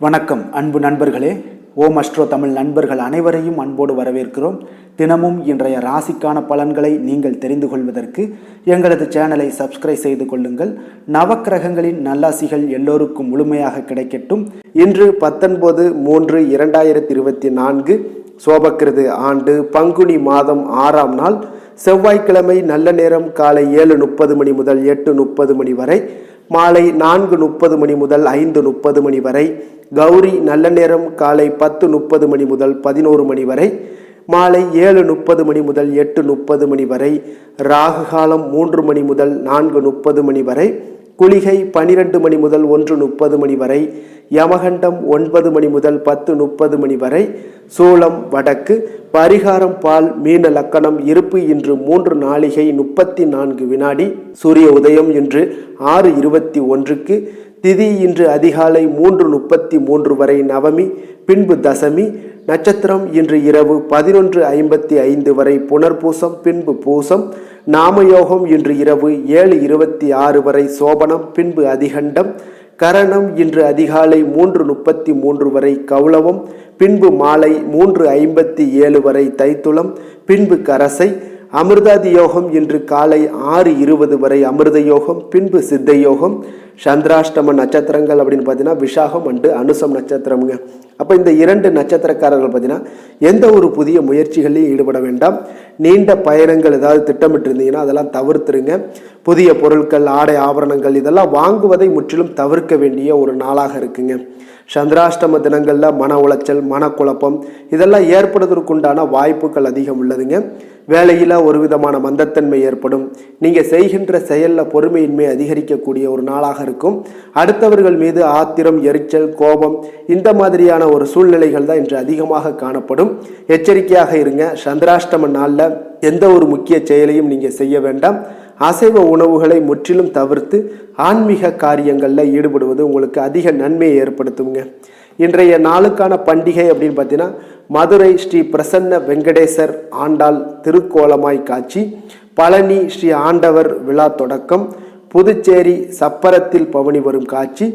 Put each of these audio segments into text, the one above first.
வணக்கம் அன்பு நண்பர்களே. ஓம் அஸ்ட்ரோ தமிழ் நண்பர்கள் அனைவரையும் அன்போடு வரவேற்கிறோம். தினமும் இன்றைய ராசிக்கான பலன்களை நீங்கள் தெரிந்து கொள்வதற்கு எங்களது சேனலை சப்ஸ்கிரைப் செய்து கொள்ளுங்கள். நவக்கிரகங்களின் நல்லாசிகள் எல்லோருக்கும் முழுமையாக கிடைக்கட்டும். இன்று 19/3/2024 சோபக்கிருது ஆண்டு பங்குனி மாதம் 6ஆம் நாள் செவ்வாய்க்கிழமை. நல்ல நேரம் காலை 7:30 மணி முதல் 8:30 மணி வரை, மாலை 4:30 மணி முதல் 5:30 மணி வரை. கௌரி நல்ல நேரம் காலை 10:30 மணி முதல் 11 மணி வரை, மாலை 7:30 மணி முதல் 8:30 மணி வரை. ராகு காலம் 3 மணி முதல் 4:30 மணி வரை. குளிகை 12 மணி முதல் 1:30 மணி வரை. யமகண்டம் 9 மணி முதல் 10:30 மணி வரை. சூலம் வடக்கு. பரிகாரம் பால். மீன லக்கணம். இருப்பு இன்று 3 நாழிகை 34 வினாடி. சூரிய உதயம் இன்று 6:21க்கு. திதி இன்று அதிகாலை 3:33 வரை நவமி, பின்பு தசமி. நட்சத்திரம் இன்று இரவு 11:55 வரை புனர்பூசம், பின்பு பூசம். நாமயோகம் இன்று இரவு 7:26 வரை சோபனம், பின்பு அதிகண்டம். கரணம் இன்று அதிகாலை 3:33 வரை கௌளவம், பின்பு மாலை 3:57 வரை தைத்துளம், பின்பு கரசை. அமிர்தாதி யோகம் இன்று காலை 6:20 வரை அமிர்த யோகம், பின்பு சித்த யோகம். சந்திராஷ்டம நட்சத்திரங்கள் அப்படின்னு பார்த்தீங்கன்னா விஷாகம் அண்டு அனுசம் நட்சத்திரம்ங்க. அப்போ இந்த 2 நட்சத்திரக்காரர்கள் பார்த்தீங்கன்னா எந்த ஒரு புதிய முயற்சிகளையும் ஈடுபட வேண்டாம். நீண்ட பயணங்கள் ஏதாவது திட்டமிட்டு இருந்தீங்கன்னா அதெல்லாம் தவிர்த்துருங்க. புதிய பொருட்கள், ஆடை ஆபரணங்கள் இதெல்லாம் வாங்குவதை முற்றிலும் தவிர்க்க வேண்டிய ஒரு நாளாக இருக்குங்க. சந்திராஷ்டம தினங்களில் மன உளைச்சல், மனக்குழப்பம் இதெல்லாம் ஏற்படுவதற்குண்டான வாய்ப்புகள் அதிகம் உள்ளதுங்க. வேலையில் ஒரு விதமான மந்தத்தன்மை ஏற்படும். நீங்கள் செய்கின்ற செயலில் பொறுமையின்மை அதிகரிக்கக்கூடிய ஒரு நாளாக இருக்கும். அடுத்தவர்கள் மீது ஆத்திரம், எரிச்சல், கோபம் இந்த மாதிரியான ஒரு சூழ்நிலைகள் தான் இன்று அதிகமாக காணப்படும். எச்சரிக்கையாக இருங்க. சந்திராஷ்டம நாளில் எந்த ஒரு முக்கிய செயலையும் நீங்கள் செய்ய வேண்டாம். அசைவ உணவுகளை முற்றிலும் தவிர்த்து ஆன்மீக காரியங்களில் ஈடுபடுவது உங்களுக்கு அதிக நன்மையை ஏற்படுத்துங்க. இன்றைய நாளுக்கான பண்டிகை அப்படின்னு பார்த்தீங்கன்னா மதுரை ஸ்ரீ பிரசன்ன வெங்கடேசர் ஆண்டாள் திருக்கோலமாய் காட்சி, பழனி ஸ்ரீ ஆண்டவர் விழா தொடக்கம், புதுச்சேரி சப்பரத்தில் பவனி வரும் காட்சி,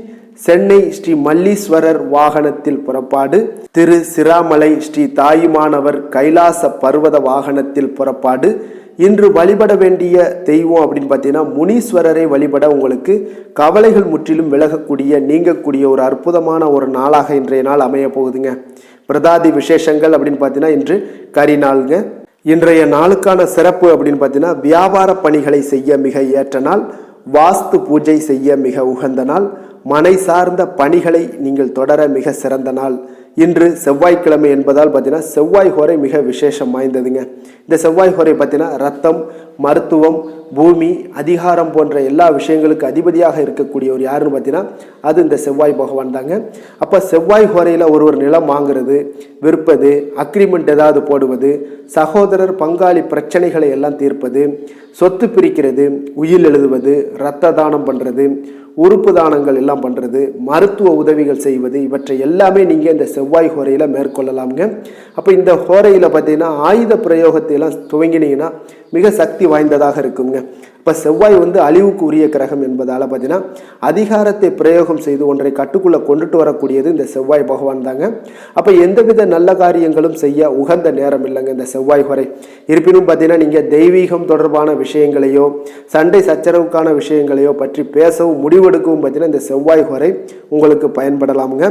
சென்னை ஸ்ரீ மல்லீஸ்வரர் வாகனத்தில் புறப்பாடு, திரு சிராமலை ஸ்ரீ தாயுமானவர் கைலாச பர்வத வாகனத்தில் புறப்பாடு. இன்று வழிபட வேண்டிய தெய்வம் அப்படின்னு பார்த்தீங்கன்னா முனீஸ்வரரை வழிபட உங்களுக்கு கவலைகள் முற்றிலும் விலகக்கூடிய, நீங்கக்கூடிய ஒரு அற்புதமான ஒரு நாளாக இன்றைய நாள் அமைய போகுதுங்க. பிரதாதி விசேஷங்கள் அப்படின்னு பார்த்தீங்கன்னா இன்று கரிநாளுங்க. இன்றைய நாளுக்கான சிறப்பு அப்படின்னு பார்த்தீங்கன்னா வியாபார பணிகளை செய்ய மிக ஏற்ற நாள், வாஸ்து பூஜை செய்ய மிக உகந்த நாள், மனை சார்ந்த பணிகளை நீங்கள் தொடர மிக சிறந்த நாள். இன்று செவ்வாய்க்கிழமை என்பதால் பார்த்தீங்கன்னா செவ்வாய் ஹோரை மிக விசேஷம் வாய்ந்ததுங்க. இந்த செவ்வாய் ஹோரை பார்த்தீங்கன்னா ரத்தம், மருத்துவம், பூமி, அதிகாரம் போன்ற எல்லா விஷயங்களுக்கு அதிபதியாக இருக்கக்கூடியவர் யாருன்னு பார்த்தீங்கன்னா அது இந்த செவ்வாய் பகவான் தாங்க. அப்போ செவ்வாய் ஹோரையில் ஒருவர் நிலம் வாங்குறது, விற்பது, அக்ரிமெண்ட் ஏதாவது போடுவது, சகோதரர் பங்காளி பிரச்சனைகளை எல்லாம் தீர்ப்பது, சொத்து பிரிக்கிறது, உயில் எழுதுவது, இரத்த தானம் பண்ணுறது, உறுப்பு தானங்கள் எல்லாம் பண்ணுறது, மருத்துவ உதவிகள் செய்வது, இவற்றை எல்லாமே நீங்கள் இந்த செவ்வாய் ஹோரையில் மேற்கொள்ளலாம்ங்க. அப்போ இந்த ஹோரையில் பார்த்தீங்கன்னா ஆயுத பிரயோகத்தை எல்லாம் துவங்கினீங்கன்னா மிக சக்தி வாய்ந்ததாக இருக்குங்க. இப்போ செவ்வாய் அழிவுக்கு உரிய கிரகம் என்பதால் பார்த்தீங்கன்னா அதிகாரத்தை பிரயோகம் செய்து ஒன்றை கட்டுக்குள்ளே கொண்டுட்டு வரக்கூடியது இந்த செவ்வாய் பகவான் தாங்க. அப்போ எந்தவித நல்ல காரியங்களும் செய்ய உகந்த நேரம் இல்லைங்க இந்த செவ்வாய் ஹோரை. இருப்பினும் பார்த்தீங்கன்னா நீங்கள் தெய்வீகம் தொடர்பான விஷயங்களையோ சண்டை சச்சரவுக்கான விஷயங்களையோ பற்றி பேசவும் முடிவெடுக்கவும் பார்த்தீங்கன்னா இந்த செவ்வாய் ஹோரை உங்களுக்கு பயன்படலாமுங்க.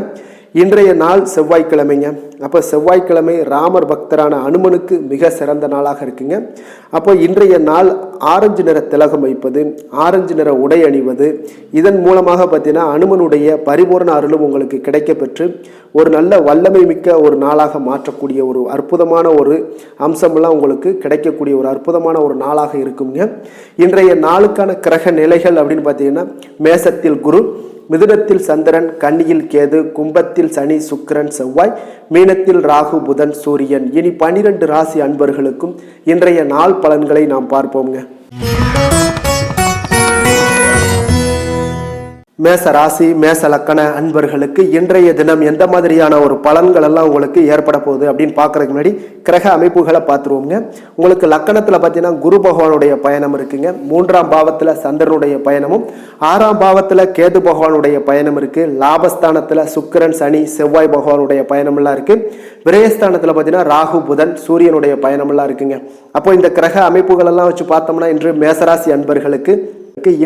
இன்றைய நாள் செவ்வாய்க்கிழமைங்க. அப்போ செவ்வாய்க்கிழமை ராமர் பக்தரான அனுமனுக்கு மிக சிறந்த நாளாக இருக்குங்க. அப்போ இன்றைய நாள் ஆரஞ்சு நிற திலகம் வைப்பது, ஆரஞ்சு நிற உடை அணிவது, இதன் மூலமாக பார்த்தீங்கன்னா அனுமனுடைய பரிபூர்ண அருளும் உங்களுக்கு கிடைக்க பெற்று ஒரு நல்ல வல்லமை மிக்க ஒரு நாளாக மாற்றக்கூடிய ஒரு அற்புதமான ஒரு அம்சமெல்லாம் உங்களுக்கு கிடைக்கக்கூடிய ஒரு அற்புதமான ஒரு நாளாக இருக்குங்க. இன்றைய நாளுக்கான கிரக நிலைகள் அப்படின்னு பார்த்தீங்கன்னா மேசத்தில் குரு, மிதுனத்தில் சந்திரன், கன்னியில் கேது, கும்பத்தில் சனி, சுக்கிரன், செவ்வாய், மீனத்தில் ராகு, புதன், சூரியன். இனி 12 ராசி அன்பர்களுக்கும் இன்றைய நாள் பலன்களை நாம் பார்ப்போங்க. மேச ராசி மேச லக்கண அன்பர்களுக்கு இன்றைய தினம் எந்த மாதிரியான ஒரு பலன்கள் எல்லாம் உங்களுக்கு ஏற்பட போகுது அப்படின்னு பார்க்கறதுக்கு முன்னாடி கிரக அமைப்புகளை பார்த்துருவோங்க. உங்களுக்கு லக்கணத்தில் பார்த்தீங்கன்னா குரு பகவானுடைய பயணம் இருக்குங்க. 3ஆம் பாவத்தில் சந்திரனுடைய பயணமும் 6ஆம் பாவத்தில் கேது பகவானுடைய பயணம் இருக்கு. லாபஸ்தானத்தில் சுக்கிரன் சனி செவ்வாய் பகவானுடைய பயணம் எல்லாம் இருக்கு. விரயஸ்தானத்தில் பார்த்தீங்கன்னா ராகு புதன் சூரியனுடைய பயணம் எல்லாம் இருக்குங்க. அப்போ இந்த கிரக அமைப்புகள் எல்லாம் வச்சு பார்த்தோம்னா இன்று மேசராசி அன்பர்களுக்கு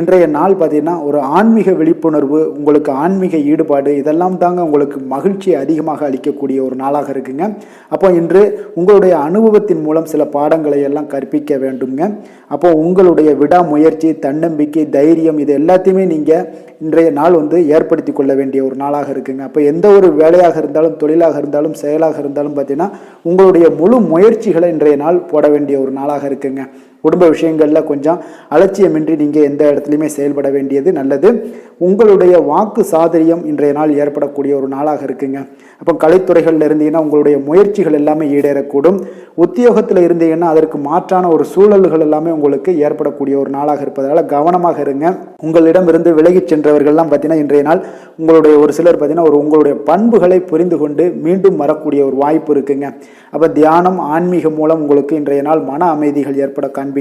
இன்றைய நாள் பார்த்தீங்கன்னா ஒரு ஆன்மீக விழிப்புணர்வு, உங்களுக்கு ஆன்மீக ஈடுபாடு, இதெல்லாம் தாங்க உங்களுக்கு மகிழ்ச்சியை அதிகமாக அளிக்கக்கூடிய ஒரு நாளாக இருக்குங்க. அப்போ இன்று உங்களுடைய அனுபவத்தின் மூலம் சில பாடங்களை எல்லாம் கற்பிக்க வேண்டுங்க. அப்போ உங்களுடைய விடாமுயற்சி, தன்னம்பிக்கை, தைரியம் இது எல்லாத்தையுமே நீங்கள் இன்றைய நாள் ஏற்படுத்தி கொள்ள வேண்டிய ஒரு நாளாக இருக்குங்க. அப்போ எந்த ஒரு வேலையாக இருந்தாலும், தொழிலாக இருந்தாலும், செயலாக இருந்தாலும் பார்த்தீங்கன்னா உங்களுடைய முழு முயற்சிகளை இன்றைய நாள் போட வேண்டிய ஒரு நாளாக இருக்குங்க. குடும்ப விஷயங்களில் கொஞ்சம் அலட்சியமின்றி நீங்கள் எந்த இடத்துலையுமே செயல்பட வேண்டியது நல்லது. உங்களுடைய வாக்கு சாதுரியம் இன்றைய நாள் ஏற்படக்கூடிய ஒரு நாளாக இருக்குங்க. அப்போ கலைத்துறைகளில் இருந்தீங்கன்னா உங்களுடைய முயற்சிகள் எல்லாமே ஈடேறக்கூடும். உத்தியோகத்தில் இருந்தீங்கன்னா அதற்கு மாற்றான ஒரு சூழல்கள் எல்லாமே உங்களுக்கு ஏற்படக்கூடிய ஒரு நாளாக இருப்பதால் கவனமாக இருங்க. உங்களிடம் இருந்து விலகி சென்றவர்கள்லாம் பார்த்தீங்கன்னா இன்றைய நாள் உங்களுடைய ஒரு சிலர் பார்த்தீங்கன்னா உங்களுடைய பண்புகளை புரிந்து கொண்டு மீண்டும் வரக்கூடிய ஒரு வாய்ப்பு இருக்குங்க. அப்போ தியானம், ஆன்மீகம் மூலம் உங்களுக்கு இன்றைய நாள் மன அமைதிகள் ஏற்பட காண்பீங்க.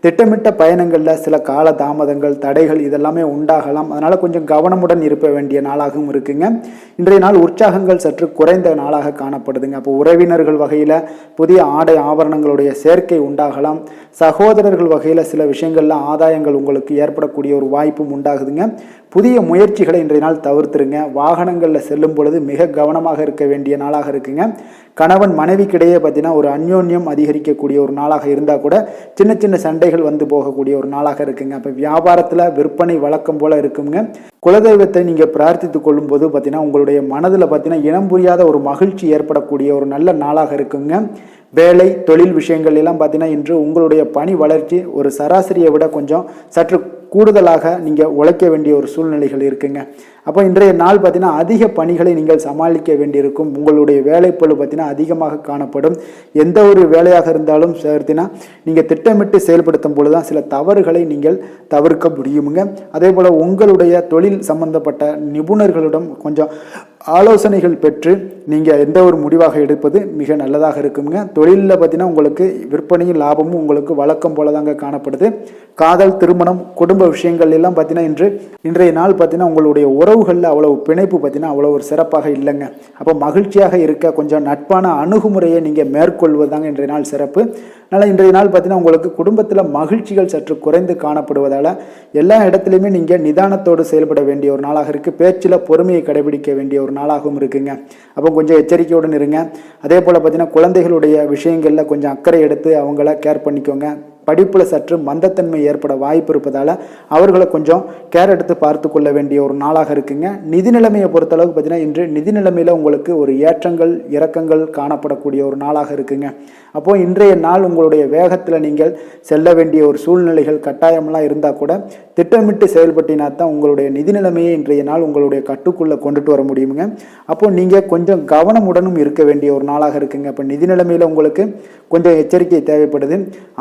திட்டமிட்ட பயணங்களில் சில கால தாமதங்கள், தடைகள் இதெல்லாமே உண்டாகலாம். அதனால் கொஞ்சம் கவனமுடன் இருக்க வேண்டிய நாளாகவும் இருக்குங்க. இன்றைய நாள் உற்சாகங்கள் சற்று குறைந்த நாளாக காணப்படுதுங்க. அப்போ உறவினர்கள் வகையில் புதிய ஆடை ஆபரணங்களுடைய சேர்க்கை உண்டாகலாம். சகோதரர்கள் வகையில் சில விஷயங்களில் ஆதாயங்கள் உங்களுக்கு ஏற்படக்கூடிய ஒரு வாய்ப்பும் உண்டாகுதுங்க. புதிய முயற்சிகளை இன்றைய நாள் தவிர்த்துருங்க. வாகனங்களில் செல்லும் பொழுது மிக கவனமாக இருக்க வேண்டிய நாளாக இருக்குங்க. கணவன் மனைவிக்கிடையே பார்த்தீங்கன்னா ஒரு அந்யோன்யம் அதிகரிக்கக்கூடிய ஒரு நாளாக இருந்தால் கூட சின்ன சின்ன சண்டைகள் போகக்கூடிய ஒரு நாளாக இருக்குங்க. அப்போ வியாபாரத்தில் விற்பனை வழக்கம் போல இருக்குங்க. குலதெய்வத்தை நீங்கள் பிரார்த்தித்து கொள்ளும் போது பார்த்தீங்கன்னா உங்களுடைய மனதில் பார்த்தீங்கன்னா இனம் புரியாத ஒரு மகிழ்ச்சி ஏற்படக்கூடிய ஒரு நல்ல நாளாக இருக்குங்க. வேலை, தொழில் விஷயங்கள் எல்லாம் பார்த்தீங்கன்னா இன்று உங்களுடைய பணி வளர்ச்சி ஒரு சராசரியை விட கொஞ்சம் சற்று கூடுதலாக நீங்கள் உழைக்க வேண்டிய ஒரு சூழ்நிலைகள் இருக்குங்க. அப்போ இன்றைய நாள் பார்த்தீங்கன்னா அதிக பணிகளை நீங்கள் சமாளிக்க வேண்டியிருக்கும். உங்களுடைய வேலைப்பளு பார்த்தீங்கன்னா அதிகமாக காணப்படும். எந்த ஒரு வேலையாக இருந்தாலும் பார்த்தீங்கன்னா நீங்கள் திட்டமிட்டு செயல்படுத்தும் பொழுது தான் சில தவறுகளை நீங்கள் தவிர்க்க முடியுமுங்க. அதே போல் உங்களுடைய தொழில் சம்பந்தப்பட்ட நிபுணர்களிடம் கொஞ்சம் ஆலோசனைகள் பெற்று நீங்கள் எந்த ஒரு முடிவாக எடுப்பது மிக நல்லதாக இருக்குங்க. தொழிலில் பார்த்தீங்கன்னா உங்களுக்கு விற்பனையும் லாபமும் உங்களுக்கு வழக்கம் போல தாங்க காணப்படுது. காதல், திருமணம், குடும்ப விஷயங்கள் எல்லாம் பார்த்தீங்கன்னா இன்றைய நாள் பார்த்தீங்கன்னா உங்களுடைய உறவுகளில் அவ்வளவு பிணைப்பு பார்த்தீங்கன்னா அவ்வளோ ஒரு சிறப்பாக இல்லைங்க. அப்போ மகிழ்ச்சியாக இருக்க கொஞ்சம் நட்பான அணுகுமுறையை நீங்கள் மேற்கொள்வதாங்க இன்றைய நாள் சிறப்பு. அதனால் இன்றைய நாள் பார்த்தீங்கன்னா உங்களுக்கு குடும்பத்தில் மகிழ்ச்சிகள் சற்று குறைந்து காணப்படுவதால் எல்லா இடத்துலையுமே நீங்கள் நிதானத்தோடு செயல்பட வேண்டிய ஒரு நாளாக இருக்குது. பேச்சில் பொறுமையை கடைபிடிக்க வேண்டிய ஒரு நாளாகவும் இருக்குங்க. அப்போ கொஞ்சம் எச்சரிக்கையுடன் இருங்க. அதே போல் பார்த்தீங்கன்னா குழந்தைகளுடைய விஷயங்களில் கொஞ்சம் அக்கறை எடுத்து அவங்கள கேர் பண்ணிக்கோங்க. படிப்பில் சற்று மந்தத்தன்மை ஏற்பட வாய்ப்பு இருப்பதால் அவர்களை கொஞ்சம் கேர் எடுத்து பார்த்து கொள்ள வேண்டிய ஒரு நாளாக இருக்குங்க. நிதி நிலைமையை பொறுத்தளவுக்கு பார்த்தீங்கன்னா இன்று நிதி நிலைமையில் உங்களுக்கு ஒரு ஏற்றங்கள் இறக்கங்கள் காணப்படக்கூடிய ஒரு நாளாக இருக்குங்க. அப்போது இன்றைய நாள் உங்களுடைய வேகத்தில் நீங்கள் செல்ல வேண்டிய ஒரு சூழ்நிலைகள் கட்டாயமெல்லாம் இருந்தால் கூட திட்டமிட்டு செயல்பட்டினா தான் உங்களுடைய நிதி நிலைமையை இன்றைய நாள் உங்களுடைய கட்டுக்குள்ளே கொண்டுட்டு வர முடியுங்க. அப்போது நீங்கள் கொஞ்சம் கவனமுடனும் இருக்க வேண்டிய ஒரு நாளாக இருக்குங்க. அப்போ நிதி நிலைமையில் உங்களுக்கு கொஞ்சம் எச்சரிக்கை தேவைப்படுது.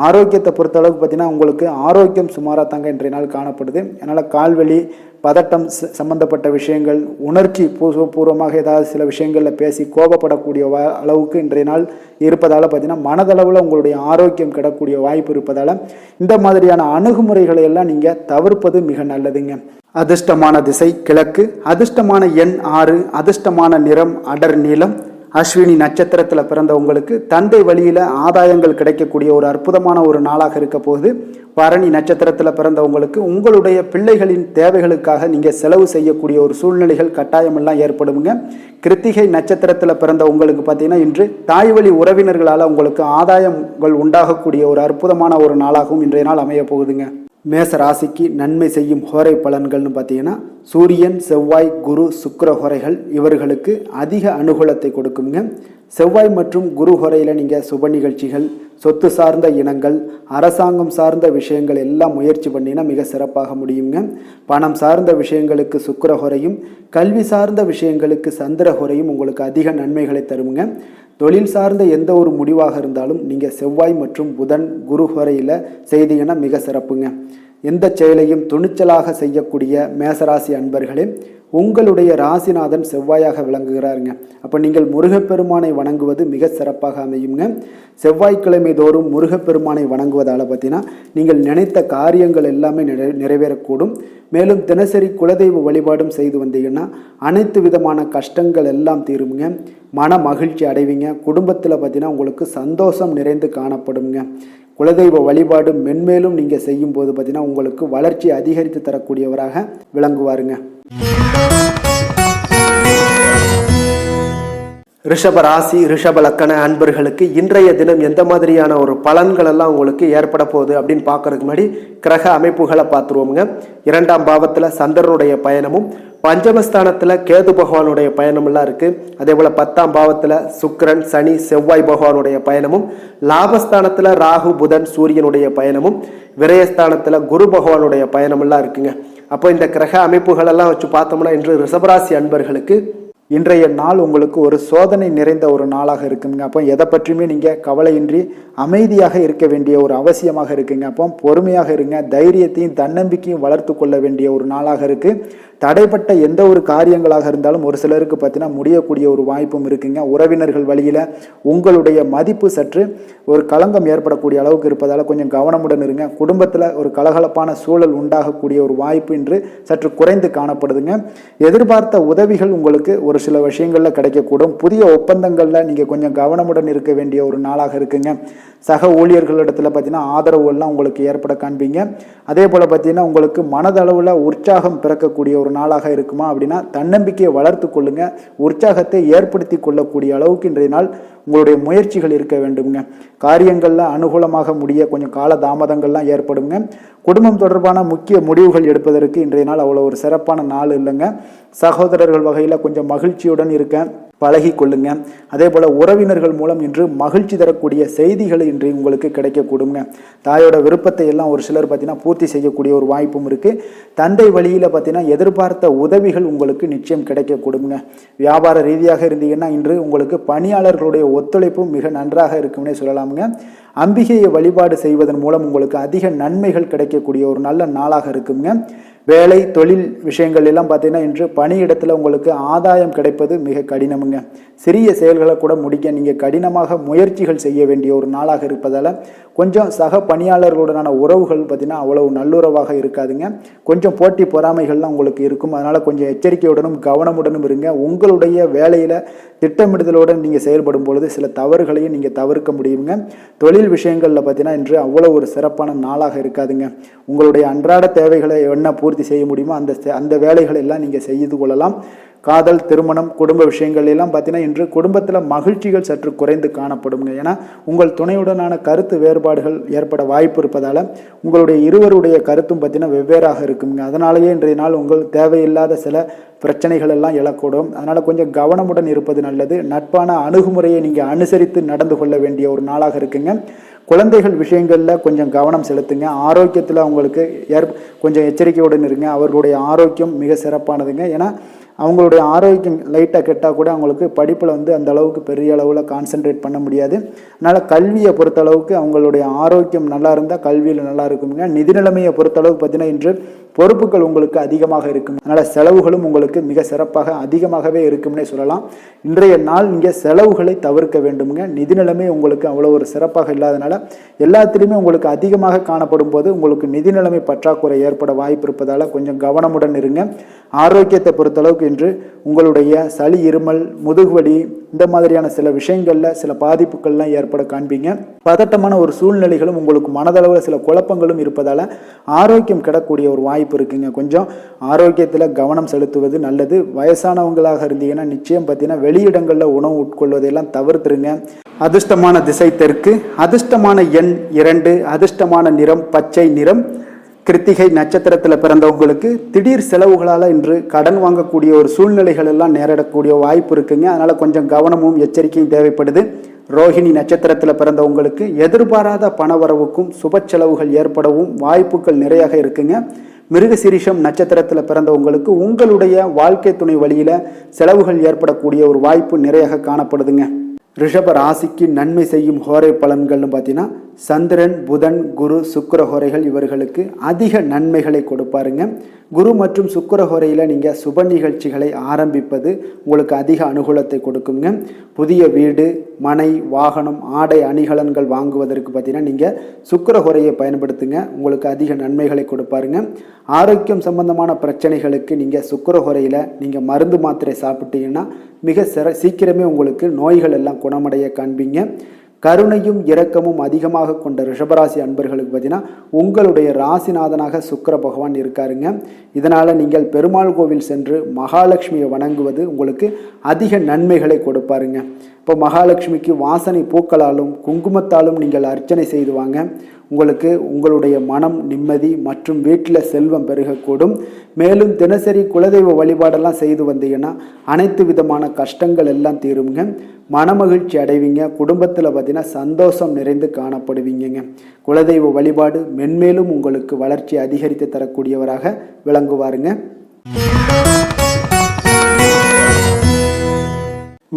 ஆரோக்கியத்தை பொறுத்தளவுக்கு பார்த்தீங்கன்னா உங்களுக்கு ஆரோக்கியம் சுமாராக தாங்க இன்றைய நாள் காணப்படுது. அதனால் கால்வலி, பதட்டம் சம்பந்தப்பட்ட விஷயங்கள், உணர்ச்சி பூர்வமாக ஏதாவது சில விஷயங்களில் பேசி கோபப்படக்கூடிய அளவுக்கு இன்றைய நாள் இருப்பதால் பார்த்தீங்கன்னா மனதளவில் உங்களுடைய ஆரோக்கியம் கிடக்கூடிய வாய்ப்பு இருப்பதால் இந்த மாதிரியான அணுகுமுறைகளை எல்லாம் நீங்கள் தவிர்ப்பது மிக நல்லதுங்க. அதிர்ஷ்டமான திசை கிழக்கு, அதிர்ஷ்டமான எண் 6, அதிர்ஷ்டமான நிறம் அடர் நீலம். அஸ்வினி நட்சத்திரத்தில் பிறந்த உங்களுக்கு தந்தை வழியில் ஆதாயங்கள் கிடைக்கக்கூடிய ஒரு அற்புதமான ஒரு நாளாக இருக்க போகுது. பரணி நட்சத்திரத்தில் பிறந்த உங்களுக்கு உங்களுடைய பிள்ளைகளின் தேவைகளுக்காக நீங்கள் செலவு செய்யக்கூடிய ஒரு சூழ்நிலைகள் கட்டாயமெல்லாம் ஏற்படுங்க. கிருத்திகை நட்சத்திரத்தில் பிறந்த உங்களுக்கு பார்த்தீங்கன்னா இன்று தாய் வழி உறவினர்களால் உங்களுக்கு ஆதாயங்கள் உண்டாகக்கூடிய ஒரு அற்புதமான ஒரு நாளாகவும் இன்றைய நாள் அமைய போகுதுங்க. மேச ராசிக்கு நன்மை செய்யும் ஹோரை பலன்கள்னு பார்த்தீங்கன்னா சூரியன், செவ்வாய், குரு, சுக்கிர ஹோரைகள் இவர்களுக்கு அதிக அனுகூலத்தை கொடுக்குங்க. செவ்வாய் மற்றும் குரு ஹோரையில் நீங்கள் சுப நிகழ்ச்சிகள், சொத்து சார்ந்த இனங்கள், அரசாங்கம் சார்ந்த விஷயங்கள் எல்லாம் முயற்சி பண்ணினா மிக சிறப்பாக முடியுங்க. பணம் சார்ந்த விஷயங்களுக்கு சுக்கிர ஹோரையும், கல்வி சார்ந்த விஷயங்களுக்கு சந்திர ஹோரையும் உங்களுக்கு அதிக நன்மைகளை தருங்க. தொழில் சார்ந்த எந்த ஒரு முடிவாக இருந்தாலும் நீங்கள் செவ்வாய் மற்றும் புதன், குரு ஹோரையில் செய்தீங்கன்னா மிக சிறப்புங்க. எந்த செயலையும் துணிச்சலாக செய்யக்கூடிய மேசராசி அன்பர்களே, உங்களுடைய ராசிநாதன் செவ்வாயாக விளங்குகிறாருங்க. அப்போ நீங்கள் முருகப்பெருமானை வணங்குவது மிக சிறப்பாக அமையுங்க. செவ்வாய்க்கிழமை தோறும் முருகப்பெருமானை வணங்குவதால் பார்த்தீங்கன்னா நீங்கள் நினைத்த காரியங்கள் எல்லாமே நிறைவேறக்கூடும். மேலும் தினசரி குலதெய்வ வழிபாடும் செய்து வந்தீங்கன்னா அனைத்து விதமான கஷ்டங்கள் எல்லாம் தீருங்க. மன மகிழ்ச்சி அடைவீங்க. குடும்பத்தில் பார்த்தீங்கன்னா உங்களுக்கு சந்தோஷம் நிறைந்து காணப்படுங்க. குலதெய்வ வழிபாடு மென்மேலும் நீங்கள் செய்யும்போது பார்த்தீங்கன்னா உங்களுக்கு வளர்ச்சி அதிகரித்து தரக்கூடியவராக விளங்குவாருங்க. ரிஷப ராசி ரிஷப லக்கண அன்பர்களுக்கு இன்றைய தினம் எந்த மாதிரியான ஒரு பலன்கள் எல்லாம் உங்களுக்கு ஏற்பட போகுது அப்படின்னு பார்க்கறதுக்கு முன்னாடி கிரக அமைப்புகளை பார்த்துருவோமுங்க. 2ஆம் பாவத்தில் சந்திரனுடைய பயணமும், பஞ்சமஸ்தானத்தில் கேது பகவானுடைய பயணமெல்லாம் இருக்குது. அதே போல் 10ஆம் பாவத்தில் சுக்கிரன் சனி செவ்வாய் பகவானுடைய பயணமும், லாபஸ்தானத்தில் ராகு புதன் சூரியனுடைய பயணமும், விரயஸ்தானத்தில் குரு பகவானுடைய பயணமெல்லாம் இருக்குங்க. அப்போ இந்த கிரக அமைப்புகளெல்லாம் வச்சு பார்த்தோம்னா இன்று ரிஷபராசி அன்பர்களுக்கு இன்றைய நாள் உங்களுக்கு ஒரு சோதனை நிறைந்த ஒரு நாளாக இருக்குங்க. அப்போ எதை பற்றியுமே நீங்கள் கவலையின்றி அமைதியாக இருக்க வேண்டிய ஒரு அவசியமாக இருக்குங்க. அப்போ பொறுமையாக இருங்க. தைரியத்தையும் தன்னம்பிக்கையும் வளர்த்து கொள்ள வேண்டிய ஒரு நாளாக இருக்குது. தடைப்பட்ட எந்த ஒரு காரியங்களாக இருந்தாலும் ஒரு சிலருக்கு பார்த்தீங்கன்னா முடியக்கூடிய ஒரு வாய்ப்பும் இருக்குங்க. உறவினர்கள் வழியில் உங்களுடைய மதிப்பு சற்று ஒரு களங்கம் ஏற்படக்கூடிய அளவுக்கு இருப்பதால் கொஞ்சம் கவனமுடன் இருங்க. குடும்பத்தில் ஒரு கலகலப்பான சூழல் உண்டாகக்கூடிய ஒரு வாய்ப்பு இன்று சற்று குறைந்து காணப்படுதுங்க. எதிர்பார்த்த உதவிகள் உங்களுக்கு ஒரு சில விஷயங்களில் கிடைக்கக்கூடும். புதிய ஒப்பந்தங்களில் நீங்கள் கொஞ்சம் கவனமுடன் இருக்க வேண்டிய ஒரு நாளாக இருக்குங்க. சக ஊழியர்களிடத்தில் பார்த்தீங்கன்னா ஆதரவுகள்லாம் உங்களுக்கு ஏற்பட காண்பீங்க. அதே போல் பார்த்தீங்கன்னா உங்களுக்கு மனதளவில் உற்சாகம் பிறக்கக்கூடிய ஒரு நாளாக இருக்குமா அப்படின்னா தன்னம்பிக்கையை வளர்த்து கொள்ளுங்க. உற்சாகத்தை ஏற்படுத்தி கொள்ளக்கூடிய அளவுக்கு இன்றைய நாள் உங்களுடைய முயற்சிகள் இருக்க வேண்டுங்க. காரியங்களில் அனுகூலமாக முடிய கொஞ்சம் கால தாமதங்கள்லாம் ஏற்படுங்க. குடும்பம் தொடர்பான முக்கிய முடிவுகள் எடுப்பதற்கு இன்றைய நாள் அவ்வளோ ஒரு சிறப்பான நாள் இல்லைங்க. சகோதரர்கள் வகையில் கொஞ்சம் மகிழ்ச்சியுடன் இருக்க பழகி கொள்ளுங்க. அதே போல் உறவினர்கள் மூலம் இன்று மகிழ்ச்சி தரக்கூடிய செய்திகள் இன்று உங்களுக்கு கிடைக்கக்கூடுங்க. தாயோட விருப்பத்தை எல்லாம் ஒரு சிலர் பார்த்தீங்கன்னா பூர்த்தி செய்யக்கூடிய ஒரு வாய்ப்பும் இருக்குது. தந்தை வழியில் பார்த்தீங்கன்னா எதிர்பார்த்த உதவிகள் உங்களுக்கு நிச்சயம் கிடைக்கக்கூடுங்க. வியாபார ரீதியாக இருந்தீங்கன்னா இன்று உங்களுக்கு பணியாளர்களுடைய ஒத்துழைப்பும் மிக நன்றாக இருக்கும்னே சொல்லலாமுங்க. அம்பிகையை வழிபாடு செய்வதன் மூலம் உங்களுக்கு அதிக நன்மைகள் கிடைக்கக்கூடிய ஒரு நல்ல நாளாக இருக்குங்க. வேலை தொழில் விஷயங்கள் எல்லாம் பார்த்தீங்கன்னா இன்று பணியிடத்தில் உங்களுக்கு ஆதாயம் கிடைப்பது மிக கடினமுங்க. சிறிய செயல்களை கூட முடிக்க நீங்கள் கடினமாக முயற்சிகள் செய்ய வேண்டிய ஒரு நாளாக இருப்பதால் கொஞ்சம் சக பணியாளர்களுடனான உறவுகள் பார்த்தீங்கன்னா அவ்வளவு நல்லுறவாக இருக்காதுங்க. கொஞ்சம் போட்டி பொறாமைகள்லாம் உங்களுக்கு இருக்கும். அதனால் கொஞ்சம் எச்சரிக்கையுடனும் கவனமுடனும் இருங்க. உங்களுடைய வேலையில் திட்டமிடுதலுடன் நீங்கள் செயல்படும் பொழுது சில தவறுகளையும் நீங்கள் தவிர்க்க முடியுங்க. தொழில் விஷயங்களில் பார்த்தீங்கன்னா இன்று அவ்வளோ ஒரு சிறப்பான நாளாக இருக்காதுங்க. உங்களுடைய அன்றாட தேவைகளை என்ன பூர்த்தி செய்ய முடியுமோ அந்த வேலைகளை எல்லாம் நீங்கள் செய்து கொள்ளலாம். காதல் திருமணம் குடும்ப விஷயங்கள் எல்லாம் பார்த்தீங்கன்னா இன்று குடும்பத்தில் மகிழ்ச்சிகள் சற்று குறைந்து காணப்படுங்க. ஏன்னா உங்கள் துணையுடனான கருத்து வேறுபாடுகள் ஏற்பட வாய்ப்பு இருப்பதால் உங்களுடைய இருவருடைய கருத்தும் பார்த்தீங்கன்னா வெவ்வேறாக இருக்குங்க. அதனாலேயே இன்றைய நாள் உங்கள் தேவையில்லாத சில பிரச்சனைகள் எல்லாம் எழக்கூடும். அதனால் கொஞ்சம் கவனமுடன் இருப்பது நல்லது. நட்பான அணுகுமுறையை நீங்கள் அனுசரித்து நடந்து கொள்ள வேண்டிய ஒரு நாளாக இருக்குங்க. குழந்தைகள் விஷயங்களில் கொஞ்சம் கவனம் செலுத்துங்க. ஆரோக்கியத்தில் அவங்களுக்கு கொஞ்சம் எச்சரிக்கையுடன் இருங்க. அவர்களுடைய ஆரோக்கியம் மிக சிறப்பானதுங்க. ஏன்னா அவங்களுடைய ஆரோக்கியம் லைட்டாக கெட்டால் கூட அவங்களுக்கு படிப்பில் அந்த அளவுக்கு பெரிய அளவில் கான்சென்ட்ரேட் பண்ண முடியாது. அதனால் கல்வியை பொறுத்தளவுக்கு அவங்களுடைய ஆரோக்கியம் நல்லா இருந்தால் கல்வியில் நல்லா இருக்குங்க. நிதி நிலைமையை பொறுத்தளவுக்கு பார்த்தீங்கன்னா இன்று பொறுப்புகள் உங்களுக்கு அதிகமாக இருக்கும். அதனால் செலவுகளும் உங்களுக்கு மிக சிறப்பாக அதிகமாகவே இருக்கும்னே சொல்லலாம். இன்றைய நாள் நீங்கள் செலவுகளை தவிர்க்க வேண்டுமுங்க. நிதி நிலைமை உங்களுக்கு அவ்வளோ ஒரு சிறப்பாக இல்லாதனால எல்லாத்திலையுமே உங்களுக்கு அதிகமாக காணப்படும் போது உங்களுக்கு நிதி நிலைமை பற்றாக்குறை ஏற்பட வாய்ப்பு இருப்பதால் கொஞ்சம் கவனமுடன் இருங்க. ஆரோக்கியத்தை பொறுத்தளவுக்கு இன்று உங்களுடைய சளி இருமல் முதுகுவலி இந்த மாதிரியான சில விஷயங்களில் சில பாதிப்புகள்லாம் ஏற்பட காண்பீங்க. பதட்டமான ஒரு சூழ்நிலைகளும் உங்களுக்கு மனதளவில் சில குழப்பங்களும் இருப்பதால் ஆரோக்கியம் கிடக்கூடிய ஒரு வாய்ப்பு இருக்குங்க. கொஞ்சம் ஆரோக்கியத்தில் கவனம் செலுத்துவது நல்லது. வயசானவங்களாக இருந்தீங்கன்னா நிச்சயம் பார்த்தீங்கன்னா வெளியிடங்களில் உணவு உட்கொள்வதையெல்லாம் தவிர்த்துருங்க. அதிர்ஷ்டமான திசை தெற்கு, அதிர்ஷ்டமான எண் 2, அதிர்ஷ்டமான நிறம் பச்சை நிறம். கிருத்திகை நட்சத்திரத்தில் பிறந்தவங்களுக்கு திடீர் செலவுகளால் இன்று கடன் வாங்கக்கூடிய ஒரு சூழ்நிலைகள் எல்லாம் நேரிடக்கூடிய வாய்ப்பு இருக்குங்க. அதனால் கொஞ்சம் கவனமும் எச்சரிக்கையும் தேவைப்படுது. ரோஹிணி நட்சத்திரத்தில் பிறந்தவங்களுக்கு எதிர்பாராத பணவரவுக்கும் சுப செலவுகள் ஏற்படவும் வாய்ப்புகள் நிறையாக இருக்குங்க. மிருகசீரிஷம் நட்சத்திரத்தில் பிறந்தவங்களுக்கு உங்களுடைய வாழ்க்கை துணை வழியில் செலவுகள் ஏற்படக்கூடிய ஒரு வாய்ப்பு நிறையாக காணப்படுதுங்க. ரிஷப ராசிக்கு நன்மை செய்யும் ஹோரை பலன்கள்னு பார்த்தீங்கன்னா சந்திரன், புதன், குரு, சுக்கிர ஹோரைகள் இவர்களுக்கு அதிக நன்மைகளை கொடுப்பாருங்க. குரு மற்றும் சுக்கிர ஹோரையில் நீங்கள் சுப நிகழ்ச்சிகளை ஆரம்பிப்பது உங்களுக்கு அதிக அனுகூலத்தை கொடுக்குங்க. புதிய வீடு, மனை, வாகனம், ஆடை அணிகலன்கள் வாங்குவதற்கு பார்த்தீங்கன்னா நீங்கள் சுக்கிர ஹோரையை பயன்படுத்துங்க. உங்களுக்கு அதிக நன்மைகளை கொடுப்பாருங்க. ஆரோக்கியம் சம்பந்தமான பிரச்சனைகளுக்கு நீங்கள் சுக்கிர ஹோரையில் நீங்கள் மருந்து மாத்திரை சாப்பிட்டீங்கன்னா மிக சீக்கிரமே உங்களுக்கு நோய்கள் எல்லாம் குணமடைய காண்பீங்க. கருணையும் இரக்கமும் அதிகமாக கொண்ட ரிஷபராசி அன்பர்களுக்கு பார்த்தீங்கன்னா உங்களுடைய ராசிநாதனாக சுக்கிர பகவான் இருக்காருங்க. இதனால் நீங்கள் பெருமாள் கோவில் சென்று மகாலட்சுமியை வணங்குவது உங்களுக்கு அதிக நன்மைகளை கொடுப்பாருங்க. இப்போ மகாலட்சுமிக்கு வாசனை பூக்களாலும் குங்குமத்தாலும் நீங்கள் அர்ச்சனை செய்து வாங்க. உங்களுக்கு உங்களுடைய மனம் நிம்மதி மற்றும் வீட்டில் செல்வம் பெருகக்கூடும். மேலும் தினசரி குலதெய்வ வழிபாடெல்லாம் செய்து வந்தீங்கன்னா அனைத்து விதமான கஷ்டங்கள் எல்லாம் தீருங்க. மனமகிழ்ச்சி அடைவீங்க. குடும்பத்தில் பார்த்தீங்கன்னா சந்தோஷம் நிறைந்து காணப்படுவீங்க. குலதெய்வ வழிபாடு மென்மேலும் உங்களுக்கு வளர்ச்சி அதிகரித்து தரக்கூடியவராக விளங்குவாருங்க.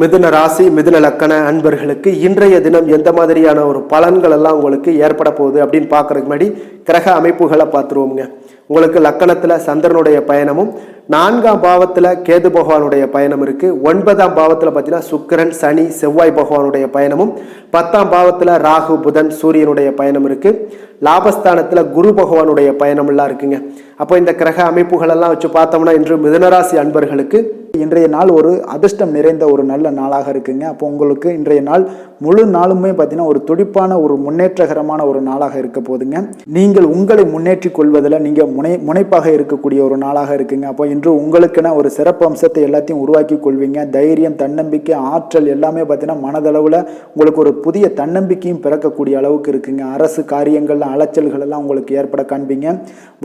மிதுன ராசி, மிதுன லக்கண அன்பர்களுக்கு இன்றைய தினம் எந்த மாதிரியான ஒரு பலன்கள் எல்லாம் உங்களுக்கு ஏற்பட போகுது அப்படின்னு பார்க்கறதுக்கு முன்னாடி கிரக அமைப்புகளை பார்த்துருவோங்க. உங்களுக்கு லக்கணத்தில் சந்திரனுடைய பயணமும், 4ஆம் பாவத்தில் கேது பகவானுடைய பயணம் இருக்குது. 9ஆம் பாவத்தில் பார்த்தீங்கன்னா சுக்கிரன், சனி, செவ்வாய் பகவானுடைய பயணமும், 10ஆம் பாவத்தில் ராகு, புதன், சூரியனுடைய பயணம் இருக்குது. லாபஸ்தானத்தில் குரு பகவானுடைய பயணமெல்லாம் இருக்குங்க. அப்போ இந்த கிரக அமைப்புகளெல்லாம் வச்சு பார்த்தோம்னா இன்று மிதுனராசி அன்பர்களுக்கு இன்றைய நாள் ஒரு அதிர்ஷ்டம் நிறைந்த ஒரு நல்ல நாளாக இருக்குங்க. அப்போ உங்களுக்கு இன்றைய நாள் முழு நாளுமே பார்த்தீங்கன்னா ஒரு துடிப்பான ஒரு முன்னேற்றகரமான ஒரு நாளாக இருக்க போதுங்க. நீங்கள் உங்களை முன்னேற்றி கொள்வதில் நீங்கள் முனைப்பாக இருக்கக்கூடிய ஒரு நாளாக இருக்குங்க. அப்போ இன்று உங்களுக்குன்னா ஒரு சிறப்பு அம்சத்தை எல்லாத்தையும் உருவாக்கி கொள்வீங்க. தைரியம், தன்னம்பிக்கை, ஆற்றல் எல்லாமே பார்த்தீங்கன்னா மனதளவில் உங்களுக்கு ஒரு புதிய தன்னம்பிக்கையும் பிறக்கக்கூடிய அளவுக்கு இருக்குங்க. அரசு காரியங்கள்ல அலைச்சல்கள் எல்லாம் உங்களுக்கு ஏற்பட காண்பீங்க.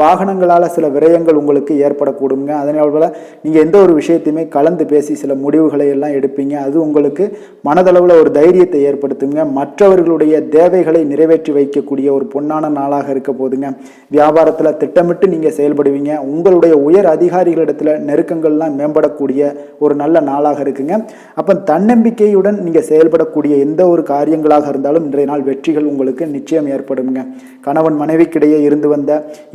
வாகனங்களால் சில விரயங்கள் உங்களுக்கு ஏற்படக்கூடுங்க. அதனால நீங்கள் எந்த ஒரு விஷயத்தையுமே கலந்து பேசி சில முடிவுகளை எல்லாம் எடுப்பீங்க. அது உங்களுக்கு மனதளவில் ஒரு தைரியத்தை ஏற்படுத்துங்க. மற்றவர்களுடைய தேவைகளை நிறைவேற்றி வைக்கக்கூடிய ஒரு பொன்னான நாளாக இருக்க போதுங்க. வியாபாரத்தில் திட்டமிட்டு நீங்கள் செயல்படுவீங்க. உங்களுடைய உயர் அதிகாரிகளிடத்தில் நெருக்கங்கள்லாம் மேம்படக்கூடிய ஒரு நல்ல நாளாக இருக்குங்க. அப்போ தன்னம்பிக்கையுடன் நீங்கள் செயல்படக்கூடிய எந்த ஒரு காரியங்களாக இருந்தாலும் இன்றைய நாள் வெற்றிகள் உங்களுக்கு நிச்சயம் ஏற்படுங்க. கணவன் மனைவிக்கிடையே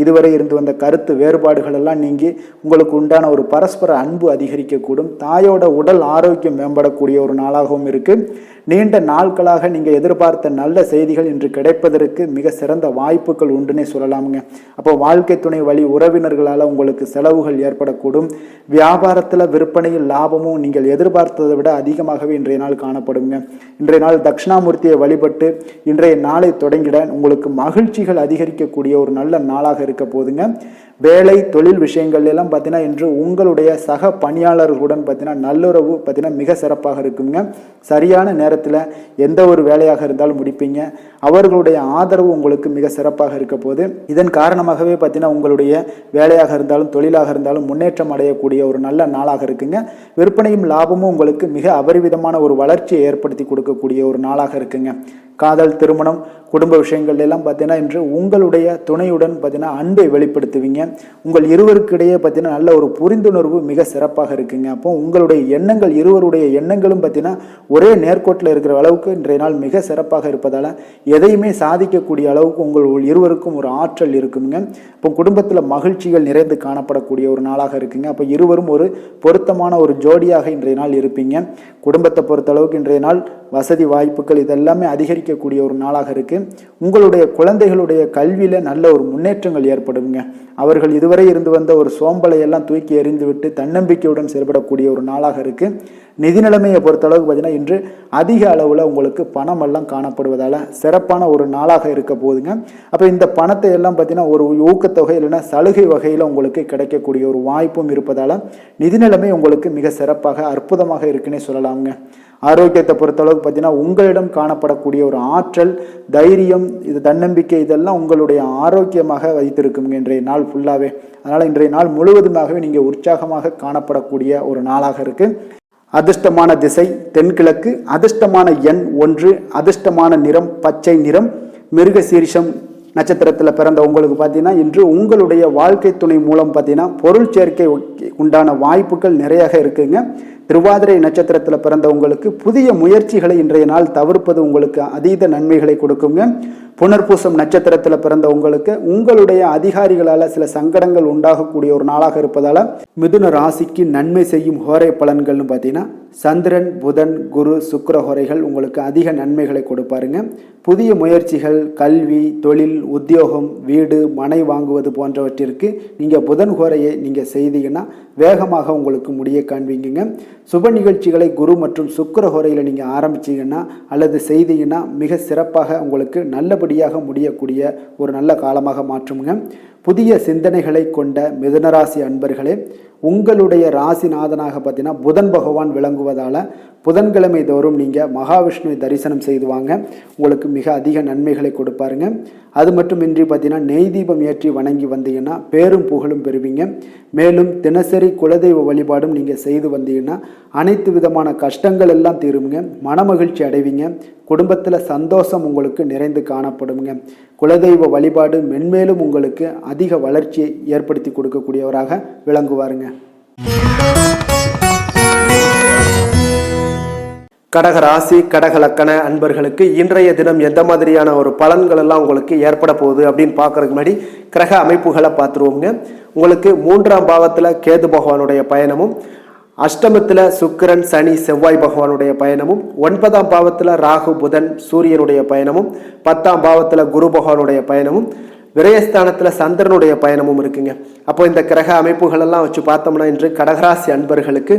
இதுவரை இருந்து வந்த கருத்து வேறுபாடுகள் எல்லாம் நீங்கி உங்களுக்கு உண்டான ஒரு பரஸ்பர அன்பு அதிகரிக்கக்கூடும். தாயோட உடல் ஆரோக்கியம் மேம்படக்கூடிய ஒரு நாளாகவும் இருக்கு. நீண்ட நாட்களாக நீங்கள் எதிர்பார்த்த நல்ல செய்திகள் இன்று கிடைப்பதற்கு மிக சிறந்த வாய்ப்புகள் உண்டுன்னே சொல்லலாமுங்க. அப்போ வாழ்க்கை துணை வழி உறவினர்களால் உங்களுக்கு செலவுகள் ஏற்படக்கூடும். வியாபாரத்தில் விற்பனையில் லாபமும் நீங்கள் எதிர்பார்த்ததை விட அதிகமாகவே இன்றைய நாள் காணப்படுங்க. இன்றைய நாள் தட்சிணாமூர்த்தியை வழிபட்டு இன்றைய நாளை தொடங்கிட உங்களுக்கு மகிழ்ச்சிகள் அதிகரிக்கக்கூடிய ஒரு நல்ல நாளாக இருக்க போதுங்க. வேலை தொழில் விஷயங்கள் எல்லாம் பார்த்தீங்கன்னா இன்று உங்களுடைய சக பணியாளர்களுடன் பார்த்தீங்கன்னா நல்லுறவு பார்த்தீங்கன்னா மிக சிறப்பாக இருக்குங்க. சரியான நேரத்தில் எந்த ஒரு வேலையாக இருந்தாலும் முடிப்பீங்க. அவர்களுடைய ஆதரவு உங்களுக்கு மிக சிறப்பாக இருக்க போது. இதன் காரணமாகவே பார்த்தீங்கன்னா உங்களுடைய வேலையாக இருந்தாலும் தொழிலாக இருந்தாலும் முன்னேற்றம் அடையக்கூடிய ஒரு நல்ல நாளாக இருக்குங்க. விற்பனையும் லாபமும் உங்களுக்கு மிக அபரிவிதமான ஒரு வளர்ச்சியை ஏற்படுத்தி கொடுக்கக்கூடிய ஒரு நாளாக இருக்குங்க. காதல், திருமணம், குடும்ப விஷயங்கள் எல்லாம் பார்த்தீங்கன்னா இன்று உங்களுடைய துணையுடன் பார்த்தீங்கன்னா அன்பை வெளிப்படுத்துவீங்க. உங்கள் இருவருக்கிடையே பார்த்தீங்கன்னா நல்ல ஒரு புரிந்துணர்வு மிக சிறப்பாக இருக்குங்க. அப்போ உங்களுடைய எண்ணங்கள், இருவருடைய எண்ணங்களும் பார்த்தீங்கன்னா ஒரே நேர்கோட்டில் இருக்கிற அளவுக்கு இன்றைய நாள் மிக சிறப்பாக இருப்பதால் எதையுமே சாதிக்கக்கூடிய அளவுக்கு உங்கள் இருவருக்கும் ஒரு ஆற்றல் இருக்குங்க. இப்போ குடும்பத்தில் மகிழ்ச்சிகள் நிறைந்து காணப்படக்கூடிய ஒரு நாளாக இருக்குங்க. அப்போ இருவரும் ஒரு பொருத்தமான ஒரு ஜோடியாக இன்றைய நாள் இருப்பீங்க. குடும்பத்தை பொறுத்தளவுக்கு இன்றைய நாள் வசதி வாய்ப்புகள் இதெல்லாமே அதிகரிக்கக்கூடிய ஒரு நாளாக இருக்கு. உங்களுடைய குழந்தைகளுடைய கல்வியில நல்ல ஒரு முன்னேற்றங்கள் ஏற்படுங்க. அவர்கள் இதுவரை இருந்து வந்த ஒரு சோம்பலை எல்லாம் தூக்கி எறிந்துவிட்டு தன்னம்பிக்கையுடன் செயல்படக்கூடிய ஒரு நாளாக இருக்கு. நிதி நிலைமையை பொறுத்தளவுக்கு பார்த்தீங்கன்னா இன்று அதிக அளவில் உங்களுக்கு பணம் எல்லாம் காணப்படுவதால் சிறப்பான ஒரு நாளாக இருக்க போகுதுங்க. அப்போ இந்த பணத்தை எல்லாம் பார்த்தீங்கன்னா ஒரு ஊக்கத்தொகை இல்லைன்னா சலுகை வகையில் உங்களுக்கு கிடைக்கக்கூடிய ஒரு வாய்ப்பும் இருப்பதால் நிதி நிலைமை உங்களுக்கு மிக சிறப்பாக அற்புதமாக இருக்குன்னே சொல்லலாமுங்க. ஆரோக்கியத்தை பொறுத்தளவுக்கு பார்த்தீங்கன்னா உங்களிடம் காணப்படக்கூடிய ஒரு ஆற்றல், தைரியம், தன்னம்பிக்கை இதெல்லாம் உங்களுடைய ஆரோக்கியமாக வைத்திருக்குங்க இன்றைய நாள் ஃபுல்லாகவே. அதனால் இன்றைய நாள் முழுவதுமாகவே நீங்கள் உற்சாகமாக காணப்படக்கூடிய ஒரு நாளாக இருக்குது. அதிர்ஷ்டமான திசை தென்கிழக்கு, அதிர்ஷ்டமான எண் 1, அதிர்ஷ்டமான நிறம் பச்சை நிறம். மிருகசீரிஷம் நட்சத்திரத்தில் பிறந்த உங்களுக்கு பார்த்தீங்கன்னா இன்று உங்களுடைய வாழ்க்கை துணை மூலம் பார்த்தீங்கன்னா பொருள் சேர்க்கை உண்டான வாய்ப்புகள் நிறையாக இருக்குங்க. திருவாதிரை நட்சத்திரத்தில் பிறந்த உங்களுக்கு புதிய முயற்சிகளை இன்றைய நாள் தவிர்ப்பது உங்களுக்கு அதீத நன்மைகளை கொடுக்குங்க. புனர்பூசம் நட்சத்திரத்தில் பிறந்த உங்களுக்கு உங்களுடைய அதிகாரிகளால் சில சங்கடங்கள் உண்டாகக்கூடிய ஒரு நாளாக இருப்பதால் மிதுன ராசிக்கு நன்மை செய்யும் ஹோரை பலன்கள்னு பார்த்தீங்கன்னா சந்திரன், புதன், குரு, சுக்கிர ஹோரைகள் உங்களுக்கு அதிக நன்மைகளை கொடுப்பாருங்க. புதிய முயற்சிகள், கல்வி, தொழில், உத்தியோகம், வீடு, மனை வாங்குவது போன்றவற்றிற்கு நீங்கள் புதன் ஹோரையை நீங்கள் செய்தீங்கன்னா வேகமாக உங்களுக்கு முடிய காண்பீங்க. சுப நிகழ்ச்சிகளை குரு மற்றும் சுக்கிர ஹோரையில் நீங்கள் ஆரம்பிச்சிங்கன்னா அல்லது செய்தீங்கன்னா மிக சிறப்பாக உங்களுக்கு நல்லபடியாக முடியக்கூடிய ஒரு நல்ல காலமாக மாற்றுங்க. புதிய சிந்தனைகளை கொண்ட மிதுனராசி அன்பர்களே, உங்களுடைய ராசிநாதனாக பார்த்தீங்கன்னா புதன் பகவான் விளங்குவதால் புதன்கிழமை தோறும் நீங்கள் மகாவிஷ்ணுவை தரிசனம் செய்து வாங்க, உங்களுக்கு மிக அதிக நன்மைகளை கொடுப்பாருங்க. அது மட்டுமின்றி பார்த்தீங்கன்னா நெய் தீபம் ஏற்றி வணங்கி வந்தீங்கன்னா பேரும் புகழும் பெறுவீங்க. மேலும் தினசரி குலதெய்வ வழிபாடும் நீங்கள் செய்து வந்தீங்கன்னா அனைத்து விதமான கஷ்டங்கள் எல்லாம் தீருங்க, மனமகிழ்ச்சி அடைவீங்க, குடும்பத்தில் சந்தோஷம் உங்களுக்கு நிறைந்து காணப்படுங்க. குலதெய்வ வழிபாடு மென்மேலும் உங்களுக்கு அதிக வளர்ச்சியை ஏற்படுத்தி கொடுக்கக்கூடியவராக விளங்குவாருங்க. கடக ராசி, கடக லக்கண அன்பர்களுக்கு இன்றைய தினம் எந்த மாதிரியான ஒரு பலன்கள் எல்லாம் உங்களுக்கு ஏற்பட போகுது அப்படின்னு பார்க்கறதுக்கு முன்னாடி கிரக அமைப்புகளை பார்த்துருவோங்க. உங்களுக்கு 3ஆம் பாவத்தில் கேது பகவானுடைய பயணமும், அஷ்டமத்தில் சுக்கிரன், சனி, செவ்வாய் பகவானுடைய பயணமும், 9ஆம் பாவத்தில் ராகு, புதன், சூரியனுடைய பயணமும், 10ஆம் பாவத்தில் குரு பகவானுடைய பயணமும், விரயஸ்தானத்தில் சந்திரனுடைய பயணமும் இருக்குங்க. அப்போ இந்த கிரக அமைப்புகள் எல்லாம் வச்சு பார்த்தோம்னா இன்று கடகராசி அன்பர்களுக்கு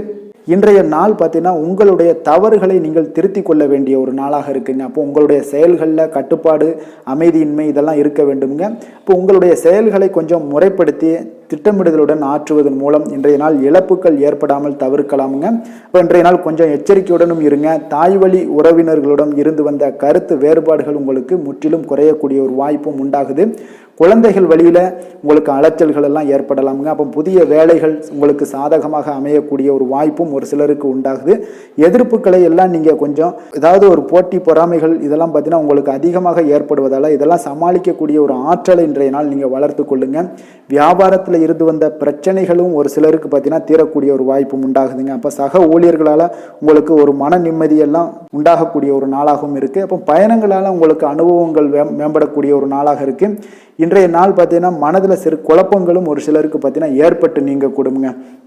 இன்றைய நாள் பார்த்தீங்கன்னா உங்களுடைய தவறுகளை நீங்கள் திருத்தி கொள்ள வேண்டிய ஒரு நாளாக இருக்குங்க. அப்போ உங்களுடைய செயல்களில் கட்டுப்பாடு, அமைதியின்மை இதெல்லாம் இருக்க வேண்டுங்க. இப்போ உங்களுடைய செயல்களை கொஞ்சம் முறைப்படுத்தி திட்டமிடுதலுடன் ஆற்றுவதன் மூலம் இன்றைய நாள் இழப்புகள் ஏற்படாமல் தவிர்க்கலாமுங்க. இப்போ இன்றைய நாள் கொஞ்சம் எச்சரிக்கையுடனும் இருங்க. தாய் வழி உறவினர்களுடன் இருந்து வந்த கருத்து வேறுபாடுகள் உங்களுக்கு முற்றிலும் குறையக்கூடிய ஒரு வாய்ப்பும் உண்டாகுது. குழந்தைகள் வழியில் உங்களுக்கு அலைச்சல்கள் எல்லாம் ஏற்படலாமுங்க. அப்போ புதிய வேலைகள் உங்களுக்கு சாதகமாக அமையக்கூடிய ஒரு வாய்ப்பும் ஒரு சிலருக்கு உண்டாகுது. எதிர்ப்புகளை எல்லாம் நீங்கள் கொஞ்சம் ஏதாவது ஒரு போட்டி பொறாமைகள் இதெல்லாம் பார்த்தீங்கன்னா உங்களுக்கு அதிகமாக ஏற்படுவதால் இதெல்லாம் சமாளிக்கக்கூடிய ஒரு ஆற்றலை இன்றைய நாள் நீங்கள் வளர்த்து கொள்ளுங்க. வியாபாரத்தில் இருந்து வந்த பிரச்சனைகளும் ஒரு சிலருக்கு பார்த்தீங்கன்னா தீரக்கூடிய ஒரு வாய்ப்பும் உண்டாகுதுங்க. அப்போ சக ஊழியர்களால் உங்களுக்கு ஒரு மன நிம்மதியெல்லாம் உண்டாகக்கூடிய ஒரு நாளாகவும் இருக்குது. அப்போ பயணங்களால் உங்களுக்கு அனுபவங்கள் மேம்படக்கூடிய ஒரு நாளாக இருக்குது. இன்றைய நாள் பார்த்தீங்கன்னா மனதில் சிறு குழப்பங்களும் ஒரு சிலருக்கு பார்த்தீங்கன்னா ஏற்பட்டு நீங்க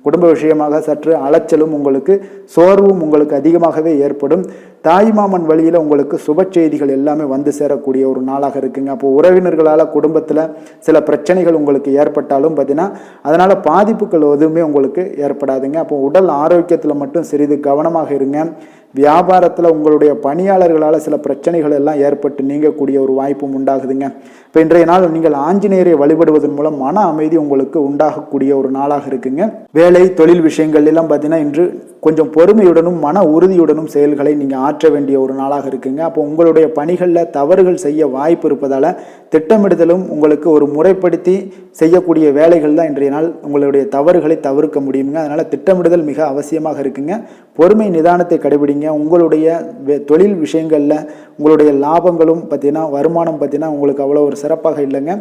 குடும்ப விஷயமாக சற்று அலைச்சலும் உங்களுக்கு சோர்வும் உங்களுக்கு அதிகமாகவே ஏற்படும். தாய்மாமன் வழியில் உங்களுக்கு சுப செய்திகள் எல்லாமே வந்து சேரக்கூடிய ஒரு நாளாக இருக்குங்க. அப்போ உறவினர்களால் குடும்பத்தில் சில பிரச்சனைகள் உங்களுக்கு ஏற்பட்டாலும் பார்த்தீங்கன்னா அதனால் பாதிப்புகள் எதுவுமே உங்களுக்கு ஏற்படாதுங்க. அப்போ உடல் ஆரோக்கியத்தில் மட்டும் சிறிது கவனமாக இருங்க. வியாபாரத்தில் உங்களுடைய பணியாளர்களால் சில பிரச்சனைகள் எல்லாம் ஏற்பட்டு நீங்கக்கூடிய ஒரு வாய்ப்பும் உண்டாகுதுங்க. இப்போ இன்றைய நாள் நீங்கள் ஆஞ்சநேயரை வழிபடுவதன் மூலம் மன அமைதி உங்களுக்கு உண்டாகக்கூடிய ஒரு நாளாக இருக்குங்க. வேலை தொழில் விஷயங்கள் எல்லாம் பார்த்தீங்கன்னா இன்று கொஞ்சம் பொறுமையுடனும் மன உறுதியுடனும் செயல்களை நீங்கள் ஆற்ற வேண்டிய ஒரு நாளாக இருக்குங்க. அப்போ உங்களுடைய பணிகளில் தவறுகள் செய்ய வாய்ப்பு இருப்பதால் திட்டமிடுதலும் உங்களுக்கு ஒரு முறைப்படுத்தி செய்யக்கூடிய வேலைகள் தான் இன்றைய நாள் உங்களுடைய தவறுகளை தவிர்க்க முடியுங்க. அதனால் திட்டமிடுதல் மிக அவசியமாக இருக்குங்க. பொறுமை நிதானத்தை கடைபிடிங்க. உங்களுடைய தொழில் விஷயங்களில் உங்களுடைய லாபங்களும் பார்த்தீங்கன்னா வருமானம் பார்த்தீங்கன்னா உங்களுக்கு அவ்வளோ ஒரு சிறப்பாக இல்லைங்க.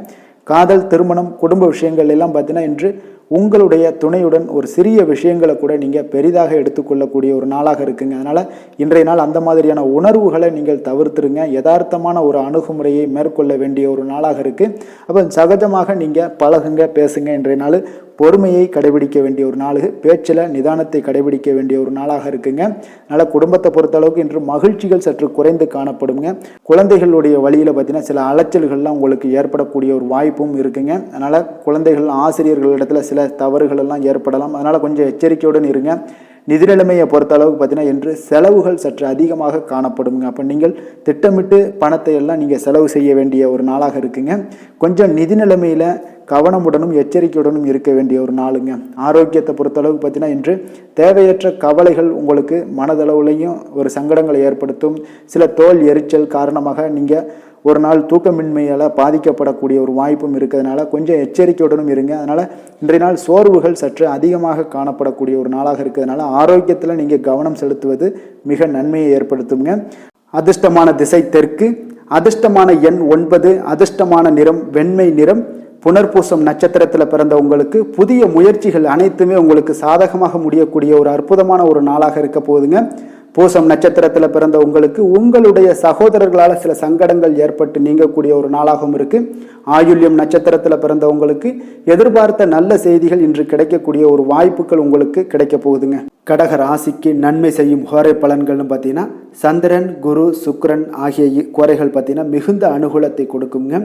காதல், திருமணம், குடும்ப விஷயங்கள் எல்லாம் பார்த்தீங்கன்னா இன்று உங்களுடைய துணையுடன் ஒரு சிறிய விஷயங்களை கூட நீங்கள் பெரிதாக எடுத்துக்கொள்ளக்கூடிய ஒரு நாளாக இருக்குங்க. அதனால் இன்றைய நாள் அந்த மாதிரியான உணர்வுகளை நீங்கள் தவிர்த்துருங்க. யதார்த்தமான ஒரு அணுகுமுறையை மேற்கொள்ள வேண்டிய ஒரு நாளாக இருக்குது. அப்போ சகஜமாக நீங்கள் பழகுங்க, பேசுங்க. இன்றைய நாள் பொறுமையை கடைபிடிக்க வேண்டிய ஒரு நாள், பேச்சில் நிதானத்தை கடைபிடிக்க வேண்டிய ஒரு நாளாக இருக்குங்க. அதனால் குடும்பத்தை பொறுத்தளவுக்கு இன்று மகிழ்ச்சிகள் சற்று குறைந்து காணப்படுங்க. குழந்தைகளுடைய வழியில் பார்த்தீங்கன்னா சில அலைச்சல்கள்லாம் உங்களுக்கு ஏற்படக்கூடிய ஒரு வாய்ப்பும் இருக்குங்க. அதனால் குழந்தைகள் ஆசிரியர்களிடத்தில் சில தவறுகள் எல்லாம் ஏற்படலாம். அதனால் கொஞ்சம் எச்சரிக்கையுடன் இருங்க. நிதி நிலைமையை பொறுத்த அளவுக்கு பார்த்தீங்கன்னா இன்று செலவுகள் சற்று அதிகமாக காணப்படுங்க. அப்போ நீங்கள் திட்டமிட்டு பணத்தை எல்லாம் நீங்கள் செலவு செய்ய வேண்டிய ஒரு நாளாக இருக்குங்க. கொஞ்சம் நிதி நிலைமையில் கவனமுடனும் எச்சரிக்கையுடனும் இருக்க வேண்டிய ஒரு நாளுங்க. ஆரோக்கியத்தை பொறுத்தளவுக்கு பார்த்தீங்கன்னா இன்று தேவையற்ற கவலைகள் உங்களுக்கு மனதளவுலையும் ஒரு சங்கடங்களை ஏற்படுத்தும். சில தோல் எரிச்சல் காரணமாக நீங்கள் ஒரு நாள் தூக்கமின்மையால் பாதிக்கப்படக்கூடிய ஒரு வாய்ப்பும் இருக்கிறதுனால கொஞ்சம் எச்சரிக்கையுடனும் இருங்க. அதனால் இன்றைய நாள் சோர்வுகள் சற்று அதிகமாக காணப்படக்கூடிய ஒரு நாளாக இருக்கிறதுனால ஆரோக்கியத்தில் நீங்கள் கவனம் செலுத்துவது மிக நன்மையை ஏற்படுத்துங்க. அதிர்ஷ்டமான திசை தெற்கு, அதிர்ஷ்டமான எண் 9, அதிர்ஷ்டமான நிறம் வெண்மை நிறம். புனர்பூசம் நட்சத்திரத்தில் பிறந்த உங்களுக்கு புதிய முயற்சிகள் அனைத்துமே உங்களுக்கு சாதகமாக முடியக்கூடிய ஒரு அற்புதமான ஒரு நாளாக இருக்க போகுதுங்க. பூசம் நட்சத்திரத்தில் பிறந்த உங்களுக்கு உங்களுடைய சகோதரர்களால் சில சங்கடங்கள் ஏற்பட்டு நீங்கக்கூடிய ஒரு நாளாகவும் இருக்கு. ஆயுள்யம் நட்சத்திரத்தில் பிறந்த உங்களுக்கு எதிர்பார்த்த நல்ல செய்திகள் இன்று கிடைக்கக்கூடிய ஒரு வாய்ப்புகள் உங்களுக்கு கிடைக்க போகுதுங்க. கடக ராசிக்கு நன்மை செய்யும் ஹோரை பலன்கள்னு பார்த்தீங்கன்னா சந்திரன், குரு, சுக்கிரன் ஆகிய குறைகள் பார்த்தீங்கன்னா மிகுந்த அனுகூலத்தை கொடுக்குங்க.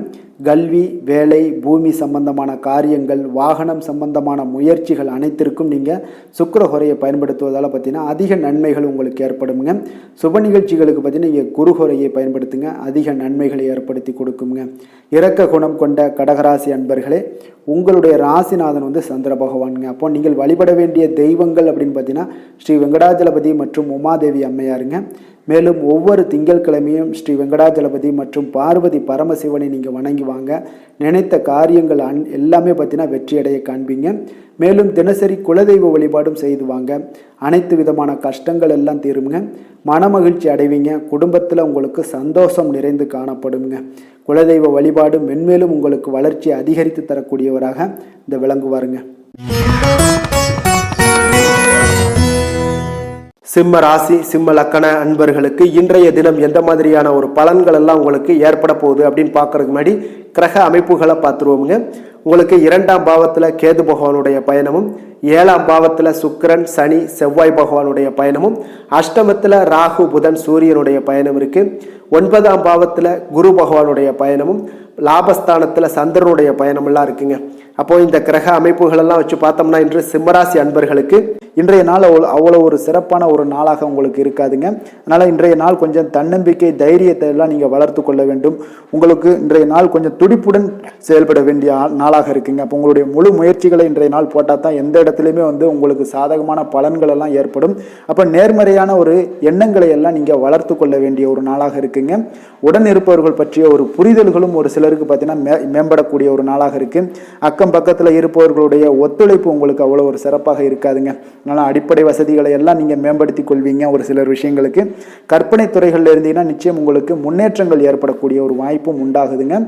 கல்வி, வேலை, பூமி சம்பந்தமான காரியங்கள், வாகனம் சம்பந்தமான முயற்சிகள் அனைத்திற்கும் நீங்கள் சுக்கிர ஹோரையை பயன்படுத்துவதால் பார்த்தீங்கன்னா அதிக நன்மைகள் உங்களுக்கு ஏற்படுங்க. சுப நிகழ்ச்சிகளுக்கு பார்த்தீங்கன்னா நீங்கள் குரு ஹோரையை பயன்படுத்துங்க, அதிக நன்மைகளை ஏற்படுத்தி கொடுக்குங்க. இரக்க குணம் கொண்ட கடகராசி அன்பர்களே, உங்களுடைய ராசிநாதன் சந்திர பகவானுங்க. அப்போ நீங்கள் வழிபட வேண்டிய தெய்வங்கள் அப்படின்னு பார்த்தீங்கன்னா ஸ்ரீ வெங்கடாஜலபதி மற்றும் உமாதேவி அம்மையாருங்க. மேலும் ஒவ்வொரு திங்கட்கிழமையும் ஸ்ரீ வெங்கடாஜலபதி மற்றும் பார்வதி பரமசிவனை நீங்கள் வணங்கி வாங்க. நினைத்த காரியங்கள் எல்லாமே பார்த்தீங்கன்னா வெற்றியடைய காண்பீங்க. மேலும் தினசரி குலதெய்வ வழிபாடும் செய்து வாங்க. அனைத்து விதமான கஷ்டங்கள் எல்லாம் தீருங்க. மனமகிழ்ச்சி அடைவீங்க. குடும்பத்தில் உங்களுக்கு சந்தோஷம் நிறைந்து காணப்படுங்க. குலதெய்வ வழிபாடு மென்மேலும் உங்களுக்கு வளர்ச்சி அதிகரித்து தரக்கூடியவராக இந்த விளங்குவாருங்க. சிம்ம ராசி, சிம்ம லக்கண அன்பர்களுக்கு இன்றைய தினம் எந்த மாதிரியான ஒரு பலன்கள் எல்லாம் உங்களுக்கு ஏற்பட போகுது அப்படின்னு பார்க்கறதுக்கு முன்னாடி கிரக அமைப்புகளை பார்த்துருவோமுங்க. உங்களுக்கு 2ஆம் பாவத்தில் கேது பகவானுடைய பயணமும், 7ஆம் பாவத்தில் சுக்கிரன், சனி, செவ்வாய் பகவானுடைய பயணமும், அஷ்டமத்தில் ராகு, புதன், சூரியனுடைய பயணம் இருக்கு. 9ஆம் பாவத்தில் குரு பகவானுடைய பயணமும், லாபஸ்தானத்தில் சந்திரனுடைய பயணமெல்லாம் இருக்குங்க. அப்போ இந்த கிரக அமைப்புகள் எல்லாம் வச்சு பார்த்தோம்னா இன்று சிம்மராசி அன்பர்களுக்கு இன்றைய நாள் அவ்வளோ ஒரு சிறப்பான ஒரு நாளாக உங்களுக்கு இருக்காதுங்க. அதனால் இன்றைய நாள் கொஞ்சம் தன்னம்பிக்கை, தைரியத்தை எல்லாம் நீங்கள் வளர்த்து கொள்ள வேண்டும். உங்களுக்கு இன்றைய நாள் கொஞ்சம் துடிப்புடன் செயல்பட வேண்டிய நாளாக இருக்குங்க. அப்போ உங்களுடைய முழு முயற்சிகளை இன்றைய நாள் போட்டால் தான் எந்த இடத்துலையுமே உங்களுக்கு சாதகமான பலன்கள் எல்லாம் ஏற்படும். அப்போ நேர்மறையான ஒரு எண்ணங்களை எல்லாம் நீங்கள் வளர்த்து கொள்ள வேண்டிய ஒரு நாளாக இருக்குங்க. உடன் இருப்பவர்கள் பற்றிய ஒரு புரிதல்களும் ஒரு சிலருக்கு பார்த்தீங்கன்னா மேம்படக்கூடிய ஒரு நாளாக இருக்கு. அக்கம் பக்கத்தில் இருப்பவர்களுடைய ஒத்துழைப்பு உங்களுக்கு அவ்வளோ ஒரு சிறப்பாக இருக்காதுங்க. அதனால் அடிப்படை வசதிகளை எல்லாம் நீங்கள் மேம்படுத்தி கொள்வீங்க. ஒரு சிலர் விஷயங்களுக்கு கற்பனை துறைகளில் இருந்தீங்கன்னா நிச்சயம் உங்களுக்கு முன்னேற்றங்கள் ஏற்படக்கூடிய ஒரு வாய்ப்பும் உண்டாகுதுங்க.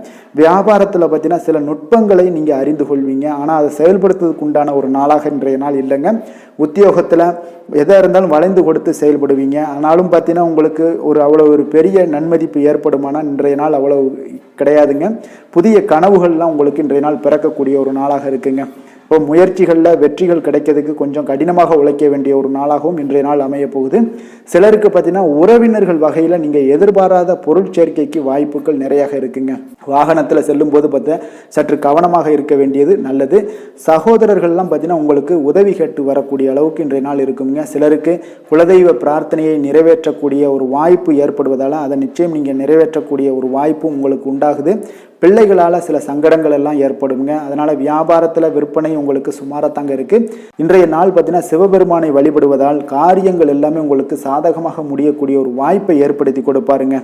வியாபாரத்தில் பார்த்தீங்கன்னா சில நுட்பங்களை நீங்கள் அறிந்து கொள்வீங்க. ஆனால் அதை செயல்படுத்துவதற்கு உண்டான ஒரு நாளாக இன்றைய நாள் இல்லைங்க. உத்தியோகத்தில் எதாக இருந்தாலும் வளைந்து கொடுத்து செயல்படுவீங்க. ஆனாலும் பார்த்தீங்கன்னா உங்களுக்கு அவ்வளோ ஒரு பெரிய நன்மதிப்பு ஏற்படுமானால் இன்றைய நாள் அவ்வளோ கிடையாதுங்க. புதிய கனவுகள்லாம் உங்களுக்கு இன்றைய நாள் பிறக்கக்கூடிய ஒரு நாளாக இருக்குங்க. இப்போ முயற்சிகளில் வெற்றிகள் கிடைக்கிறதுக்கு கொஞ்சம் கடினமாக உழைக்க வேண்டிய ஒரு நாளாகவும் இன்றைய நாள் அமைய போகுது. சிலருக்கு பார்த்தீங்கன்னா உறவினர்கள் வகையில் நீங்கள் எதிர்பாராத பொருள் சேர்க்கைக்கு வாய்ப்புகள் நிறையாக இருக்குங்க. வாகனத்தில் செல்லும் போது பார்த்தா சற்று கவனமாக இருக்க வேண்டியது நல்லது. சகோதரர்கள்லாம் பார்த்தீங்கன்னா உங்களுக்கு உதவி கேட்டு வரக்கூடிய அளவுக்கு இன்றைய நாள் இருக்குங்க. சிலருக்கு குலதெய்வ பிரார்த்தனையை நிறைவேற்றக்கூடிய ஒரு வாய்ப்பு ஏற்படுவதால் அதை நிச்சயம் நீங்கள் நிறைவேற்றக்கூடிய ஒரு வாய்ப்பு உங்களுக்கு உண்டாகுது. பிள்ளைகளால் சில சங்கடங்கள் எல்லாம் ஏற்படுங்க. அதனால் வியாபாரத்தில் விற்பனை உங்களுக்கு சுமாரத்தாங்க இருக்குது. இன்றைய நாள் பார்த்தீங்கன்னா சிவபெருமானை வழிபடுவதால் காரியங்கள் எல்லாமே உங்களுக்கு சாதகமாக முடியக்கூடிய ஒரு வாய்ப்பை ஏற்படுத்தி கொடுப்பாருங்க.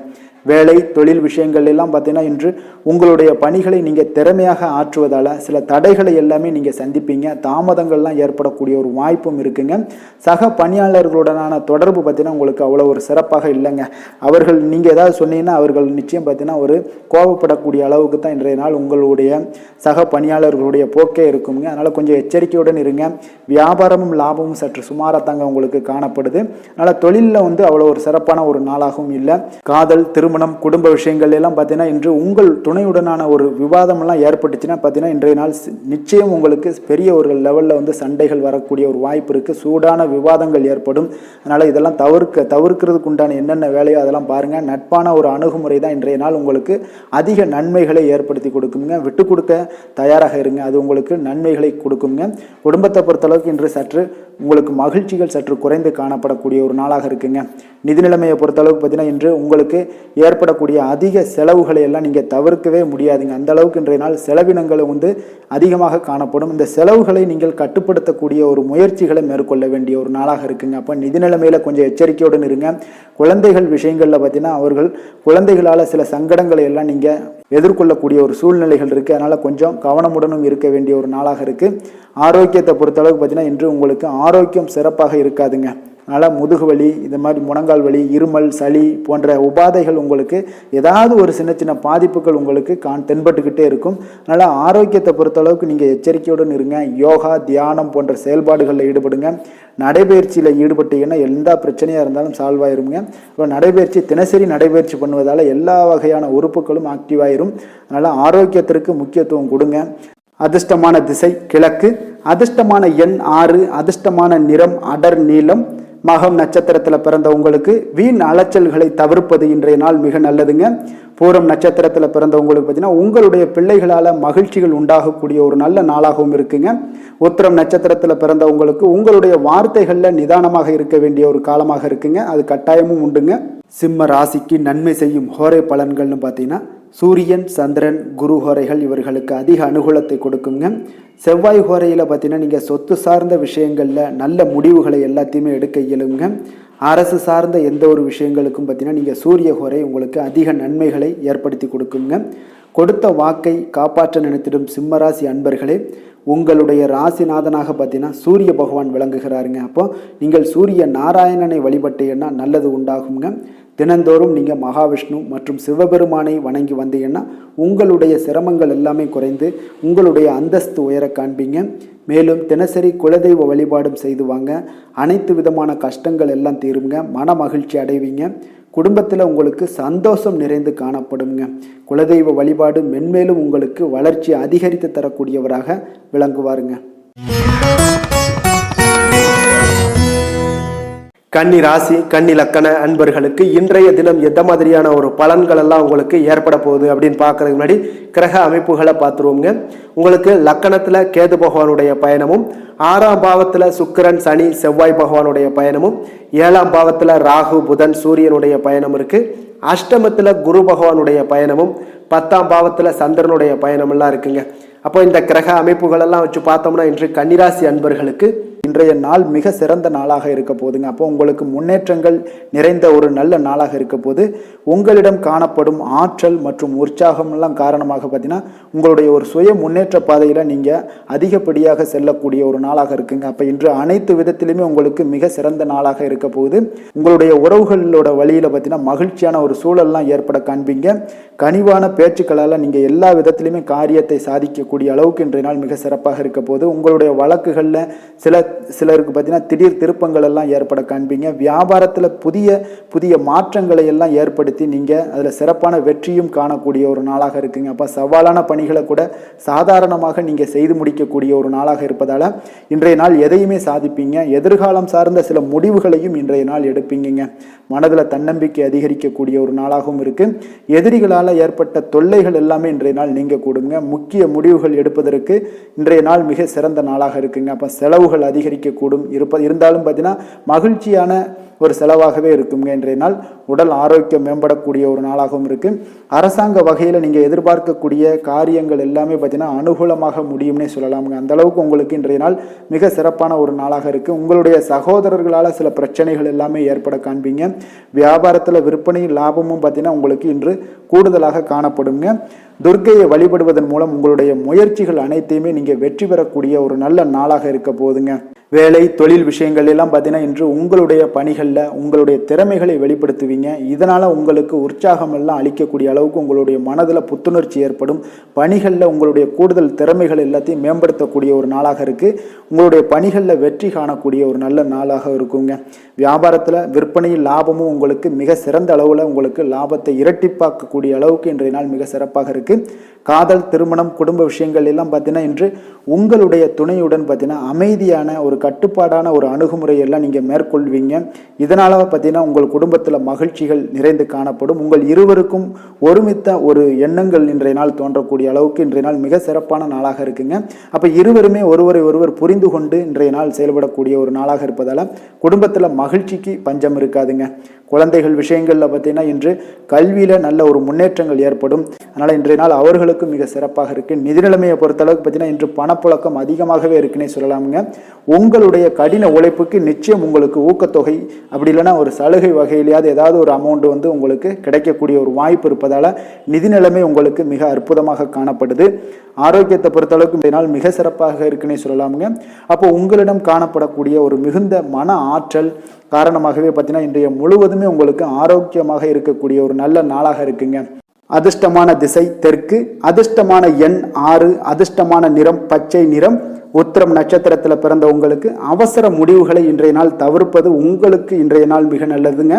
வேலை, தொழில் விஷயங்கள் எல்லாம் பார்த்தீங்கன்னா இன்று உங்களுடைய பணிகளை நீங்கள் திறமையாக ஆற்றுவதால் சில தடைகளை எல்லாமே நீங்கள் சந்திப்பீங்க. தாமதங்கள்லாம் ஏற்படக்கூடிய ஒரு வாய்ப்பும் இருக்குங்க. சக பணியாளர்களுடனான தொடர்பு பார்த்தீங்கன்னா உங்களுக்கு அவ்வளோ ஒரு சிறப்பாக இல்லைங்க. அவர்கள் நீங்கள் ஏதாவது சொன்னீங்கன்னா அவர்கள் நிச்சயம் பார்த்தீங்கன்னா ஒரு கோபப்படக்கூடிய அளவுக்கு தான் இன்றைய நாள் உங்களுடைய சக பணியாளர்களுடைய போக்கே இருக்குங்க. அதனால் கொஞ்சம் எச்சரிக்கையுடன் இருங்க. வியாபாரமும் லாபமும் சற்று சுமாரத்தாங்க உங்களுக்கு காணப்படுது. அதனால் தொழிலில் அவ்வளோ ஒரு சிறப்பான ஒரு நாளாகவும் இல்லை. காதல், திருமணம், குடும்ப விஷயங்கள் எல்லாம் பார்த்தீங்கன்னா இன்று உங்கள் துணையுடனான ஒரு விவாதம் எல்லாம் ஏற்பட்டுச்சுன்னா பார்த்தீங்கன்னா இன்றைய நாள் நிச்சயம் உங்களுக்கு பெரிய ஒரு லெவலில் சண்டைகள் வரக்கூடிய ஒரு வாய்ப்பு இருக்குது. சூடான விவாதங்கள் ஏற்படும். அதனால் இதெல்லாம் தவிர்க்கிறதுக்கு உண்டான என்னென்ன வேலையோ அதெல்லாம் பாருங்கள். நட்பான ஒரு அணுகுமுறை தான் இன்றைய நாள் உங்களுக்கு அதிக நன்மைகளை ஏற்படுத்தி கொடுக்குங்க. விட்டு கொடுக்க தயாராக இருங்க. அது உங்களுக்கு நன்மைகளை கொடுக்குங்க. குடும்பத்தை பொறுத்தளவுக்கு இன்று சற்று உங்களுக்கு மகிழ்ச்சிகள் சற்று குறைந்து காணப்படக்கூடிய ஒரு நாளாக இருக்குங்க. நிதி நிலைமையை பொறுத்தளவுக்கு பார்த்தீங்கன்னா இன்று உங்களுக்கு ஏற்படக்கூடிய அதிக செலவுகளை எல்லாம் நீங்கள் தவிர்க்கவே முடியாதுங்க. அந்த அளவுக்கு இன்றைய நாள் செலவினங்கள் அதிகமாக காணப்படும். இந்த செலவுகளை நீங்கள் கட்டுப்படுத்தக்கூடிய ஒரு முயற்சிகளை மேற்கொள்ள வேண்டிய ஒரு நாளாக இருக்குங்க. அப்போ நிதி நிலைமையில் கொஞ்சம் எச்சரிக்கையுடன் இருங்க. குழந்தைகள் விஷயங்களில் பார்த்தீங்கன்னா அவர்கள் குழந்தைகளால் சில சங்கடங்களை எல்லாம் நீங்கள் எதிர்கொள்ளக்கூடிய ஒரு சூழ்நிலைகள் இருக்குது. அதனால் கொஞ்சம் கவனமுடனும் இருக்க வேண்டிய ஒரு நாளாக இருக்குது. ஆரோக்கியத்தை பொறுத்தளவுக்கு பார்த்தீங்கன்னா இன்று உங்களுக்கு ஆரோக்கியம் சிறப்பாக இருக்காதுங்க. அதனால் முதுகு வலி, இது மாதிரி முழங்கால் வலி, இருமல், சளி போன்ற உபாதைகள் உங்களுக்கு ஏதாவது ஒரு சின்ன சின்ன பாதிப்புகள் உங்களுக்கு தென்பட்டுக்கிட்டே இருக்கும். அதனால் ஆரோக்கியத்தை பொறுத்தளவுக்கு நீங்கள் எச்சரிக்கையுடன் இருங்க. யோகா, தியானம் போன்ற செயல்பாடுகளில் ஈடுபடுங்க. நடைபயிற்சியில் ஈடுபட்டீங்கன்னா எந்த பிரச்சனையாக இருந்தாலும் சால்வ் ஆயிருங்க. இப்போ நடைபயிற்சி தினசரி நடைபயிற்சி பண்ணுவதால் எல்லா வகையான உறுப்புகளும் ஆக்டிவ் ஆயிரும். அதனால் ஆரோக்கியத்திற்கு முக்கியத்துவம் கொடுங்க. அதிர்ஷ்டமான திசை கிழக்கு, அதிர்ஷ்டமான எண் 6, அதிர்ஷ்டமான நிறம் அடர் நீலம். மகம் நட்சத்திரத்தில் பிறந்த உங்களுக்கு வீண் அலைச்சல்களை தவிர்ப்பது இன்றைய நாள் மிக நல்லதுங்க. பூரம் நட்சத்திரத்தில் பிறந்தவங்களுக்கு பார்த்தீங்கன்னா உங்களுடைய பிள்ளைகளால் மகிழ்ச்சிகள் உண்டாகக்கூடிய ஒரு நல்ல நாளாகவும் இருக்குங்க. உத்திரம் நட்சத்திரத்தில் பிறந்தவங்களுக்கு உங்களுடைய வார்த்தைகளில் நிதானமாக இருக்க வேண்டிய ஒரு காலமாக இருக்குங்க. அது கட்டாயமும் உண்டுங்க. சிம்ம ராசிக்கு நன்மை செய்யும் ஹோரை பலன்கள்னு பார்த்தீங்கன்னா சூரியன், சந்திரன், குரு ஹோரைகள் இவர்களுக்கு அதிக அனுகூலத்தை கொடுக்குங்க. செவ்வாய் ஹோரையில் பார்த்தீங்கன்னா நீங்கள் சொத்து சார்ந்த விஷயங்களில் நல்ல முடிவுகளை எல்லாத்தையுமே எடுக்க இயலுங்க. அரசு சார்ந்த எந்த ஒரு விஷயங்களுக்கும் பார்த்தீங்கன்னா நீங்கள் சூரிய ஹோரை உங்களுக்கு அதிக நன்மைகளை ஏற்படுத்தி கொடுக்குங்க. கொடுத்த வாக்கை காப்பாற்ற நினைத்திடும் சிம்மராசி அன்பர்களே, உங்களுடைய ராசிநாதனாக பார்த்தீங்கன்னா சூரிய பகவான் விளங்குகிறாருங்க. அப்போ நீங்கள் சூரிய நாராயணனை வழிபட்டீங்கன்னா நல்லது உண்டாகுங்க. தினந்தோறும் நீங்கள் மகாவிஷ்ணு மற்றும் சிவபெருமானை வணங்கி வந்தீங்கன்னா உங்களுடைய சிரமங்கள் எல்லாமே குறைந்து உங்களுடைய அந்தஸ்து உயர காண்பீங்க. மேலும் தினசரி குலதெய்வ வழிபாடும் செய்து வாங்க. அனைத்து விதமான கஷ்டங்கள் எல்லாம் தீருங்க. மன மகிழ்ச்சி அடைவீங்க. குடும்பத்தில் உங்களுக்கு சந்தோஷம் நிறைந்து காணப்படுங்க. குலதெய்வ வழிபாடு மென்மேலும் உங்களுக்கு வளர்ச்சி அதிகரித்து தரக்கூடியவராக விளங்குவாருங்க. கன்னி ராசி, கன்னி லக்கண அன்பர்களுக்கு இன்றைய தினம் எந்த மாதிரியான ஒரு பலன்கள் எல்லாம் உங்களுக்கு ஏற்பட போகுது அப்படின்னு பார்க்கறதுக்கு முன்னாடி கிரக அமைப்புகளை பார்த்துருவோங்க. உங்களுக்கு லக்கணத்தில் கேது பகவானுடைய பயணமும், 6ஆம் பாவத்தில் சுக்கிரன், சனி, செவ்வாய் பகவானுடைய பயணமும், 7ஆம் பாவத்தில் ராகு, புதன், சூரியனுடைய பயணம் இருக்கு. அஷ்டமத்தில் குரு பகவானுடைய பயணமும், 10ஆம் பாவத்தில் சந்திரனுடைய பயணம் எல்லாம் இருக்குங்க. அப்போ இந்த கிரக அமைப்புகள் எல்லாம் வச்சு பார்த்தோம்னா இன்று கன்னிராசி அன்பர்களுக்கு இன்றைய நாள் மிக சிறந்த நாளாக இருக்க போதுங்க. அப்போ உங்களுக்கு முன்னேற்றங்கள் நிறைந்த ஒரு நல்ல நாளாக இருக்க போது உங்களிடம் காணப்படும் ஆற்றல் மற்றும் உற்சாகம் எல்லாம் காரணமாக பார்த்தீங்கன்னா உங்களுடைய ஒரு சுய முன்னேற்ற பாதையில் நீங்கள் அதிகப்படியாக செல்லக்கூடிய ஒரு நாளாக இருக்குங்க. அப்போ இன்று அனைத்து விதத்திலுமே உங்களுக்கு மிக சிறந்த நாளாக இருக்க போகுது. உங்களுடைய உறவுகளோட வழியில் பார்த்தீங்கன்னா மகிழ்ச்சியான ஒரு சூழல்லாம் ஏற்பட காண்பீங்க. கனிவான பேச்சுக்களால் நீங்கள் எல்லா விதத்திலுமே காரியத்தை சாதிக்கக்கூடிய அளவுக்கு இன்றைய நாள் மிக சிறப்பாக இருக்க போது. உங்களுடைய வழக்குகளில் சிலருக்கு பார்த்தீங்கன்னா திடீர் திருப்பங்கள் எல்லாம் ஏற்பட காண்பீங்க. வியாபாரத்தில் புதிய புதிய மாற்றங்களை எல்லாம் ஏற்படுத்தி நீங்கள் அதில் சிறப்பான வெற்றியும் காணக்கூடிய ஒரு நாளாக இருக்குங்க. அப்போ சவாலான பணிகளை கூட சாதாரணமாக நீங்கள் செய்து முடிக்கக்கூடிய ஒரு நாளாக இருப்பதால் இன்றைய நாள் எதையுமே சாதிப்பீங்க. எதிர்காலம் சார்ந்த சில முடிவுகளையும் இன்றைய நாள் எடுப்பீங்க. மனதில் தன்னம்பிக்கை அதிகரிக்கக்கூடிய ஒரு நாளாகவும் இருக்குது. எதிரிகளால் ஏற்பட்ட தொல்லைகள் எல்லாமே இன்றைய நாள் நீங்க கூடுங்க. முக்கிய முடிவுகள் எடுப்பதற்கு இன்றைய நாள் மிக சிறந்த நாளாக இருக்குங்க. அப்போ செலவுகள் அதிகரிக்கக்கூடும். இருந்தாலும் பார்த்தீங்கன்னா மகிழ்ச்சியான ஒரு செலவாகவே இருக்குங்க. இன்றைய நாள் உடல் ஆரோக்கியம் மேம்படக்கூடிய ஒரு நாளாகவும் இருக்கு. அரசாங்க வகையில் நீங்கள் எதிர்பார்க்கக்கூடிய காரியங்கள் எல்லாமே பார்த்தீங்கன்னா அனுகூலமாக முடியும்னே சொல்லலாமுங்க. அந்த அளவுக்கு உங்களுக்கு இன்றைய நாள் மிக சிறப்பான ஒரு நாளாக இருக்கு. உங்களுடைய சகோதரர்களால் சில பிரச்சனைகள் எல்லாமே ஏற்பட காண்பீங்க. வியாபாரத்தில் விற்பனை லாபமும் பார்த்தீங்கன்னா உங்களுக்கு இன்று கூடுதலாக காணப்படுங்க. துர்க்கையை வழிபடுவதன் மூலம் உங்களுடைய முயற்சிகள் அனைத்தையுமே நீங்கள் வெற்றி பெறக்கூடிய ஒரு நல்ல நாளாக இருக்க போகுதுங்க. வேலை தொழில் விஷயங்கள் எல்லாம் பார்த்தீங்கன்னா இன்று உங்களுடைய பணிகளில் உங்களுடைய திறமைகளை வெளிப்படுத்துவீங்க. இதனால் உங்களுக்கு உற்சாகம் எல்லாம் அளிக்கக்கூடிய அளவுக்கு உங்களுடைய மனதில் புத்துணர்ச்சி ஏற்படும். பணிகளில் உங்களுடைய கூடுதல் திறமைகள் எல்லாத்தையும் மேம்படுத்தக்கூடிய ஒரு நாளாக இருக்குது. உங்களுடைய பணிகளில் வெற்றி காணக்கூடிய ஒரு நல்ல நாளாக இருக்குங்க. வியாபாரத்தில் விற்பனையில் லாபமும் உங்களுக்கு மிக சிறந்த அளவில் உங்களுக்கு லாபத்தை இரட்டிப்பாக்கக்கூடிய அளவுக்கு இன்றைய நாள் மிக சிறப்பாக இருக்குது. காதல், திருமணம், குடும்ப விஷயங்கள் எல்லாம் பார்த்தீங்கன்னா இன்று உங்களுடைய துணையுடன் பார்த்தீங்கன்னா அமைதியான ஒரு கட்டுப்பாடான ஒரு அணுகுமுறையெல்லாம் நீங்கள் மேற்கொள்வீங்க. இதனால் பார்த்தீங்கன்னா உங்கள் குடும்பத்தில் மகிழ்ச்சிகள் நிறைந்து காணப்படும். உங்கள் இருவருக்கும் ஒருமித்த ஒரு எண்ணங்கள் இன்றைய நாள் தோன்றக்கூடிய அளவுக்கு இன்றைய நாள் மிக சிறப்பான நாளாக இருக்குங்க. அப்போ இருவருமே ஒருவரை ஒருவர் புரிந்து கொண்டு இன்றைய நாள் செயல்படக்கூடிய ஒரு நாளாக இருப்பதால் குடும்பத்தில் மகிழ்ச்சிக்கு பஞ்சம் இருக்காதுங்க. குழந்தைகள் விஷயங்களில் பார்த்தீங்கன்னா இன்று கல்வியில் நல்ல ஒரு முன்னேற்றங்கள் ஏற்படும். அதனால் இன்றைய நாள் அவர்களுக்கு மிக சிறப்பாக இருக்குது. நிதி நிலைமையை பொறுத்தளவுக்கு பார்த்தீங்கன்னா இன்று பணப்புழக்கம் அதிகமாகவே இருக்குன்னே சொல்லலாமுங்க. உங்களுடைய கடின உழைப்புக்கு நிச்சயம் உங்களுக்கு ஊக்கத்தொகை அப்படி இல்லைன்னா ஒரு சலுகை வகையிலேயாவது ஏதாவது ஒரு அமௌண்ட் வந்து உங்களுக்கு கிடைக்கக்கூடிய ஒரு வாய்ப்பு இருப்பதால் நிதி நிலைமை உங்களுக்கு மிக அற்புதமாக காணப்படுது. ஆரோக்கியத்தை பொறுத்தளவுக்கு இந்த நாள் மிக சிறப்பாக இருக்குன்னே சொல்லலாமுங்க. அப்போ உங்களிடம் காணப்படக்கூடிய ஒரு மிகுந்த மன ஆற்றல் காரணமாகவே பார்த்தீங்கன்னா இன்றைய முழுவதுமே உங்களுக்கு ஆரோக்கியமாக இருக்கக்கூடிய ஒரு நல்ல நாளாக இருக்குங்க. அதிர்ஷ்டமான திசை தெற்கு, அதிர்ஷ்டமான எண் 6, அதிர்ஷ்டமான நிறம் பச்சை நிறம். உத்திரம் நட்சத்திரத்தில் பிறந்த உங்களுக்கு அவசர முடிவுகளை இன்றைய நாள் தவிர்ப்பது உங்களுக்கு இன்றைய நாள் மிக நல்லதுங்க.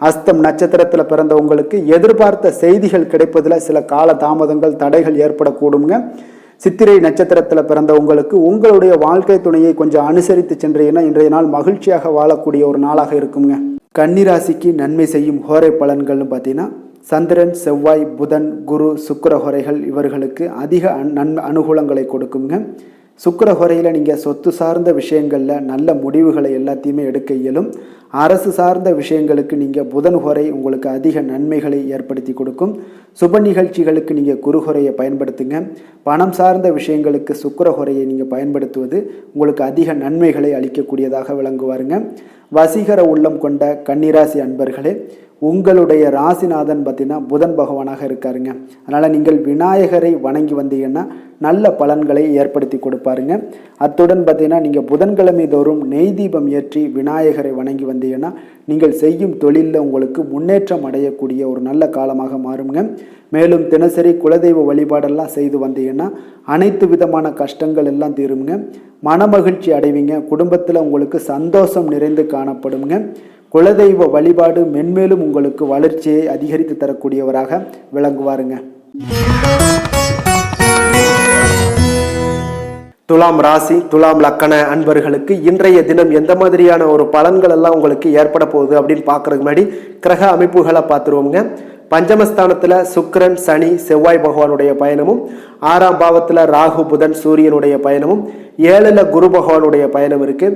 அஸ்தம் நட்சத்திரத்தில் பிறந்த உங்களுக்கு எதிர்பார்த்த செய்திகள் கிடைப்பதில் சில கால தாமதங்கள் தடைகள் ஏற்படக்கூடுங்க. சித்திரை நட்சத்திரத்தில் பிறந்த உங்களுக்கு உங்களுடைய வாழ்க்கை துணையை கொஞ்சம் அனுசரித்து சென்றீங்கன்னா இன்றைய நாள் மகிழ்ச்சியாக வாழக்கூடிய ஒரு நாளாக இருக்குங்க. கன்னிராசிக்கு நன்மை செய்யும் ஹோரை பலன்கள்னு பார்த்தீங்கன்னா சந்திரன், செவ்வாய், புதன், குரு, சுக்கிர ஹோரைகள் இவர்களுக்கு அதிக அனுகூலங்களை கொடுக்குங்க. சுக்கிர ஹோரையில் நீங்கள் சொத்து சார்ந்த விஷயங்களில் நல்ல முடிவுகளை எல்லாத்தையுமே எடுக்க இயலும். அரசு சார்ந்த விஷயங்களுக்கு நீங்கள் புதன் ஹோரை உங்களுக்கு அதிக நன்மைகளை ஏற்படுத்தி கொடுக்கும். சுப நிகழ்ச்சிகளுக்கு நீங்கள் குரு ஹோரையை பயன்படுத்துங்க. பணம் சார்ந்த விஷயங்களுக்கு சுக்கிர ஹோரையை நீங்கள் பயன்படுத்துவது உங்களுக்கு அதிக நன்மைகளை அளிக்கக்கூடியதாக விளங்குவாருங்க. வசீகர உள்ளம் கொண்ட கன்னிராசி அன்பர்களே, உங்களுடைய ராசிநாதன் பார்த்தீங்கன்னா புதன் பகவானாக இருக்காருங்க. அதனால் நீங்கள் விநாயகரை வணங்கி வந்தீங்கன்னா நல்ல பலன்களை ஏற்படுத்தி கொடுப்பாருங்க. அத்துடன் பார்த்தீங்கன்னா நீங்கள் புதன்கிழமை தோறும் நெய் தீபம் ஏற்றி விநாயகரை வணங்கி வந்தீங்கன்னா நீங்கள் செய்யும் தொழிலில் உங்களுக்கு முன்னேற்றம் அடையக்கூடிய ஒரு நல்ல காலமாக மாறுங்க. மேலும் தினசரி குலதெய்வ வழிபாடெல்லாம் செய்து வந்தீங்கன்னா அனைத்து விதமான கஷ்டங்கள் எல்லாம் தீருங்க. மனமகிழ்ச்சி அடைவீங்க. குடும்பத்தில் உங்களுக்கு சந்தோஷம் நிறைந்து காணப்படுங்க. குலதெய்வ வழிபாடு மென்மேலும் உங்களுக்கு வளர்ச்சியை அதிகரித்து தரக்கூடியவராக விளங்குவாருங்க. துலாம் ராசி, துலாம் லக்கண அன்பர்களுக்கு இன்றைய தினம் எந்த மாதிரியான ஒரு பலன்கள் எல்லாம் உங்களுக்கு ஏற்பட போகுது அப்படின்னு பார்க்கறதுக்கு முன்னாடி கிரக அமைப்புகளை பார்த்துருவோங்க. பஞ்சமஸ்தானத்தில் சுக்கிரன், சனி, செவ்வாய் பகவானுடைய பயணமும், 6ஆம் பாவத்தில் ராகு, புதன், சூரியனுடைய பயணமும், 7ல் குரு பகவானுடைய பயணம் இருக்கு.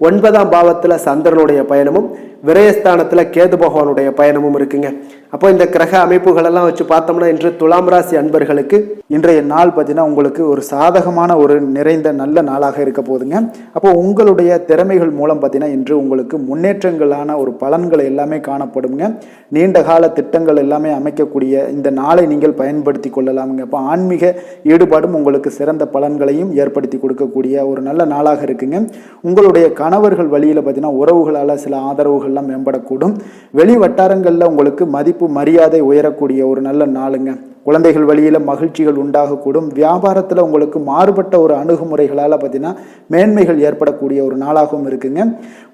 9ஆம் பாவத்தில் சந்திரனுடைய பயணமும், விரயஸ்தானத்தில் கேது பகவானுடைய பயணமும் இருக்குங்க. அப்போ இந்த கிரக அமைப்புகளெல்லாம் வச்சு பார்த்தோம்னா இன்று துலாம் ராசி அன்பர்களுக்கு இன்றைய நாள் பார்த்தீங்கன்னா உங்களுக்கு ஒரு சாதகமான ஒரு நிறைந்த நல்ல நாளாக இருக்க போதுங்க. அப்போ உங்களுடைய திறமைகள் மூலம் பார்த்தீங்கன்னா இன்று உங்களுக்கு முன்னேற்றங்களான ஒரு பலன்கள் எல்லாமே காணப்படுங்க. நீண்ட கால திட்டங்கள் எல்லாமே அமைக்கக்கூடிய இந்த நாளை நீங்கள் பயன்படுத்தி கொள்ளலாமுங்க. அப்போ ஆன்மீக ஈடுபாடும் உங்களுக்கு சிறந்த பலன்களையும் ஏற்படுத்தி கொடுக்கக்கூடிய ஒரு நல்ல நாளாக இருக்குங்க. உங்களுடைய கணவர்கள் வழியில் பார்த்தீங்கன்னா உறவுகளால் சில ஆதரவுகள்லாம் மேம்படக்கூடும். வெளி வட்டாரங்களில் உங்களுக்கு மதிப்பு மரியாதை உயரக்கூடிய ஒரு நல்ல நாளுங்க. குழந்தைகள் வழியில் மகிழ்ச்சிகள் உண்டாகக்கூடும். வியாபாரத்தில் உங்களுக்கு மாறுபட்ட ஒரு அணுகுமுறைகளால் பார்த்தீங்கன்னா மேன்மைகள் ஏற்படக்கூடிய ஒரு நாளாகவும் இருக்குங்க.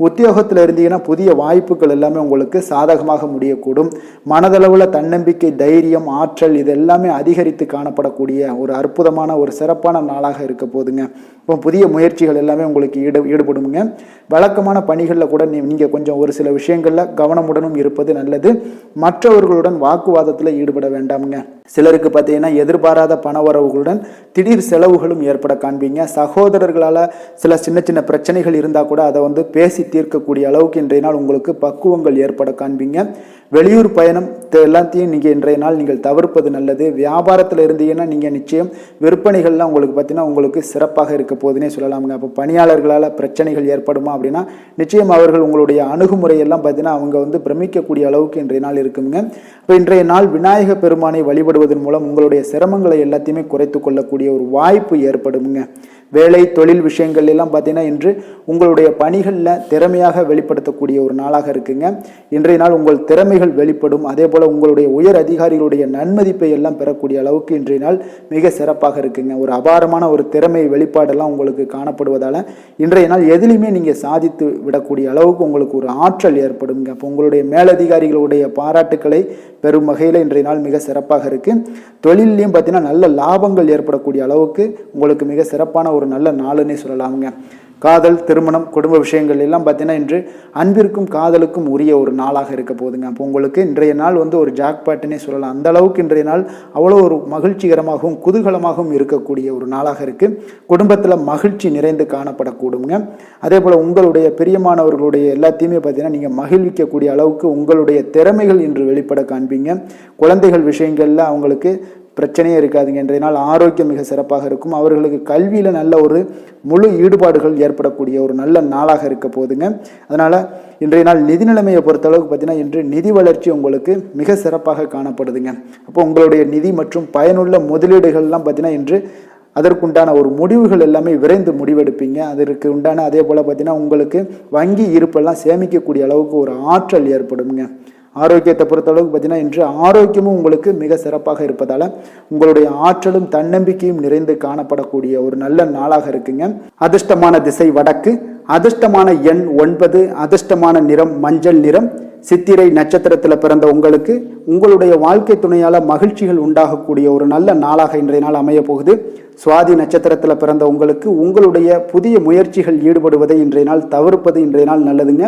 உத்தியோகத்தில் இருந்தீங்கன்னா புதிய வாய்ப்புகள் எல்லாமே உங்களுக்கு சாதகமாக முடியக்கூடும். மனதளவில் தன்னம்பிக்கை, தைரியம், ஆற்றல் இது எல்லாமே அதிகரித்து காணப்படக்கூடிய ஒரு அற்புதமான ஒரு சிறப்பான நாளாக இருக்க போதுங்க. இப்போ புதிய முயற்சிகள் எல்லாமே உங்களுக்கு ஈடுபடுங்க. வழக்கமான பணிகளில் கூட நீங்கள் கொஞ்சம் ஒரு சில விஷயங்களில் கவனமுடனும் இருப்பது நல்லது. மற்றவர்களுடன் வாக்குவாதத்தில் ஈடுபட வேண்டாமுங்க. சிலருக்கு பார்த்தீங்கன்னா எதிர்பாராத பண வரவுகளுடன் திடீர் செலவுகளும் ஏற்பட காண்பீங்க. சகோதரர்களால் சில சின்ன சின்ன பிரச்சனைகள் இருந்தால் கூட அதை பேசி தீர்க்கக்கூடிய அளவுக்கு இன்றைய நாள் உங்களுக்கு பக்குவங்கள் ஏற்பட காண்பீங்க. வெளியூர் பயணம் எல்லாத்தையும் நீங்கள் இன்றைய நாள் நீங்கள் தவிர்ப்பது நல்லது. வியாபாரத்தில் இருந்தீங்கன்னா நீங்கள் நிச்சயம் விற்பனைகள்லாம் உங்களுக்கு பார்த்தீங்கன்னா உங்களுக்கு சிறப்பாக இருக்க போதுன்னே சொல்லலாமுங்க. அப்போ பணியாளர்களால் பிரச்சனைகள் ஏற்படுமா அப்படின்னா நிச்சயம் அவர்கள் உங்களுடைய அணுகுமுறையெல்லாம் பார்த்தீங்கன்னா அவங்க பிரமிக்கக்கூடிய அளவுக்கு இன்றைய நாள் இருக்குங்க. இப்போ இன்றைய நாள் விநாயக பெருமானை வழிபடுவதன் மூலம் உங்களுடைய சிரமங்களை எல்லாத்தையுமே குறைத்து கொள்ளக்கூடிய ஒரு வாய்ப்பு ஏற்படுங்க. வேலை தொழில் விஷயங்கள் எல்லாம் பார்த்தீங்கன்னா இன்று உங்களுடைய பணிகளில் திறமையாக வெளிப்படுத்தக்கூடிய ஒரு நாளாக இருக்குங்க. இன்றைய நாள் உங்கள் திறமைகள் வெளிப்படும். அதே போல் உங்களுடைய உயர் அதிகாரிகளுடைய நன்மதிப்பை எல்லாம் பெறக்கூடிய அளவுக்கு இன்றைய நாள் மிக சிறப்பாக இருக்குங்க. ஒரு அபாரமான ஒரு திறமை வெளிப்பாடெல்லாம் உங்களுக்கு காணப்படுவதால் இன்றைய நாள் எதிலுமே நீங்கள் சாதித்து விடக்கூடிய அளவுக்கு உங்களுக்கு ஒரு ஆற்றல் ஏற்படுங்க. அப்போ உங்களுடைய மேலதிகாரிகளுடைய பாராட்டுக்களை பெரும் வகையில் இன்றைய நாள் மிக சிறப்பாக இருக்குது. தொழிலையும் பார்த்தீங்கன்னா நல்ல லாபங்கள் ஏற்படக்கூடிய அளவுக்கு உங்களுக்கு மிக சிறப்பான ஒரு நல்ல நாளுன்னே சொல்லலாமுங்க. காதல், திருமணம், குடும்ப விஷயங்கள் எல்லாம் பார்த்தீங்கன்னா இன்று அன்பிற்கும் காதலுக்கும் உரிய ஒரு நாளாக இருக்க போதுங்க. அப்போ உங்களுக்கு இன்றைய நாள் ஒரு ஜாக்பாட்டுன்னே சொல்லலாம். அந்த அளவுக்கு இன்றைய நாள் அவ்வளோ ஒரு மகிழ்ச்சிகரமாகவும் குதூகலமாகவும் இருக்கக்கூடிய ஒரு நாளாக இருக்குது. குடும்பத்தில் மகிழ்ச்சி நிறைந்து காணப்படக்கூடுங்க. அதே போல் உங்களுடைய பிரியமானவர்களுடைய எல்லாத்தையுமே பார்த்தீங்கன்னா நீங்கள் மகிழ்விக்கக்கூடிய அளவுக்கு உங்களுடைய திறமைகள் இன்று வெளிப்பட காண்பீங்க. குழந்தைகள் விஷயங்களில் அவங்களுக்கு பிரச்சனையே இருக்காதுங்க. இன்றைய நாள் ஆரோக்கியம் மிக சிறப்பாக இருக்கும். அவர்களுக்கு கல்வியில் நல்ல ஒரு முழு ஈடுபாடுகள் ஏற்படக்கூடிய ஒரு நல்ல நாளாக இருக்க போகுதுங்க. அதனால் இன்றைய நாள் நிதி நிலைமையை பொறுத்தளவுக்கு பார்த்தீங்கன்னா இன்று நிதி வளர்ச்சி உங்களுக்கு மிக சிறப்பாக காணப்படுதுங்க. அப்போ உங்களுடைய நிதி மற்றும் பயனுள்ள முதலீடுகள்லாம் பார்த்தீங்கன்னா இன்று அதற்குண்டான ஒரு முடிவுகள் எல்லாமே விரைந்து முடிவெடுப்பீங்க. அதற்கு உண்டான அதே போல் பார்த்தீங்கன்னா உங்களுக்கு வங்கி இருப்பெல்லாம் சேமிக்கக்கூடிய அளவுக்கு ஒரு ஆற்றல் ஏற்படுங்க. ஆரோக்கியத்தை பொறுத்தளவுக்கு பார்த்தீங்கன்னா இன்று ஆரோக்கியமும் உங்களுக்கு மிக சிறப்பாக இருப்பதால் உங்களுடைய ஆற்றலும் தன்னம்பிக்கையும் நிறைந்து காணப்படக்கூடிய ஒரு நல்ல நாளாக இருக்குங்க. அதிர்ஷ்டமான திசை வடக்கு, அதிர்ஷ்டமான எண் 9, அதிர்ஷ்டமான நிறம் மஞ்சள் நிறம். சித்திரை நட்சத்திரத்தில் பிறந்த உங்களுக்கு உங்களுடைய வாழ்க்கை துணையால் மகிழ்ச்சிகள் உண்டாகக்கூடிய ஒரு நல்ல நாளாக இன்றைய நாள் அமைய போகுது. சுவாதி நட்சத்திரத்தில் பிறந்த உங்களுக்கு உங்களுடைய புதிய முயற்சிகள் ஈடுபடுவதை இன்றைய நாள் தவிர்ப்பது இன்றைய நாள் நல்லதுங்க.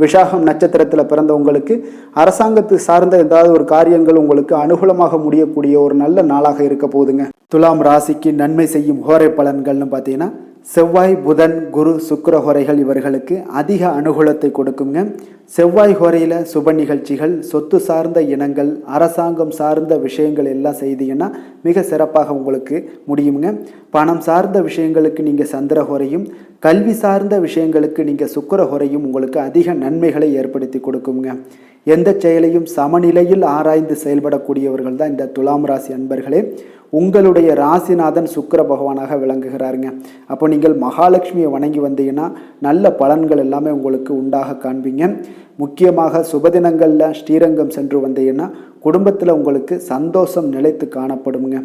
விஷாகம் நட்சத்திரத்தில் பிறந்த உங்களுக்கு அரசாங்கத்து சார்ந்த ஏதாவது ஒரு காரியங்கள் உங்களுக்கு அனுகூலமாக முடியக்கூடிய ஒரு நல்ல நாளாக இருக்க போகுதுங்க. துலாம் ராசிக்கு நன்மை செய்யும் ஹோரை பலன்கள்னு பார்த்தீங்கன்னா செவ்வாய், புதன், குரு, சுக்கிர ஹோரைகள் இவர்களுக்கு அதிக அனுகூலத்தை கொடுக்குங்க. செவ்வாய் ஹோரையில் சுப நிகழ்ச்சிகள், சொத்து சார்ந்த இனங்கள், அரசாங்கம் சார்ந்த விஷயங்கள் எல்லாம் செய்தீங்கன்னா மிக சிறப்பாக உங்களுக்கு முடியுங்க. பணம் சார்ந்த விஷயங்களுக்கு நீங்கள் சந்திர ஹோரையும், கல்வி சார்ந்த விஷயங்களுக்கு நீங்கள் சுக்கிர ஹோரையும் உங்களுக்கு அதிக நன்மைகளை ஏற்படுத்தி கொடுக்குங்க. எந்த செயலையும் சமநிலையில் ஆராய்ந்து செயல்படக்கூடியவர்கள் தான் இந்த துலாம் ராசி அன்பர்களே. உங்களுடைய ராசிநாதன் சுக்கிர பகவானாக விளங்குகிறாருங்க. அப்போ நீங்கள் மகாலட்சுமியை வணங்கி வந்தீங்கன்னா நல்ல பலன்கள் எல்லாமே உங்களுக்கு உண்டாக காண்பீங்க. முக்கியமாக சுபதினங்களில் ஸ்ரீரங்கம் சென்று வந்தீங்கன்னா குடும்பத்தில் உங்களுக்கு சந்தோஷம் நிலைத்து காணப்படுங்க.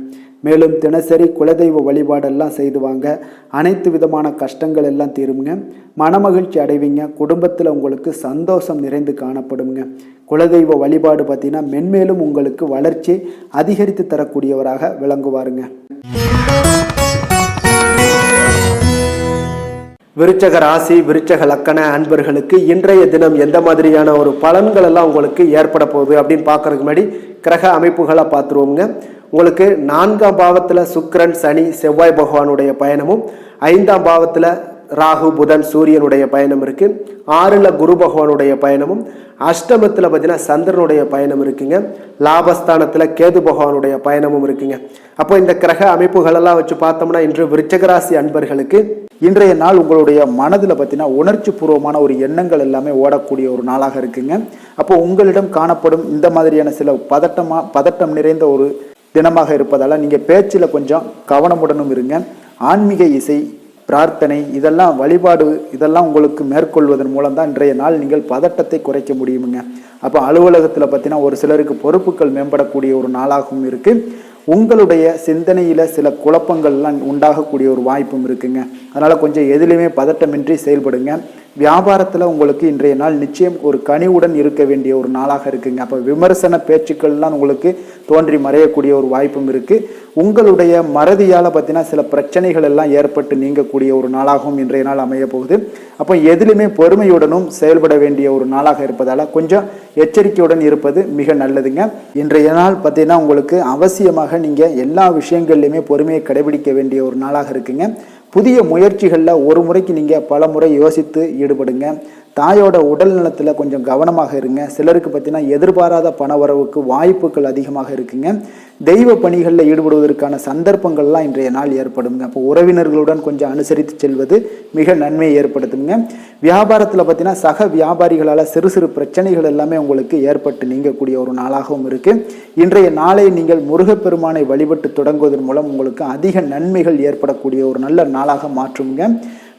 மேலும் தினசரி குலதெய்வ வழிபாடெல்லாம் செய்து வாங்க, அனைத்து விதமான கஷ்டங்கள் எல்லாம் தீருங்க, மனமகிழ்ச்சி அடைவீங்க, குடும்பத்தில் உங்களுக்கு சந்தோஷம் நிறைந்து காணப்படுங்க. குலதெய்வ வழிபாடு பார்த்தீங்கன்னா மென்மேலும் உங்களுக்கு வளர்ச்சி அதிகரித்து தரக்கூடியவராக விளங்குவாருங்க. விருச்சக ராசி, விருச்சக லக்கண அன்பர்களுக்கு இன்றைய தினம் எந்த மாதிரியான ஒரு பலன்கள் எல்லாம் உங்களுக்கு ஏற்பட போகுது அப்படின்னு பார்க்கறதுக்கு முன்னாடி கிரக அமைப்புகளை பார்த்துருவோங்க. உங்களுக்கு 4ஆம் பாவத்தில் சுக்கிரன், சனி, செவ்வாய் பகவானுடைய பயணமும், 5ஆம் பாவத்தில் ராகு, புதன், சூரியனுடைய பயணம் இருக்கு. 6ல் குரு பகவானுடைய பயணமும், அஷ்டமத்தில் பார்த்தீங்கன்னா சந்திரனுடைய பயணம் இருக்குங்க. லாபஸ்தானத்தில் கேது பகவானுடைய பயணமும் இருக்குங்க. அப்போ இந்த கிரக அமைப்புகளெல்லாம் வச்சு பார்த்தோம்னா இன்று விருச்சகராசி அன்பர்களுக்கு இன்றைய நாள் உங்களுடைய மனதில் பார்த்தீங்கன்னா உணர்ச்சி பூர்வமான ஒரு எண்ணங்கள் எல்லாமே ஓடக்கூடிய ஒரு நாளாக இருக்குங்க. அப்போ உங்களிடம் காணப்படும் இந்த மாதிரியான சில பதட்டம் நிறைந்த ஒரு தினமாக இருப்பதால் நீங்கள் பேச்சில் கொஞ்சம் கவனமுடனும் இருங்க. ஆன்மீக இசை, பிரார்த்தனை, இதெல்லாம் வழிபாடு, இதெல்லாம் உங்களுக்கு மேற்கொள்வதன் மூலம் தான் இன்றைய நாள் நீங்கள் பதட்டத்தை குறைக்க முடியுமுங்க. அப்போ அலுவலகத்தில் பார்த்தீங்கன்னா ஒரு சிலருக்கு பொறுப்புகள் மேம்படக்கூடிய ஒரு நாளாகவும் இருக்குது. உங்களுடைய சிந்தனையில் சில குழப்பங்கள்லாம் உண்டாகக்கூடிய ஒரு வாய்ப்பும் இருக்குங்க. அதனால் கொஞ்சம் எதிலுமே பதட்டமின்றி செயல்படுங்க. வியாபாரத்தில் உங்களுக்கு இன்றைய நாள் நிச்சயம் ஒரு கனிவுடன் இருக்க வேண்டிய ஒரு நாளாக இருக்குங்க. அப்போ விமர்சன பேச்சுக்கள்லாம் உங்களுக்கு தோன்றி மறையக்கூடிய ஒரு வாய்ப்பும் இருக்குது. உங்களுடைய மறதியால் பார்த்தீங்கன்னா சில பிரச்சனைகள் எல்லாம் ஏற்பட்டு நீங்கக்கூடிய ஒரு நாளாகவும் இன்றைய நாள் அமைய போகுது. அப்போ எதிலுமே பொறுமையுடனும் செயல்பட வேண்டிய ஒரு நாளாக இருப்பதால் கொஞ்சம் எச்சரிக்கையுடன் இருப்பது மிக நல்லதுங்க. இன்றைய நாள் பார்த்தீங்கன்னா உங்களுக்கு அவசியமாக நீங்கள் எல்லா விஷயங்கள்லையுமே பொறுமையை கடைபிடிக்க வேண்டிய ஒரு நாளாக இருக்குங்க. புதிய முயற்சிகளில் ஒரு முறைக்கு நீங்கள் பல முறை யோசித்து ஈடுபடுங்க. தாயோட உடல் நலத்தில் கொஞ்சம் கவனமாக இருங்க. சிலருக்கு பார்த்தீங்கன்னா எதிர்பாராத பண வரவுக்கு வாய்ப்புகள் அதிகமாக இருக்குங்க. தெய்வ பணிகளில் ஈடுபடுவதற்கான சந்தர்ப்பங்கள்லாம் இன்றைய நாள் ஏற்படுங்க. அப்போ உறவினர்களுடன் கொஞ்சம் அனுசரித்து செல்வது மிக நன்மையை ஏற்படுத்துங்க. வியாபாரத்தில் பார்த்தீங்கன்னா சக வியாபாரிகளால் சிறு சிறு பிரச்சனைகள் எல்லாமே உங்களுக்கு ஏற்பட்டு நீங்கக்கூடிய ஒரு நாளாகவும் இருக்குது. இன்றைய நாளை நீங்கள் முருகப்பெருமானை வழிபட்டு தொடங்குவதன் மூலம் உங்களுக்கு அதிக நன்மைகள் ஏற்படக்கூடிய ஒரு நல்ல நாளாக மாற்றுங்க.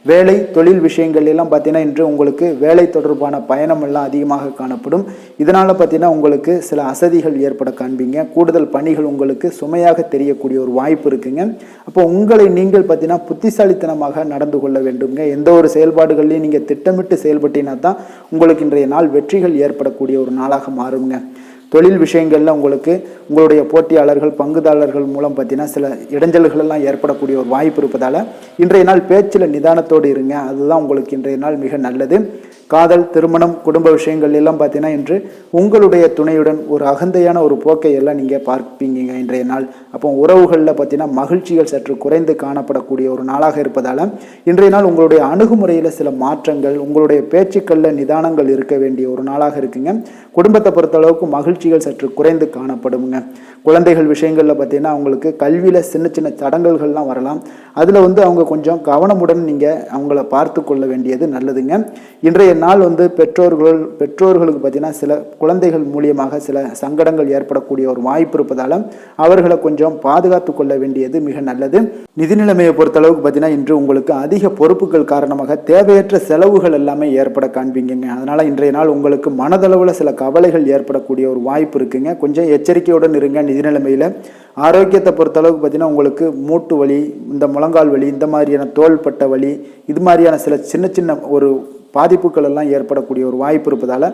வேலை தொழில் விஷயங்கள் எல்லாம் பார்த்தீங்கன்னா இன்று உங்களுக்கு வேலை தொடர்பான பயணம் எல்லாம் அதிகமாக காணப்படும். இதனால் பார்த்தீங்கன்னா உங்களுக்கு சில அசதிகள் ஏற்பட காண்பீங்க. கூடுதல் பணிகள் உங்களுக்கு சுமையாக தெரியக்கூடிய ஒரு வாய்ப்பு இருக்குங்க. அப்போ உங்களை நீங்கள் பார்த்தீங்கன்னா புத்திசாலித்தனமாக நடந்து கொள்ள வேண்டுங்க. எந்த ஒரு செயல்பாடுகள்லையும் நீங்கள் திட்டமிட்டு செயல்பட்டீங்கன்னா தான் உங்களுக்கு இன்றைய நாள் வெற்றிகள் ஏற்படக்கூடிய ஒரு நாளாக மாறுங்க. தொழில் விஷயங்களில் உங்களுக்கு உங்களுடைய போட்டியாளர்கள், பங்குதாரர்கள் மூலம் பார்த்தீங்கன்னா சில இடைஞ்சல்கள் எல்லாம் ஏற்படக்கூடிய ஒரு வாய்ப்பு இருப்பதால் இன்றைய நாள் பேச்சில் நிதானத்தோடு இருங்க. அதுதான் உங்களுக்கு இன்றைய நாள் மிக நல்லது. காதல், திருமணம், குடும்ப விஷயங்கள் எல்லாம் பார்த்தீங்கன்னா இன்று உங்களுடைய துணையுடன் ஒரு அகந்தையான ஒரு போக்கை எல்லாம் நீங்கள் பார்ப்பீங்க இன்றைய நாள். அப்போ உறவுகளில் பார்த்தீங்கன்னா மகிழ்ச்சிகள் சற்று குறைந்து காணப்படக்கூடிய ஒரு நாளாக இருப்பதால் இன்றைய நாள் உங்களுடைய அணுகுமுறையில் சில மாற்றங்கள், உங்களுடைய பேச்சுக்களில் நிதானங்கள் இருக்க வேண்டிய ஒரு நாளாக இருக்குங்க. குடும்பத்தை பொறுத்தளவுக்கு மகிழ்ச்சிகள் சற்று குறைந்து காணப்படுங்க. குழந்தைகள் விஷயங்களில் பார்த்தீங்கன்னா அவங்களுக்கு கல்வியில் சின்ன சின்ன தடங்கல்கள்லாம் வரலாம். அதில் அவங்க கொஞ்சம் கவனமுடன் நீங்கள் அவங்கள பார்த்து கொள்ள வேண்டியது நல்லதுங்க. இன்றைய நாள் பெற்றோர்களுக்கு பார்த்தீங்கன்னா சில குழந்தைகள் மூலியமாக சில சங்கடங்கள் ஏற்படக்கூடிய ஒரு வாய்ப்பு இருப்பதால் அவர்களை கொஞ்சம் பாதுகாத்து கொள்ள வேண்டியது மிக நல்லது. நிதி நிலைமையை பொறுத்தளவுக்கு பார்த்தீங்கன்னா இன்று உங்களுக்கு அதிக பொறுப்புகள் காரணமாக தேவையற்ற செலவுகள் எல்லாமே ஏற்பட காண்பீங்க. அதனால் இன்றைய நாள் உங்களுக்கு மனதளவில் சில கவலைகள் ஏற்படக்கூடிய ஒரு வாய்ப்பு இருக்குங்க. கொஞ்சம் எச்சரிக்கையுடன் இருங்க. நிதி நிலைமையில் ஆரோக்கியத்தை பொறுத்தளவுக்கு பார்த்தீங்கன்னா உங்களுக்கு மூட்டு வலி, இந்த முழங்கால் வலி, இந்த மாதிரியான தோள்பட்ட வலி, இது மாதிரியான சில சின்ன சின்ன ஒரு பாதிப்புகள் எல்லாம் ஏற்படக்கூடிய ஒரு வாய்ப்பு இருப்பதால்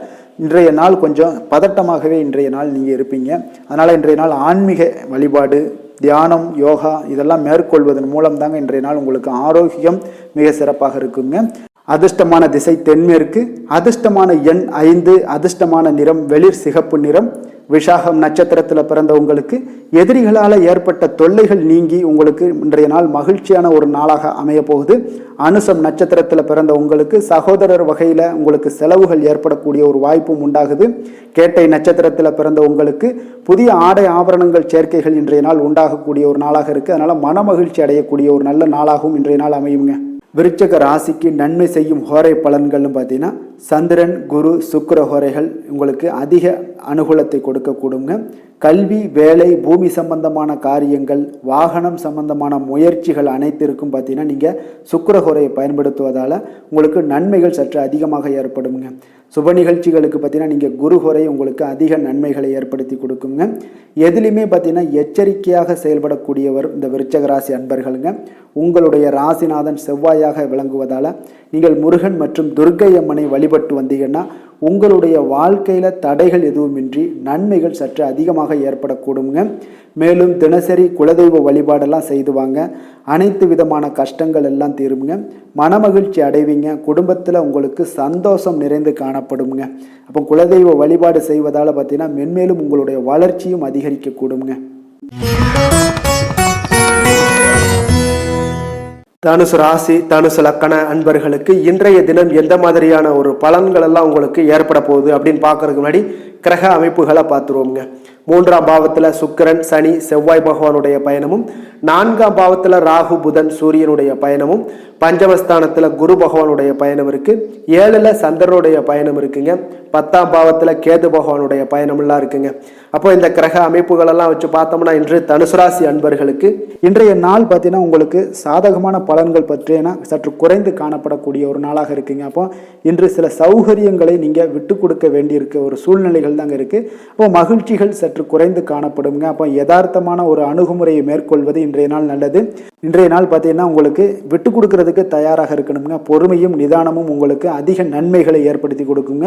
இன்றைய நாள் கொஞ்சம் பதட்டமாகவே இன்றைய நாள் நீங்கள் இருப்பீங்க. அதனால் இன்றைய நாள் ஆன்மீக வழிபாடு, தியானம், யோகா இதெல்லாம் மேற்கொள்வதன் மூலம் தாங்க இன்றைய நாள் உங்களுக்கு ஆரோக்கியம் மிக சிறப்பாக இருக்குங்க. அதிர்ஷ்டமான திசை தென்மேற்கு, அதிர்ஷ்டமான எண் 5, அதிர்ஷ்டமான நிறம் வெளிர் சிகப்பு நிறம். விஷாகம் நட்சத்திரத்தில் பிறந்த உங்களுக்கு எதிரிகளால் ஏற்பட்ட தொல்லைகள் நீங்கி உங்களுக்கு இன்றைய நாள் மகிழ்ச்சியான ஒரு நாளாக அமைய போகுது. அனுசம் நட்சத்திரத்தில் பிறந்த உங்களுக்கு சகோதரர் வகையில் உங்களுக்கு செலவுகள் ஏற்படக்கூடிய ஒரு வாய்ப்பும் உண்டாகுது. கேட்டை நட்சத்திரத்தில் பிறந்த உங்களுக்கு புதிய ஆடை ஆபரணங்கள் சேர்க்கைகள் இன்றைய நாள் உண்டாகக்கூடிய ஒரு நாளாக இருக்குது. அதனால் மன மகிழ்ச்சி அடையக்கூடிய ஒரு நல்ல நாளாகவும் இன்றைய நாள் அமையுங்க. விருச்சக ராசிக்கு நன்மை செய்யும் ஹோரை பலன்கள்னு பார்த்தீங்கன்னா சந்திரன், குரு, சுக்கிர ஹோரைகள் உங்களுக்கு அதிக அனுகூலத்தை கொடுக்கக்கூடுங்க. கல்வி, வேலை, பூமி சம்பந்தமான காரியங்கள், வாகனம் சம்பந்தமான முயற்சிகள் அனைத்திற்கும் பார்த்தீங்கன்னா நீங்கள் சுக்கிர ஹோரையை பயன்படுத்துவதால் உங்களுக்கு நன்மைகள் சற்று அதிகமாக ஏற்படுங்க. சுப நிகழ்ச்சிகளுக்கு பார்த்தீங்கன்னா நீங்கள் குரு ஹோரை உங்களுக்கு அதிக நன்மைகளை ஏற்படுத்தி கொடுக்குங்க. எதுலையுமே பார்த்தீங்கன்னா எச்சரிக்கையாக செயல்படக்கூடியவர் இந்த விருச்சக ராசி அன்பர்களுங்க. உங்களுடைய ராசிநாதன் செவ்வாயாக விளங்குவதால் நீங்கள் முருகன் மற்றும் துர்க்கை அம்மனை வழிபட்டு வந்தீங்கன்னா உங்களுடைய வாழ்க்கையில் தடைகள் எதுவுமின்றி நன்மைகள் சற்று அதிகமாக ஏற்படக்கூடுங்க. மேலும் தினசரி குலதெய்வ வழிபாடெல்லாம் செய்து வாங்க. அனைத்து விதமான கஷ்டங்கள் எல்லாம் தீருங்க. மனமகிழ்ச்சி அடைவீங்க. குடும்பத்தில் உங்களுக்கு சந்தோஷம் நிறைந்து காணப்படுங்க. அப்போ குலதெய்வ வழிபாடு செய்வதால் பார்த்தீங்கன்னா மென்மேலும் உங்களுடைய வளர்ச்சியும் அதிகரிக்கக்கூடுங்க. தனுசு ராசி, தனுசு லக்கண அன்பர்களுக்கு இன்றைய தினம் எந்த மாதிரியான ஒரு பலன்கள் எல்லாம் உங்களுக்கு ஏற்பட போகுது அப்படின்னு பார்க்கறதுக்கு முன்னாடி கிரக அமைப்புகளை பார்த்துருவோங்க. 3ஆம் பாவத்தில் சுக்கிரன், சனி, செவ்வாய் பகவானுடைய பயணமும், 4ஆம் பாவத்தில் ராகு, புதன், சூரியனுடைய பயணமும், பஞ்சமஸ்தானத்தில் குரு பகவானுடைய பயணம் இருக்கு. 7ல் சந்திரனுடைய பயணம் இருக்குங்க. 10ஆம் பாவத்தில் கேது பகவானுடைய பயணம்லாம் இருக்குங்க. அப்போ இந்த கிரக அமைப்புகளெல்லாம் வச்சு பார்த்தோம்னா இன்று தனுசு ராசி அன்பர்களுக்கு இன்றைய நாள் பார்த்தீங்கன்னா உங்களுக்கு சாதகமான பலன்கள் பற்றினா சற்று குறைந்து காணப்படக்கூடிய ஒரு நாளாக இருக்குங்க. அப்போ இன்று சில சௌகரியங்களை நீங்கள் விட்டு கொடுக்க வேண்டியிருக்க ஒரு சூழ்நிலைகள் தாங்க இருக்குது. அப்போ மகிழ்ச்சிகள் சற்று குறைந்து காணப்படுங்க. அப்போ யதார்த்தமான ஒரு அணுகுமுறையை மேற்கொள்வது இன்றைய நாள் நல்லது. இன்றைய நாள் பார்த்தீங்கன்னா உங்களுக்கு விட்டு கொடுக்கறதுக்கு தயாராக இருக்கணுங்க. பொறுமையும் நிதானமும் உங்களுக்கு அதிக நன்மைகளை ஏற்படுத்தி கொடுக்குங்க.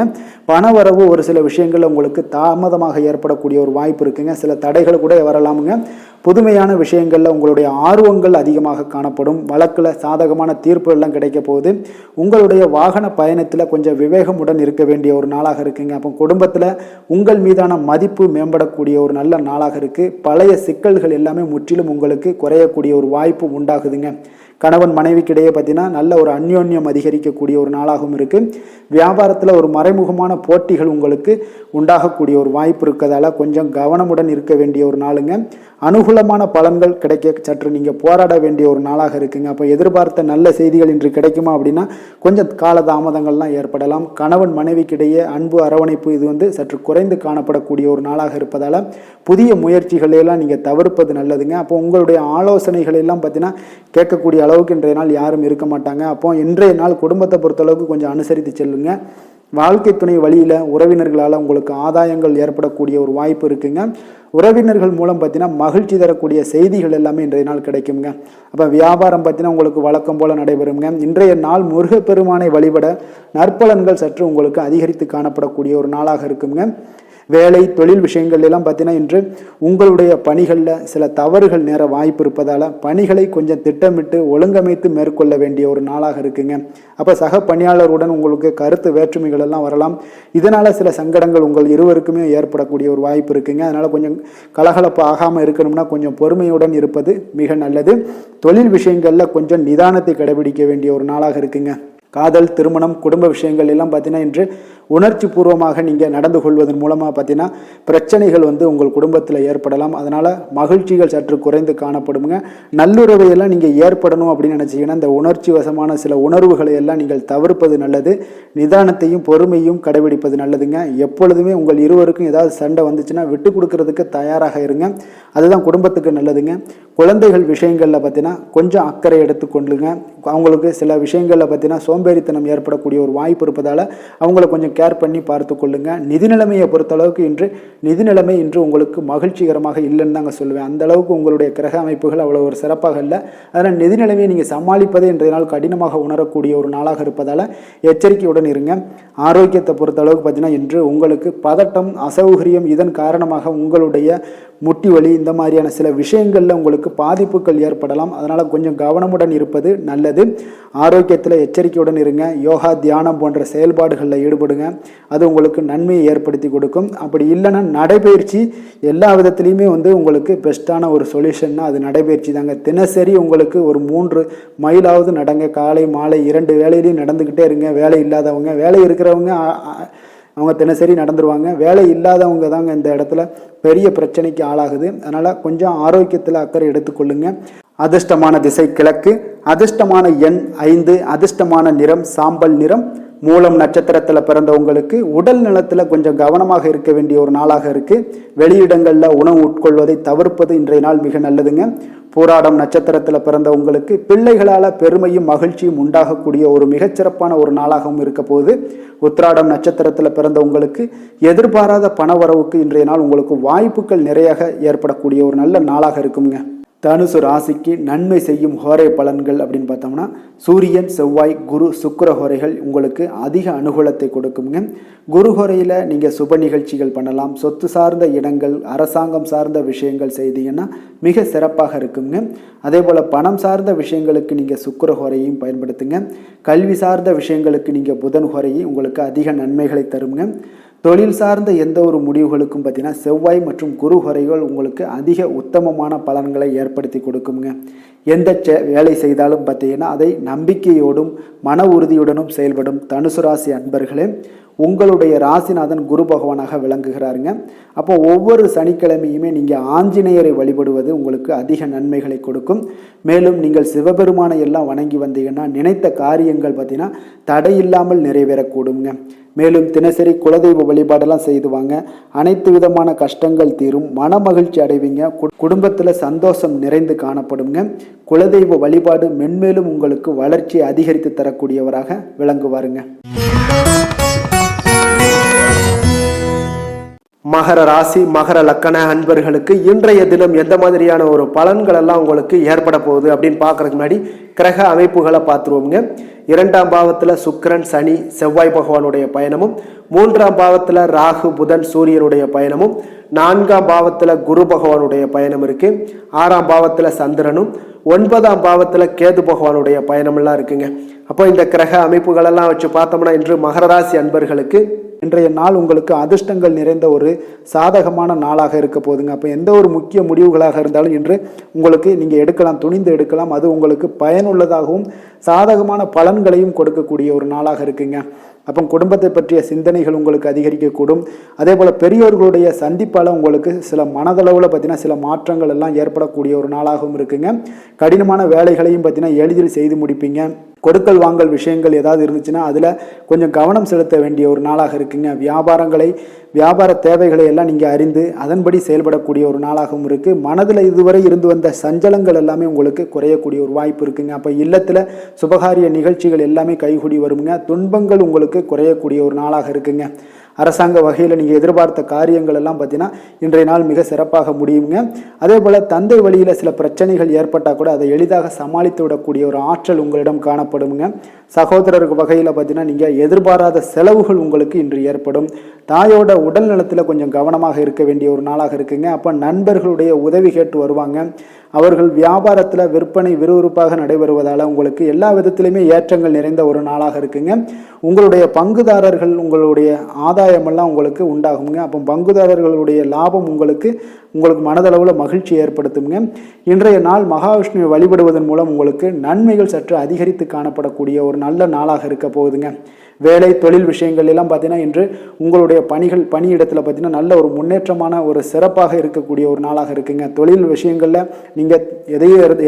பணவரவு ஒரு சில விஷயங்கள் உங்களுக்கு தாமதமாக ஏற்படக்கூடிய ஒரு வாய்ப்பு இருக்குங்க. சில தடைகள் கூட வரலாமுங்க. புதுமையான விஷயங்களில் உங்களுடைய ஆர்வங்கள் அதிகமாக காணப்படும். வழக்கில் சாதகமான தீர்ப்பு எல்லாம் கிடைக்க போகுது. உங்களுடைய வாகன பயணத்தில் கொஞ்சம் விவேகமுடன் இருக்க வேண்டிய ஒரு நாளாக இருக்குங்க. அப்போ குடும்பத்தில் உங்கள் மீதான மதிப்பு மேம்படக்கூடிய ஒரு நல்ல நாளாக இருக்குது. பழைய சிக்கல்கள் எல்லாமே முற்றிலும் உங்களுக்கு குறையக்கூடிய ஒரு வாய்ப்பு உண்டாகுதுங்க. கணவன் மனைவிக்கிடையே பார்த்தீங்கன்னா நல்ல ஒரு அந்யோன்யம் அதிகரிக்கக்கூடிய ஒரு நாளாகவும் இருக்குது. வியாபாரத்தில் ஒரு மறைமுகமான போட்டிகள் உங்களுக்கு உண்டாகக்கூடிய ஒரு வாய்ப்பு இருக்கிறதால கொஞ்சம் கவனமுடன் இருக்க வேண்டிய ஒரு நாளுங்க. அனுகூலமான பலன்கள் கிடைக்க சற்று நீங்கள் போராட வேண்டிய ஒரு நாளாக இருக்குங்க. அப்போ எதிர்பார்த்த நல்ல செய்திகள் இன்று கிடைக்குமா அப்படின்னா கொஞ்சம் காலதாமதங்கள்லாம் ஏற்படலாம். கணவன் மனைவிக்கிடையே அன்பு, அரவணைப்பு இது சற்று குறைந்து காணப்படக்கூடிய ஒரு நாளாக இருப்பதால் புதிய முயற்சிகளையெல்லாம் நீங்கள் தவிர்ப்பது நல்லதுங்க. அப்போ உங்களுடைய ஆலோசனைகள் எல்லாம் பார்த்தீங்கன்னா கேட்கக்கூடிய அளவுக்கு இன்றைய நாள் யாரும் இருக்க மாட்டாங்க. அப்போ இன்றைய நாள் குடும்பத்தை பொறுத்தளவுக்கு கொஞ்சம் அனுசரித்து செல்லுங்க. வாழ்க்கை துணை வழியில் உறவினர்களால் உங்களுக்கு ஆதாயங்கள் ஏற்படக்கூடிய ஒரு வாய்ப்பு இருக்குங்க. உறவினர்கள் மூலம் பார்த்தீங்கன்னா மகிழ்ச்சி தரக்கூடிய செய்திகள் எல்லாமே இன்றைய நாள் கிடைக்குங்க. அப்போ வியாபாரம் பார்த்தீங்கன்னா உங்களுக்கு வழக்கம் போல் நடைபெறுங்க. இன்றைய நாள் முருகப்பெருமானை வழிபட நற்பலன்கள் சற்று உங்களுக்கு அதிகரித்து காணப்படக்கூடிய ஒரு நாளாக இருக்குங்க. வேலை தொழில் விஷயங்கள் எல்லாம் பார்த்தீங்கன்னா இன்று உங்களுடைய பணிகளில் சில தவறுகள் நேர வாய்ப்பு இருப்பதால் பணிகளை கொஞ்சம் திட்டமிட்டு ஒழுங்கமைத்து மேற்கொள்ள வேண்டிய ஒரு நாளாக இருக்குங்க. அப்போ சக பணியாளருடன் உங்களுக்கு கருத்து வேற்றுமைகள் எல்லாம் வரலாம். இதனால் சில சங்கடங்கள் உங்கள் இருவருக்குமே ஏற்படக்கூடிய ஒரு வாய்ப்பு இருக்குங்க. அதனால் கொஞ்சம் கலகலப்பு ஆகாமல் இருக்கணும்னா கொஞ்சம் பொறுமையுடன் இருப்பது மிக நல்லது. தொழில் விஷயங்களில் கொஞ்சம் நிதானத்தை கடைபிடிக்க வேண்டிய ஒரு நாளாக இருக்குங்க. காதல், திருமணம், குடும்ப விஷயங்கள் எல்லாம் பார்த்தீங்கன்னா இன்று உணர்ச்சி பூர்வமாக நீங்கள் நடந்து கொள்வதன் மூலமாக பார்த்தீங்கன்னா பிரச்சனைகள் உங்கள் குடும்பத்தில் ஏற்படலாம். அதனால் மகிழ்ச்சிகள் சற்று குறைந்து காணப்படுங்க. நல்லுறவையெல்லாம் நீங்கள் ஏற்படணும் அப்படின்னு நினச்சிங்கன்னா இந்த உணர்ச்சி வசமான சில உணர்வுகளை எல்லாம் நீங்கள் தவிர்ப்பது நல்லது. நிதானத்தையும் பொறுமையும் கடைபிடிப்பது நல்லதுங்க. எப்பொழுதுமே உங்கள் இருவருக்கும் ஏதாவது சண்டை வந்துச்சுன்னா விட்டு கொடுக்கறதுக்கு தயாராக இருங்க. அதுதான் குடும்பத்துக்கு நல்லதுங்க. குழந்தைகள் விஷயங்களில் பார்த்தீங்கன்னா கொஞ்சம் அக்கறை எடுத்துக்கொள்ளுங்க. அவங்களுக்கு சில விஷயங்களில் பார்த்தீங்கன்னா சோம்பேறித்தனம் ஏற்படக்கூடிய ஒரு வாய்ப்பு இருப்பதால் அவங்கள கொஞ்சம் கேர் பண்ணி பார்த்து கொள்ளுங்க. நிதி நிலைமையை பொறுத்தளவுக்கு நிதி நிலைமை இன்று உங்களுக்கு மகிழ்ச்சிகரமாக இல்லைன்னு தாங்க சொல்லுவேன். அந்த அளவுக்கு உங்களுடைய கிரக அமைப்புகள் அவ்வளோ ஒரு சிறப்பாக இல்லை. அதனால் நிதி நிலைமையை நீங்கள் சமாளிப்பதே இன்றைய நாள் கடினமாக உணரக்கூடிய ஒரு நாளாக இருப்பதால் எச்சரிக்கையுடன் இருங்க. ஆரோக்கியத்தை பொறுத்தளவுக்கு பார்த்தீங்கன்னா இன்று உங்களுக்கு பதட்டம், அசௌகரியம் இதன் காரணமாக உங்களுடைய முட்டி வலி இந்த மாதிரியான சில விஷயங்களில் உங்களுக்கு பாதிப்புகள் ஏற்படலாம். அதனால் கொஞ்சம் கவனமுடன் இருப்பது நல்லது. ஆரோக்கியத்தில் எச்சரிக்கையுடன் இருங்க. யோகா, தியானம் போன்ற செயல்பாடுகளில் ஈடுபடுங்க. அது உங்களுக்கு நன்மையை ஏற்படுத்தி கொடுக்கும். அப்படி இல்லைன்னா நடைபயிற்சி எல்லா விதத்துலேயுமே உங்களுக்கு பெஸ்ட்டான ஒரு சொல்யூஷன்னா அது நடைபயிற்சி தாங்க. தினசரி உங்களுக்கு ஒரு 3 மைலாவது நடங்க. காலை மாலை 2 வேலையிலையும் நடந்துக்கிட்டே இருங்க. வேலை இல்லாதவங்க, வேலை இருக்கிறவங்க அவங்க தினசரி நடந்துருவாங்க. வேலை இல்லாதவங்க தாங்க இந்த இடத்துல பெரிய பிரச்சனைக்கு ஆளாகுது. அதனால் கொஞ்சம் ஆரோக்கியத்தில் அக்கறை எடுத்துக்கொள்ளுங்க. அதிர்ஷ்டமான திசை கிழக்கு, அதிர்ஷ்டமான எண் 5, அதிர்ஷ்டமான நிறம் சாம்பல் நிறம். மூலம் நட்சத்திரத்தில் பிறந்தவங்களுக்கு உடல் நலத்தில் கொஞ்சம் கவனமாக இருக்க வேண்டிய ஒரு நாளாக இருக்குது. வெளியிடங்களில் உணவு உட்கொள்வதை தவிர்ப்பது இன்றைய நாள் மிக நல்லதுங்க. பூராடம் நட்சத்திரத்தில் பிறந்தவங்களுக்கு பிள்ளைகளால் பெருமையும் மகிழ்ச்சியும் உண்டாகக்கூடிய ஒரு மிகச்சிறப்பான ஒரு நாளாகவும் இருக்க போகுது. உத்திராடம் நட்சத்திரத்தில் பிறந்தவங்களுக்கு எதிர்பாராத பணவரவுக்கு இன்றைய நாள் உங்களுக்கு வாய்ப்புகள் நிறைய ஏற்படக்கூடிய ஒரு நல்ல நாளாக இருக்குங்க. தனுசு ராசிக்கு நன்மை செய்யும் ஹோரை பலன்கள் அப்படின்னு பார்த்தோம்னா சூரியன், செவ்வாய், குரு, சுக்கிர ஹோரைகள் உங்களுக்கு அதிக அனுகூலத்தை கொடுக்குங்க. குரு ஹோரையில் நீங்கள் சுப நிகழ்ச்சிகள் பண்ணலாம். சொத்து சார்ந்த இடங்கள், அரசாங்கம் சார்ந்த விஷயங்கள் செய்தீங்கன்னா மிக சிறப்பாக இருக்குங்க. அதே போல் பணம் சார்ந்த விஷயங்களுக்கு நீங்கள் சுக்கிர ஹோரையும் பயன்படுத்துங்க. கல்வி சார்ந்த விஷயங்களுக்கு நீங்கள் புதன் ஹோரையும் உங்களுக்கு அதிக நன்மைகளை தருங்க. தொழில் சார்ந்த எந்த ஒரு முடிவுகளுக்கும் பார்த்தீங்கன்னா செவ்வாய் மற்றும் குரு ஹோரைகள் உங்களுக்கு அதிக உத்தமமான பலன்களை ஏற்படுத்தி கொடுக்குங்க. எந்த வேலை செய்தாலும் பார்த்தீங்கன்னா அதை நம்பிக்கையோடும் மன உறுதியுடனும் செயல்படும் தனுசு ராசி அன்பர்களே, உங்களுடைய ராசிநாதன் குரு பகவானாக விளங்குகிறாருங்க. அப்போ ஒவ்வொரு சனிக்கிழமையுமே நீங்கள் ஆஞ்சநேயரை வழிபடுவது உங்களுக்கு அதிக நன்மைகளை கொடுக்கும். மேலும் நீங்கள் சிவபெருமானை எல்லாம் வணங்கி வந்தீங்கன்னா நினைத்த காரியங்கள் பார்த்தீங்கன்னா தடையில்லாமல் நிறைவேறக்கூடுங்க. மேலும் தினசரி குலதெய்வ வழிபாடெல்லாம் செய்துவாங்க. அனைத்து விதமான கஷ்டங்கள் தீரும், மன மகிழ்ச்சி அடைவீங்க. குடும்பத்தில் சந்தோஷம் நிறைந்து காணப்படுங்க. குலதெய்வ வழிபாடு மென்மேலும் உங்களுக்கு வளர்ச்சியை அதிகரித்து தரக்கூடியவராக விளங்குவாருங்க. மகர ராசி, மகர லக்கண அன்பர்களுக்கு இன்றைய தினம் எந்த மாதிரியான ஒரு பலன்கள் எல்லாம் உங்களுக்கு ஏற்பட போகுது அப்படின்னு பார்க்கறதுக்கு முன்னாடி கிரக அமைப்புகளை பார்த்துருவோங்க. 2ஆம் பாவத்தில் சுக்கிரன், சனி, செவ்வாய் பகவானுடைய பயணமும், 3ஆம் பாவத்தில் ராகு, புதன், சூரியனுடைய பயணமும், 4ஆம் பாவத்தில் குரு பகவானுடைய பயணம் இருக்கு. 6ஆம் பாவத்தில் சந்திரனும், 9ஆம் பாவத்தில் கேது பகவானுடைய பயணமெல்லாம் இருக்குங்க. அப்போ இந்த கிரக அமைப்புகளெல்லாம் வச்சு பார்த்தோம்னா இன்று மகர ராசி அன்பர்களுக்கு இன்றைய நாள் உங்களுக்கு அதிர்ஷ்டங்கள் நிறைந்த ஒரு சாதகமான நாளாக இருக்க போதுங்க. அப்போ எந்த ஒரு முக்கிய முடிவுகளாக இருந்தாலும் இன்று உங்களுக்கு நீங்கள் எடுக்கலாம், துணிந்து எடுக்கலாம். அது உங்களுக்கு பயனுள்ளதாகவும் சாதகமான பலன்களையும் கொடுக்கக்கூடிய ஒரு நாளாக இருக்குங்க. அப்போ குடும்பத்தை பற்றிய சிந்தனைகள் உங்களுக்கு அதிகரிக்கக்கூடும். அதே போல் பெரியோர்களுடைய சந்திப்பால் உங்களுக்கு சில மனதளவில் பார்த்தீங்கன்னா சில மாற்றங்கள் எல்லாம் ஏற்படக்கூடிய ஒரு நாளாகவும் இருக்குங்க. கடினமான வேலைகளையும் பார்த்தீங்கன்னா எளிதில் செய்து முடிப்பீங்க. கொடுக்கல் வாங்கல் விஷயங்கள் ஏதாவது இருந்துச்சுன்னா அதில் கொஞ்சம் கவனம் செலுத்த வேண்டிய ஒரு நாளாக இருக்குங்க. வியாபார தேவைகளை எல்லாம் நீங்கள் அறிந்து அதன்படி செயல்படக்கூடிய ஒரு நாளாகவும் இருக்குது. மனதில் இதுவரை இருந்து வந்த சஞ்சலங்கள் எல்லாமே உங்களுக்கு குறையக்கூடிய ஒரு வாய்ப்பு இருக்குங்க. அப்போ இல்லத்தில் சுபகாரிய நிகழ்ச்சிகள் எல்லாமே கைகூடி வருங்க. துன்பங்கள் உங்களுக்கு குறையக்கூடிய ஒரு நாளாக இருக்குங்க. அரசாங்க வகையில் நீங்கள் எதிர்பார்த்த காரியங்கள் எல்லாம் பார்த்தீங்கன்னா இன்றைய நாள் மிக சிறப்பாக முடியுங்க. அதே போல் தந்தை வழியில் சில பிரச்சனைகள் ஏற்பட்டால் கூட அதை எளிதாக சமாளித்து விடக்கூடிய ஒரு ஆற்றல் உங்களிடம் காணப்படுங்க. சகோதரர் வகையில் பார்த்தீங்கன்னா நீங்கள் எதிர்பாராத செலவுகள் உங்களுக்கு இன்று ஏற்படும். தாயோட உடல் நலத்தில் கொஞ்சம் கவனமாக இருக்க வேண்டிய ஒரு நாளாக இருக்குங்க. அப்போ நண்பர்களுடைய உதவி கேட்டு வருவாங்க. அவர்கள் வியாபாரத்தில் விற்பனை விறுவிறுப்பாக நடைபெறுவதால் உங்களுக்கு எல்லா விதத்திலுமே ஏற்றங்கள் நிறைந்த ஒரு நாளாக இருக்குங்க. உங்களுடைய பங்குதாரர்கள் உங்களுடைய ஆதாயமெல்லாம் உங்களுக்கு உண்டாகுங்க. அப்போ பங்குதாரர்களுடைய லாபம் உங்களுக்கு மனதளவில் மகிழ்ச்சி ஏற்படுத்துங்க. இன்றைய நாள் மகாவிஷ்ணுவை வழிபடுவதன் மூலம் உங்களுக்கு நன்மைகள் சற்று அதிகரித்து காணப்படக்கூடிய ஒரு நல்ல நாளாக இருக்க போகுதுங்க. வேலை தொழில் விஷயங்கள் எல்லாம் பார்த்தீங்கன்னா இன்று உங்களுடைய பணியிடத்தில் பார்த்தீங்கன்னா நல்ல ஒரு முன்னேற்றமான ஒரு சிறப்பாக இருக்கக்கூடிய ஒரு நாளாக இருக்குங்க. தொழில் விஷயங்களில் நீங்கள்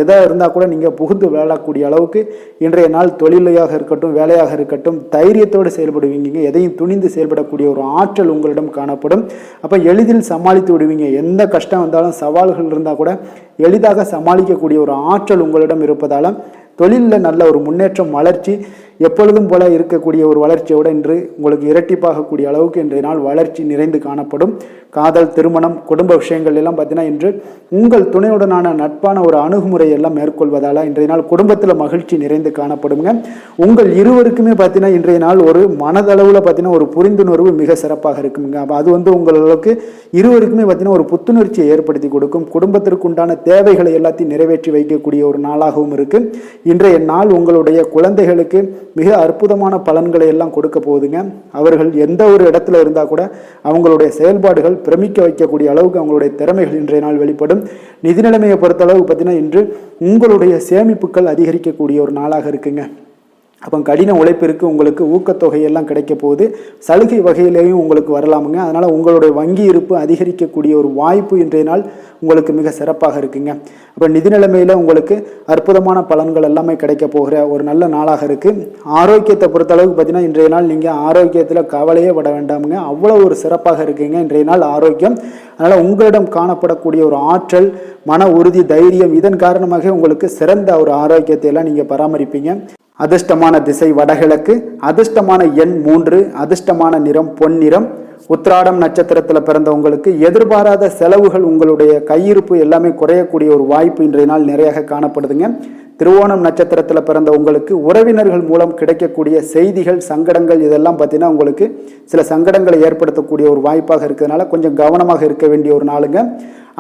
எதாக இருந்தால் கூட நீங்கள் புகுந்து விளையாடக்கூடிய அளவுக்கு இன்றைய நாள் தொழிலையாக இருக்கட்டும் வேலையாக இருக்கட்டும் தைரியத்தோடு செயல்படுவீங்க. எதையும் துணிந்து செயல்படக்கூடிய ஒரு ஆற்றல் உங்களிடம் காணப்படும். அப்போ எளிதில் சமாளித்து விடுவீங்க. எந்த கஷ்டம் வந்தாலும் சவால்கள் இருந்தால் கூட எளிதாக சமாளிக்கக்கூடிய ஒரு ஆற்றல் உங்களிடம் இருப்பதால் தொழிலில் நல்ல ஒரு முன்னேற்றம் வளர்ச்சி எப்பொழுதும் போல இருக்கக்கூடிய ஒரு வளர்ச்சியோடு இன்று உங்களுக்கு இரட்டிப்பாகக்கூடிய அளவுக்கு இன்றைய நாள் வளர்ச்சி நிறைந்து காணப்படும். காதல் திருமணம் குடும்ப விஷயங்கள் எல்லாம் பார்த்தீங்கன்னா இன்று உங்கள் துணையுடனான நட்பான ஒரு அணுகுமுறை எல்லாம் மேற்கொள்வதால் இன்றைய நாள் குடும்பத்தில் மகிழ்ச்சி நிறைந்து காணப்படுங்க. உங்கள் இருவருக்குமே பார்த்தீங்கன்னா இன்றைய நாள் ஒரு மனதளவில் பார்த்தீங்கன்னா ஒரு புரிந்துணர்வு மிக சிறப்பாக இருக்குங்க. அப்போ அது உங்களுக்கு இருவருக்குமே பார்த்தீங்கன்னா ஒரு புத்துணர்ச்சியை ஏற்படுத்தி கொடுக்கும். குடும்பத்திற்கு உண்டான தேவைகளை எல்லாத்தையும் நிறைவேற்றி வைக்கக்கூடிய ஒரு நாளாகவும் இருக்கு. இன்றைய நாள் உங்களுடைய குழந்தைகளுக்கு மிக அற்புதமான பலன்களை எல்லாம் கொடுக்க போகுதுங்க. அவர்கள் எந்த ஒரு இடத்துல இருந்தால் கூட அவங்களுடைய செயல்பாடுகள் பிரமிக்க வைக்கக்கூடிய அளவுக்கு அவங்களுடைய திறமைகள் இன்றைய நாள் வெளிப்படும். நிதி நிலைமையை பொறுத்த அளவுக்கு பார்த்தீங்கன்னா இன்று உங்களுடைய சேமிப்புகள் அதிகரிக்கக்கூடிய ஒரு நாளாக இருக்குங்க. அப்போ கடின உழைப்பிற்கு உங்களுக்கு ஊக்கத்தொகையெல்லாம் கிடைக்க போகுது. சலுகை வகையிலேயும் உங்களுக்கு வரலாமுங்க. அதனால் உங்களுடைய வங்கி இருப்பு அதிகரிக்கக்கூடிய ஒரு வாய்ப்பு இன்றைய நாள் உங்களுக்கு மிக சிறப்பாக இருக்குங்க. அப்போ நிதி நிலைமையில் உங்களுக்கு அற்புதமான பலன்கள் எல்லாமே கிடைக்க போகிற ஒரு நல்ல நாளாக இருக்குது. ஆரோக்கியத்தை பொறுத்தளவுக்கு பார்த்தீங்கன்னா இன்றைய நாள் நீங்கள் ஆரோக்கியத்தில் கவலையே பட வேண்டாமுங்க. அவ்வளோ ஒரு சிறப்பாக இருக்குங்க இன்றைய நாள் ஆரோக்கியம். அதனால் உங்களிடம் காணப்படக்கூடிய ஒரு ஆற்றல் மன உறுதி தைரியம் இதன் காரணமாக உங்களுக்கு சிறந்த ஒரு ஆரோக்கியத்தை எல்லாம் நீங்கள் பராமரிப்பீங்க. அதிர்ஷ்டமான திசை வடகிழக்கு, அதிர்ஷ்டமான எண் 3, அதிர்ஷ்டமான நிறம் பொன்னிறம். உத்திராடம் நட்சத்திரத்தில் பிறந்த உங்களுக்கு எதிர்பாராத செலவுகள் உங்களுடைய கையிருப்பு எல்லாமே குறையக்கூடிய ஒரு வாய்ப்பு இன்றைய நாள் நிறைய காணப்படுதுங்க. திருவோணம் நட்சத்திரத்தில் பிறந்த உங்களுக்கு உறவினர்கள் மூலம் கிடைக்கக்கூடிய செய்திகள் சங்கடங்கள் இதெல்லாம் பார்த்தீங்கன்னா உங்களுக்கு சில சங்கடங்களை ஏற்படுத்தக்கூடிய ஒரு வாய்ப்பாக இருக்கிறதுனால கொஞ்சம் கவனமாக இருக்க வேண்டிய ஒரு நாளுங்க.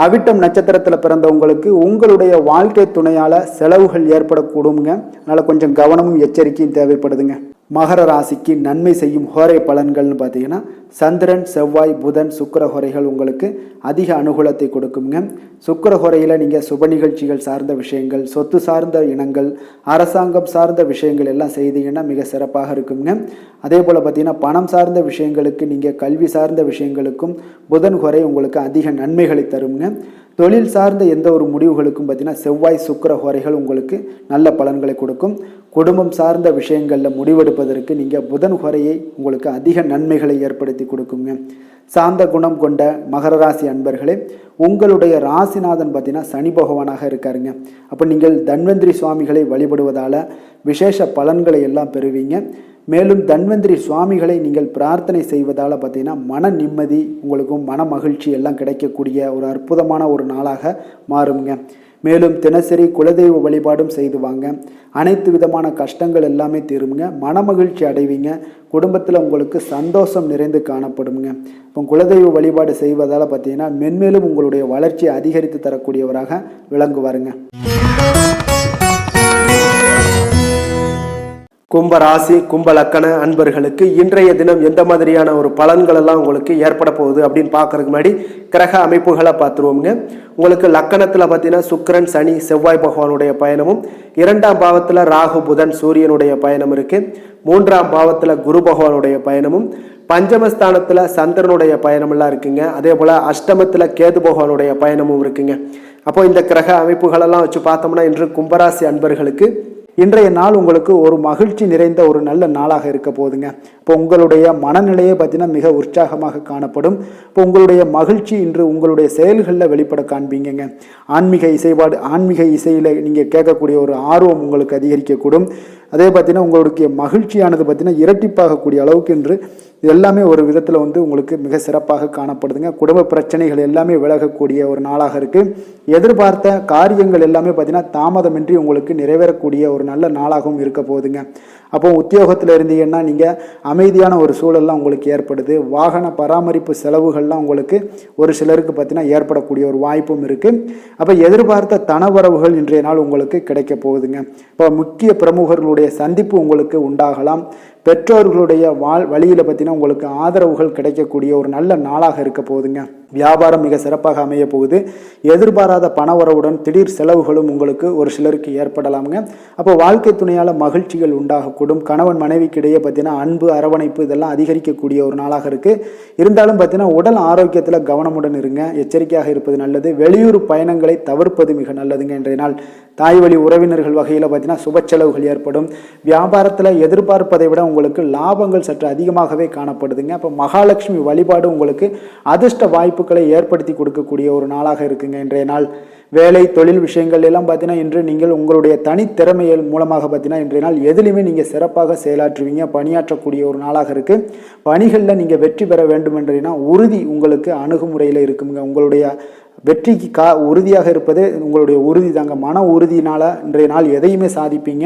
அவிட்டம் நட்சத்திரத்தில் பிறந்த உங்களுக்கு உங்களுடைய வாழ்க்கை துணையால் செலவுகள் ஏற்படக்கூடுங்க. அதனால் கொஞ்சம் கவனமும் எச்சரிக்கையும் தேவைப்படுதுங்க. மகர ராசிக்கு நன்மை செய்யும் ஹோரை பலன்கள்னு பார்த்தீங்கன்னா சந்திரன் செவ்வாய் புதன் சுக்கிர ஹோரைகள் உங்களுக்கு அதிக அனுகூலத்தை கொடுக்குங்க. சுக்கிர ஹோரையில் நீங்கள் சுப நிகழ்ச்சிகள் சார்ந்த விஷயங்கள் சொத்து சார்ந்த இனங்கள் அரசாங்கம் சார்ந்த விஷயங்கள் எல்லாம் செய்தீங்கன்னா மிக சிறப்பாக இருக்குங்க. அதே போல் பார்த்தீங்கன்னா பணம் சார்ந்த விஷயங்களுக்கு நீங்கள் கல்வி சார்ந்த விஷயங்களுக்கும் புதன் ஹோரை உங்களுக்கு அதிக நன்மைகளை தருங்க. தொழில் சார்ந்த எந்த ஒரு முடிவுகளுக்கும் பார்த்தீங்கன்னா செவ்வாய் சுக்கிர ஹோரைகள் உங்களுக்கு நல்ல பலன்களை கொடுக்கும். குடும்பம் சார்ந்த விஷயங்களில் முடிவெடுப்பதற்கு நீங்கள் புதன் ஹோரையை உங்களுக்கு அதிக நன்மைகளை ஏற்படுத்தி கொடுக்குங்க. சாந்த குணம் கொண்ட மகர ராசி அன்பர்களே, உங்களுடைய ராசிநாதன் பார்த்தீங்கன்னா சனி பகவானாக இருக்காருங்க. அப்போ நீங்கள் தன்வந்திரி சுவாமிகளை வழிபடுவதால் விசேஷ பலன்களை எல்லாம் பெறுவீங்க. மேலும் தன்வந்திரி சுவாமிகளை நீங்கள் பிரார்த்தனை செய்வதால் பார்த்தீங்கன்னா மன நிம்மதி உங்களுக்கும் மன மகிழ்ச்சி எல்லாம் கிடைக்கக்கூடிய ஒரு அற்புதமான ஒரு நாளாக மாறுங்க. மேலும் தினசரி குலதெய்வ வழிபாடும் செய்து வாங்க. அனைத்து விதமான கஷ்டங்கள் எல்லாமே தீருங்க. மன மகிழ்ச்சி அடைவீங்க. குடும்பத்தில் உங்களுக்கு சந்தோஷம் நிறைந்து காணப்படுங்க. இப்போ குலதெய்வ வழிபாடு செய்வதால் பார்த்தீங்கன்னா மென்மேலும் உங்களுடைய வளர்ச்சியை அதிகரித்து தரக்கூடியவராக விளங்குவாருங்க. கும்பராசி கும்ப லக்கண அன்பர்களுக்கு இன்றைய தினம் எந்த மாதிரியான ஒரு பலன்கள் எல்லாம் உங்களுக்கு ஏற்பட போகுது அப்படின்னு பார்க்கறதுக்கு முன்னாடி கிரக அமைப்புகளை பார்த்துருவோம்ங்க. உங்களுக்கு லக்கணத்தில் பார்த்தீங்கன்னா சுக்கிரன் சனி செவ்வாய் பகவானுடைய பயணமும், 2ஆம் பாவத்தில் ராகு புதன் சூரியனுடைய பயணம் இருக்கு, 3ஆம் பாவத்தில் குரு பகவானுடைய பயணமும், பஞ்சமஸ்தானத்தில் சந்திரனுடைய பயணமெல்லாம் இருக்குங்க. அதே போல் அஷ்டமத்தில் கேது பகவானுடைய பயணமும் இருக்குங்க. அப்போ இந்த கிரக அமைப்புகளெல்லாம் வச்சு பார்த்தோம்னா இன்று கும்பராசி அன்பர்களுக்கு இன்றைய நாள் உங்களுக்கு ஒரு மகிழ்ச்சி நிறைந்த ஒரு நல்ல நாளாக இருக்க போகுதுங்க. இப்போ உங்களுடைய மனநிலையை பார்த்தீங்கன்னா மிக உற்சாகமாக காணப்படும். இப்போ உங்களுடைய மகிழ்ச்சி இன்று உங்களுடைய செயல்களில் வெளிப்பட காண்பீங்க. ஆன்மீக இசையில் நீங்கள் கேட்கக்கூடிய ஒரு ஆர்வம் உங்களுக்கு அதிகரிக்கக்கூடும். அதே பார்த்தீங்கன்னா உங்களுடைய மகிழ்ச்சியானது பார்த்தீங்கன்னா இரட்டிப்பாகக்கூடிய அளவுக்கு இன்று இது எல்லாமே ஒரு விதத்தில் வந்து உங்களுக்கு மிக சிறப்பாக காணப்படுதுங்க. குடும்ப பிரச்சனைகள் எல்லாமே விலகக்கூடிய ஒரு நாளாக இருக்குது. எதிர்பார்த்த காரியங்கள் எல்லாமே பார்த்தீங்கன்னா தாமதமின்றி உங்களுக்கு நிறைவேறக்கூடிய ஒரு நல்ல நாளாகவும் இருக்க போகுதுங்க. அப்போ உத்தியோகத்தில் இருந்தீங்கன்னா நீங்கள் அமைதியான ஒரு சூழல்லாம் உங்களுக்கு ஏற்படுது. வாகன பராமரிப்பு செலவுகள்லாம் உங்களுக்கு ஒரு சிலருக்கு பார்த்தீங்கன்னா ஏற்படக்கூடிய ஒரு வாய்ப்பும் இருக்குது. அப்போ எதிர்பார்த்த தனவரவுகள் இன்றைய நாள் உங்களுக்கு கிடைக்க போகுதுங்க. இப்போ முக்கிய பிரமுகர்களுடைய சந்திப்பு உங்களுக்கு உண்டாகலாம். பெற்றோர்களுடைய வழியில் பார்த்தீங்கன்னா உங்களுக்கு ஆதரவுகள் கிடைக்கக்கூடிய ஒரு நல்ல நாளாக இருக்க போகுதுங்க. வியாபாரம் மிக சிறப்பாக அமைய போகுது. எதிர்பாராத பணவரவுடன் திடீர் செலவுகளும் உங்களுக்கு ஒரு சிலருக்கு ஏற்படலாமுங்க. அப்போ வாழ்க்கை துணையால் மகிழ்ச்சிகள் உண்டாகக்கூடும். கணவன் மனைவிக்கு இடையே பார்த்தீங்கன்னா அன்பு அரவணைப்பு இதெல்லாம் அதிகரிக்கக்கூடிய ஒரு நாளாக இருக்குது. இருந்தாலும் பார்த்தீங்கன்னா உடல் ஆரோக்கியத்தில் கவனமுடன் இருங்க, எச்சரிக்கையாக இருப்பது நல்லது. வெளியூர் பயணங்களை தவிர்ப்பது மிக நல்லதுங்க. இன்றைய நாள் தாய் வழி உறவினர்கள் வகையில் பார்த்தீங்கன்னா சுப செலவுகள் ஏற்படும். வியாபாரத்தில் எதிர்பார்ப்பதை விட உங்களுக்கு லாபங்கள் சற்று அதிகமாகவே காணப்படுதுங்க. அப்போ மகாலட்சுமி வழிபாடு உங்களுக்கு அதிர்ஷ்ட வாய்ப்புகளை ஏற்படுத்தி கொடுக்கக்கூடிய ஒரு நாளாக இருக்குங்க இன்றைய நாள். வேலை தொழில் விஷயங்கள் எல்லாம் பார்த்தீங்கன்னா இன்று நீங்கள் உங்களுடைய தனித்திறமைகள் மூலமாக பார்த்தீங்கன்னா இன்றைய நாள் எதிலுமே நீங்கள் சிறப்பாக செயலாற்றுவீங்க, பணியாற்றக்கூடிய ஒரு நாளாக இருக்குது. பணிகளில் நீங்கள் வெற்றி பெற வேண்டும் என்றீங்கன்னா உறுதி உங்களுக்கு அணுகுமுறையில் இருக்குங்க. உங்களுடைய வெற்றிக்கு உறுதியாக இருப்பது உங்களுடைய உறுதி தாங்க. மன உறுதியினால் இன்றைய நாள் எதையுமே சாதிப்பீங்க.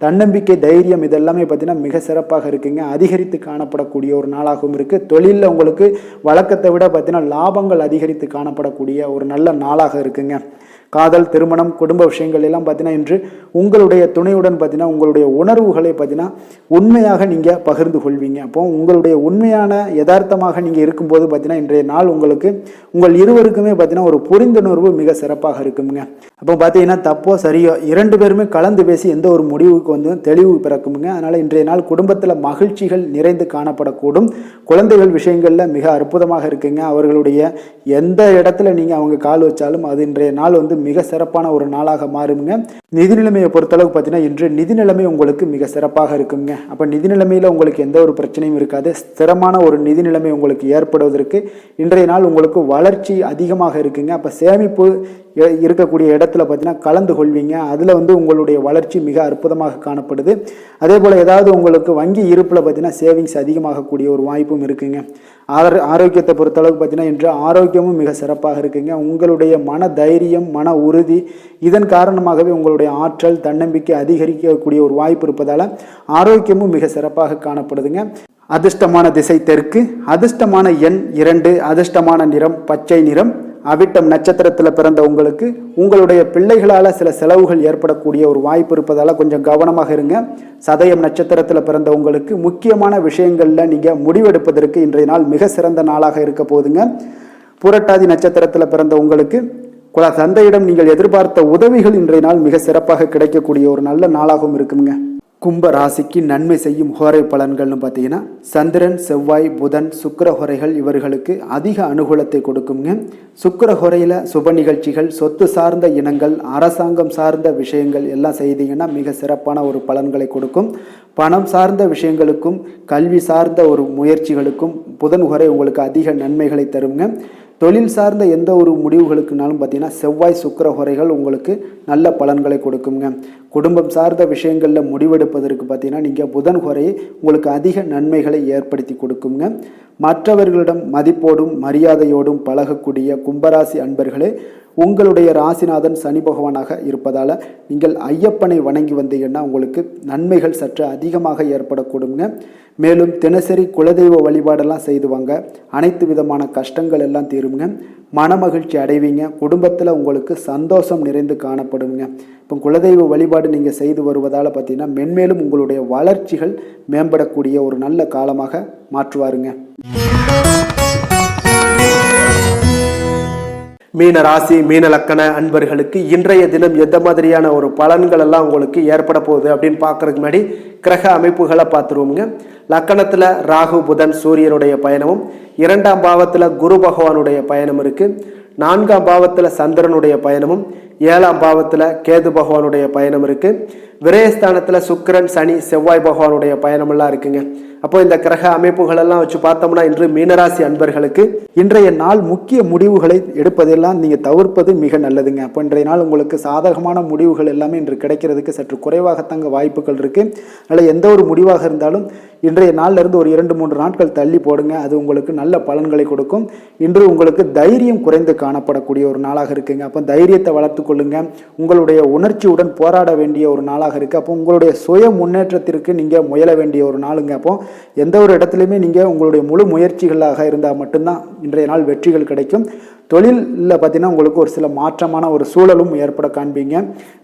தன்னம்பிக்கை, தைரியம் இதெல்லாமே பார்த்தீங்கன்னா மிக சிறப்பாக இருக்குங்க. அதிகரித்து காணப்படக்கூடிய ஒரு நாளாகவும் இருக்குது. தொழிலில் உங்களுக்கு வழக்கத்தை விட பார்த்தீங்கன்னா லாபங்கள் அதிகரித்து காணப்படக்கூடிய ஒரு நல்ல நாளாக இருக்குங்க. காதல், திருமணம், குடும்ப விஷயங்கள் எல்லாம் பார்த்தீங்கன்னா இன்று உங்களுடைய துணையுடன் பார்த்தீங்கன்னா உங்களுடைய உணர்வுகளை பார்த்தீங்கன்னா உண்மையாக நீங்கள் பகிர்ந்து கொள்வீங்க. அப்போ உங்களுடைய உண்மையான யதார்த்தமாக நீங்கள் இருக்கும்போது பார்த்தீங்கன்னா இன்றைய நாள் உங்களுக்கு உங்கள் இருவருக்குமே பார்த்தீங்கன்னா ஒரு புரிந்துணர்வு மிக சிறப்பாக இருக்குங்க. அப்போ பார்த்தீங்கன்னா தப்போ சரியோ இரண்டு பேருமே கலந்து பேசி எந்த ஒரு முடிவுக்கு வந்து தெளிவு பிறக்குமுங்க. அதனால் இன்றைய நாள் குடும்பத்தில் மகிழ்ச்சிகள் நிறைந்து காணப்படக்கூடும். குழந்தைகள் விஷயங்களில் மிக அற்புதமாக இருக்குங்க. அவர்களுடைய எந்த இடத்துல நீங்கள் அவங்க கால் வச்சாலும் அது இன்றைய நாள் வந்து மிக சிறப்பான ஒரு நாளாக மாறுங்க. நிதி நிலைமையை பொறுத்தளவுக்கு பார்த்தீங்கன்னா இன்று நிதி நிலைமை உங்களுக்கு மிக சிறப்பாக இருக்குங்க. அப்போ நிதி நிலைமையில் உங்களுக்கு எந்த ஒரு பிரச்சனையும் இருக்காது. ஸ்திரமான ஒரு நிதி நிலைமை உங்களுக்கு ஏற்படுவதற்கு இன்றைய நாள் உங்களுக்கு வளர்ச்சி அதிகமாக இருக்குங்க. அப்போ சேமிப்பு இருக்கக்கூடிய இடத்துல பார்த்தீங்கன்னா கலந்து கொள்வீங்க. அதில் வந்து உங்களுடைய வளர்ச்சி மிக அற்புதமாக காணப்படுது. அதே போல் ஏதாவது உங்களுக்கு வங்கி இருப்பில் பார்த்தீங்கன்னா சேவிங்ஸ் அதிகமாகக்கூடிய ஒரு வாய்ப்பும் இருக்குங்க. ஆரோக்கியத்தை பொறுத்தளவுக்கு பார்த்தீங்கன்னா இன்று ஆரோக்கியமும் மிக சிறப்பாக இருக்குங்க. உங்களுடைய மன தைரியம், மன உறுதி இதன் காரணமாகவே உங்களுடைய ஆற்றல், தன்னம்பிக்கை அதிகரிக்கக்கூடிய ஒரு வாய்ப்பு இருப்பதால் ஆரோக்கியமும் மிக சிறப்பாக காணப்படுதுங்க. அதிர்ஷ்டமான திசை தெற்கு, அதிர்ஷ்டமான எண் 2, அதிர்ஷ்டமான நிறம் பச்சை நிறம். அவிட்டம் நட்சத்திரத்தில் பிறந்த உங்களுக்கு உங்களுடைய பிள்ளைகளால் சில செலவுகள் ஏற்படக்கூடிய ஒரு வாய்ப்பு இருப்பதால் கொஞ்சம் கவனமாக இருங்க. சதயம் நட்சத்திரத்தில் பிறந்த உங்களுக்கு முக்கியமான விஷயங்களில் நீங்கள் முடிவெடுப்பதற்கு இன்றைய நாள் மிக சிறந்த நாளாக இருக்க போகுதுங்க. புரட்டாதி நட்சத்திரத்தில் பிறந்த உங்களுக்கு தந்தையிடம் நீங்கள் எதிர்பார்த்த உதவிகள் இன்றைய நாள் மிக சிறப்பாக கிடைக்கக்கூடிய ஒரு நல்ல நாளாகவும் இருக்குங்க. கும்ப ராசிக்கு நன்மை செய்யும் ஹோரை பலன்கள்னு பார்த்தீங்கன்னா சந்திரன், செவ்வாய், புதன், சுக்கிர ஹோரைகள் இவர்களுக்கு அதிக அனுகூலத்தை கொடுக்குங்க. சுக்கிர ஹோரையில் சுப நிகழ்ச்சிகள், சொத்து சார்ந்த இனங்கள், அரசாங்கம் சார்ந்த விஷயங்கள் எல்லாம் செய்தீங்கன்னா மிக சிறப்பான ஒரு பலன்களை கொடுக்கும். பணம் சார்ந்த விஷயங்களுக்கும் கல்வி சார்ந்த ஒரு முயற்சிகளுக்கும் புதன் ஹோரை உங்களுக்கு அதிக நன்மைகளை தருங்க. தொழில் சார்ந்த எந்த ஒரு முடிவுகளுக்குனாலும் பார்த்தீங்கன்னா செவ்வாய், சுக்கிர ஹோரைகள் உங்களுக்கு நல்ல பலன்களை கொடுக்குங்க. குடும்பம் சார்ந்த விஷயங்களில் முடிவெடுப்பதற்கு பார்த்தீங்கன்னா நீங்கள் புதன் ஹோரையை உங்களுக்கு அதிக நன்மைகளை ஏற்படுத்தி கொடுக்குங்க. மற்றவர்களிடம் மதிப்போடும் மரியாதையோடும் பழகக்கூடிய கும்பராசி அன்பர்களே, உங்களுடைய ராசிநாதன் சனி பகவானாக இருப்பதால் நீங்கள் ஐயப்பனை வணங்கி வந்தீங்கன்னா உங்களுக்கு நன்மைகள் சற்று அதிகமாக ஏற்படக்கூடுங்க. மேலும் தினசரி குலதெய்வ வழிபாடெல்லாம் செய்து வாங்க, அனைத்து விதமான கஷ்டங்கள் எல்லாம் தீருங்க. மனமகிழ்ச்சி அடைவீங்க. குடும்பத்தில் உங்களுக்கு சந்தோஷம் நிறைந்து காணப்படுங்க. இப்போ குலதெய்வ வழிபாடு நீங்கள் செய்து வருவதால் பார்த்தீங்கன்னா மென்மேலும் உங்களுடைய வளர்ச்சிகள் மேம்படக்கூடிய ஒரு நல்ல காலமாக மாற்றுவாருங்க. மீன ராசி, மீன லக்கண அன்பர்களுக்கு இன்றைய தினம் எந்த மாதிரியான ஒரு பலன்கள் எல்லாம் உங்களுக்கு ஏற்பட போகுது அப்படின்னு பார்க்கறதுக்கு முன்னாடி கிரக அமைப்புகளை பார்த்துருவோங்க. லக்கணத்தில் ராகு, புதன், சூரியனுடைய பயணமும், 2ஆம் பாவத்தில் குரு பகவானுடைய பயணம் இருக்குது. 4ஆம் பாவத்தில் சந்திரனுடைய பயணமும், 7ஆம் பாவத்தில் கேது பகவானுடைய பயணம் இருக்குது. விரயஸ்தானத்தில் சுக்கிரன், சனி, செவ்வாய் பகவானுடைய பயணமெல்லாம் இருக்குங்க. அப்போ இந்த கிரக அமைப்புகள் எல்லாம் வச்சு பார்த்தோம்னா இன்று மீனராசி அன்பர்களுக்கு இன்றைய நாள் முக்கிய முடிவுகளை எடுப்பதெல்லாம் நீங்கள் தவிர்ப்பது மிக நல்லதுங்க. அப்போ இன்றைய நாள் உங்களுக்கு சாதகமான முடிவுகள் எல்லாமே இன்று கிடைக்கிறதுக்கு சற்று குறைவாகத்தாங்க வாய்ப்புகள் இருக்குது. அதனால் எந்த ஒரு முடிவாக இருந்தாலும் இன்றைய நாளிலிருந்து ஒரு 2-3 நாட்கள் தள்ளி போடுங்க. அது உங்களுக்கு நல்ல பலன்களை கொடுக்கும். இன்று உங்களுக்கு தைரியம் குறைந்து காணப்படக்கூடிய ஒரு நாளாக இருக்குங்க. அப்போ தைரியத்தை வளர்த்து கொள்ளுங்க. உங்களுடைய உணர்ச்சியுடன் போராட வேண்டிய ஒரு நாளாக இருக்குது. அப்போ உங்களுடைய சுய முன்னேற்றத்திற்கு நீங்கள் முயல வேண்டிய ஒரு நாளுங்க. அப்போ எந்த ஒரு இடத்துலையுமே நீங்கள் உங்களுடைய முழு முயற்சிகளாக இருந்தால் மட்டும்தான் இன்றைய நாள் வெற்றிகள் கிடைக்கும். தொழிலில் பார்த்தீங்கன்னா உங்களுக்கு ஒரு சில மாற்றமான ஒரு சூழலும் ஏற்பட காண்பீங்க.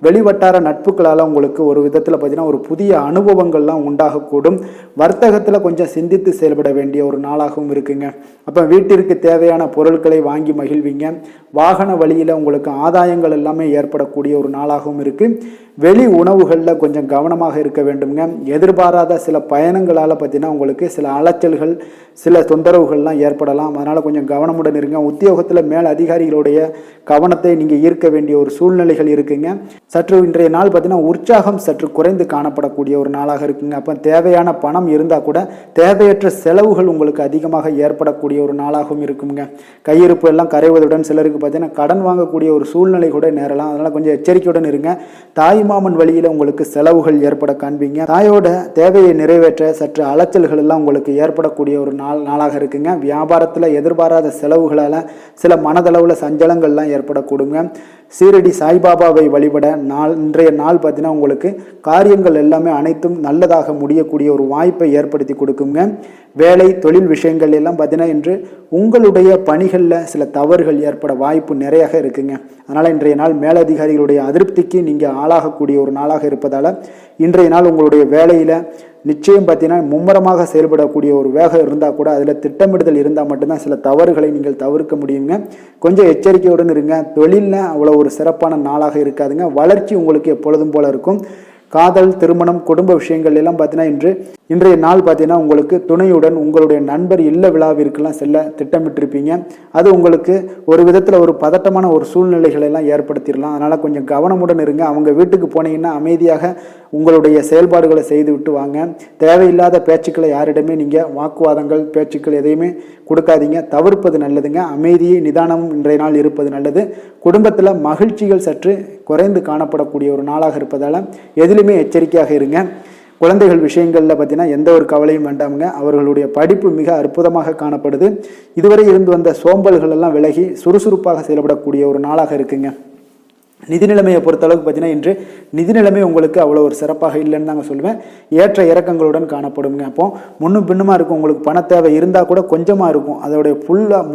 வெளிவட்டார நட்புகளால் உங்களுக்கு ஒரு விதத்தில் பார்த்தீங்கன்னா ஒரு புதிய அனுபவங்கள்லாம் உண்டாகக்கூடும். வர்த்தகத்தில் கொஞ்சம் சிந்தித்து செயல்பட வேண்டிய ஒரு நாளாகவும் இருக்குங்க. அப்போ வீட்டிற்கு தேவையான பொருட்களை வாங்கி மகிழ்வீங்க. வாகன வழியில் உங்களுக்கு ஆதாயங்கள் எல்லாமே ஏற்படக்கூடிய ஒரு நாளாகவும் இருக்குது. வெளி உணவுகளில் கொஞ்சம் கவனமாக இருக்க வேண்டுங்க. எதிர்பாராத சில பயணங்களால் பார்த்தீங்கன்னா உங்களுக்கு சில அலைச்சல்கள், சில தொந்தரவுகள்லாம் ஏற்படலாம். அதனால் கொஞ்சம் கவனமுடன் இருங்க. உத்தியோகத்தில் மேல் அதிகாரிகளுடைய கவனத்தை நீங்கள் ஈர்க்க வேண்டிய ஒரு சூழ்நிலைகள் இருக்குங்க. சற்று இன்றைய நாள் பார்த்தீங்கன்னா உற்சாகம் சற்று குறைந்து காணப்படக்கூடிய ஒரு நாளாக இருக்குங்க. அப்போ தேவையான பணம் இருந்தால் கூட தேவையற்ற செலவுகள் உங்களுக்கு அதிகமாக ஏற்படக்கூடிய ஒரு நாளாகவும் இருக்குங்க. கையிருப்பு எல்லாம் கரைவதுடன் சிலருக்கு பார்த்தீங்கன்னா கடன் வாங்கக்கூடிய ஒரு சூழ்நிலை கூட நேரலாம். அதனால் கொஞ்சம் எச்சரிக்கையுடன் இருங்க. தாய்மாமன் வழியில் உங்களுக்கு செலவுகள் ஏற்பட காண்பீங்க. தாயோட தேவையை நிறைவேற்ற சற்று அலைச்சல்கள் எல்லாம் உங்களுக்கு ஏற்படக்கூடிய ஒரு நாளாக இருக்குங்க. வியாபாரத்தில் எதிர்பாராத செலவுகளால் சில மனதளவில் சஞ்சலங்கள்லாம் ஏற்படக்கூடுங்க. சீரடி சாய்பாபாவை வழிபட இன்றைய நாள் பார்த்தீங்கன்னா உங்களுக்கு காரியங்கள் எல்லாமே அனைத்தும் நல்லதாக முடியக்கூடிய ஒரு வாய்ப்பை ஏற்படுத்தி கொடுக்குங்க. வேலை தொழில் விஷயங்கள் எல்லாம் பார்த்தீங்கன்னா இன்று உங்களுடைய பணிகளில் சில தவறுகள் ஏற்பட வாய்ப்பு நிறையாக இருக்குங்க. அதனால் இன்றைய நாள் மேலதிகாரிகளுடைய அதிருப்திக்கு நீங்கள் ஆளாகக்கூடிய ஒரு நாளாக இருப்பதால் இன்றைய நாள் உங்களுடைய வேலையில் நிச்சயம் பார்த்தீங்கன்னா மும்முரமாக செயல்படக்கூடிய ஒரு வேகம் இருந்தால் கூட அதில் திட்டமிடுதல் இருந்தால் மட்டும்தான் சில தவறுகளை நீங்கள் தவிர்க்க முடியுங்க. கொஞ்சம் எச்சரிக்கையுடன் இருங்க. தொழிலில் அவ்வளோ ஒரு சிறப்பான நாளாக இருக்காதுங்க. வளர்ச்சி உங்களுக்கு எப்பொழுதும் போல இருக்கும். காதல், திருமணம், குடும்ப விஷயங்கள் எல்லாம் பார்த்தீங்கன்னா இன்றைய நாள் பார்த்தீங்கன்னா உங்களுக்கு துணையுடன் உங்களுடைய நண்பர் இல்ல விழாவிற்கெல்லாம் செல்ல திட்டமிட்டிருப்பீங்க. அது உங்களுக்கு ஒரு விதத்தில் ஒரு பதட்டமான ஒரு சூழ்நிலைகளை எல்லாம் ஏற்படுத்திடலாம். அதனால் கொஞ்சம் கவனமுடன் இருங்க. அவங்க வீட்டுக்கு போனீங்கன்னா அமைதியாக உங்களுடைய செயல்பாடுகளை செய்து விட்டு வாங்க. தேவையில்லாத பேச்சுக்களை யாரிடமே நீங்கள் வாக்குவாதங்கள், பேச்சுக்கள் எதையுமே கொடுக்காதீங்க. தவிர்ப்பது நல்லதுங்க. அமைதியை நிதானமும் இன்றைய நாள் இருப்பது நல்லது. குடும்பத்தில் மகிழ்ச்சிகள் சற்று குறைந்து காணப்படக்கூடிய ஒரு நாளாக இருப்பதால் எதிலுமே எச்சரிக்கையாக இருங்க. குழந்தைகள் விஷயங்களில் பார்த்தீங்கன்னா எந்த ஒரு கவலையும் வேண்டாமுங்க. அவர்களுடைய படிப்பு மிக அற்புதமாக காணப்படுது. இதுவரை இருந்து வந்த சோம்பல்கள் எல்லாம் விலகி சுறுசுறுப்பாக செயல்படக்கூடிய ஒரு நாளாக இருக்குங்க. நிதி நிலைமையை பொறுத்தளவுக்கு பார்த்தீங்கன்னா இன்று நிதி நிலைமை உங்களுக்கு அவ்வளோ ஒரு சிறப்பாக இல்லைன்னு தாங்க சொல்லுவேன். ஏற்ற இறக்கங்களுடன் காணப்படுங்க. அப்போ முன்னும் பின்னுமா இருக்கும். உங்களுக்கு பண தேவை இருந்தால் கூட கொஞ்சமாக இருக்கும். அதோடைய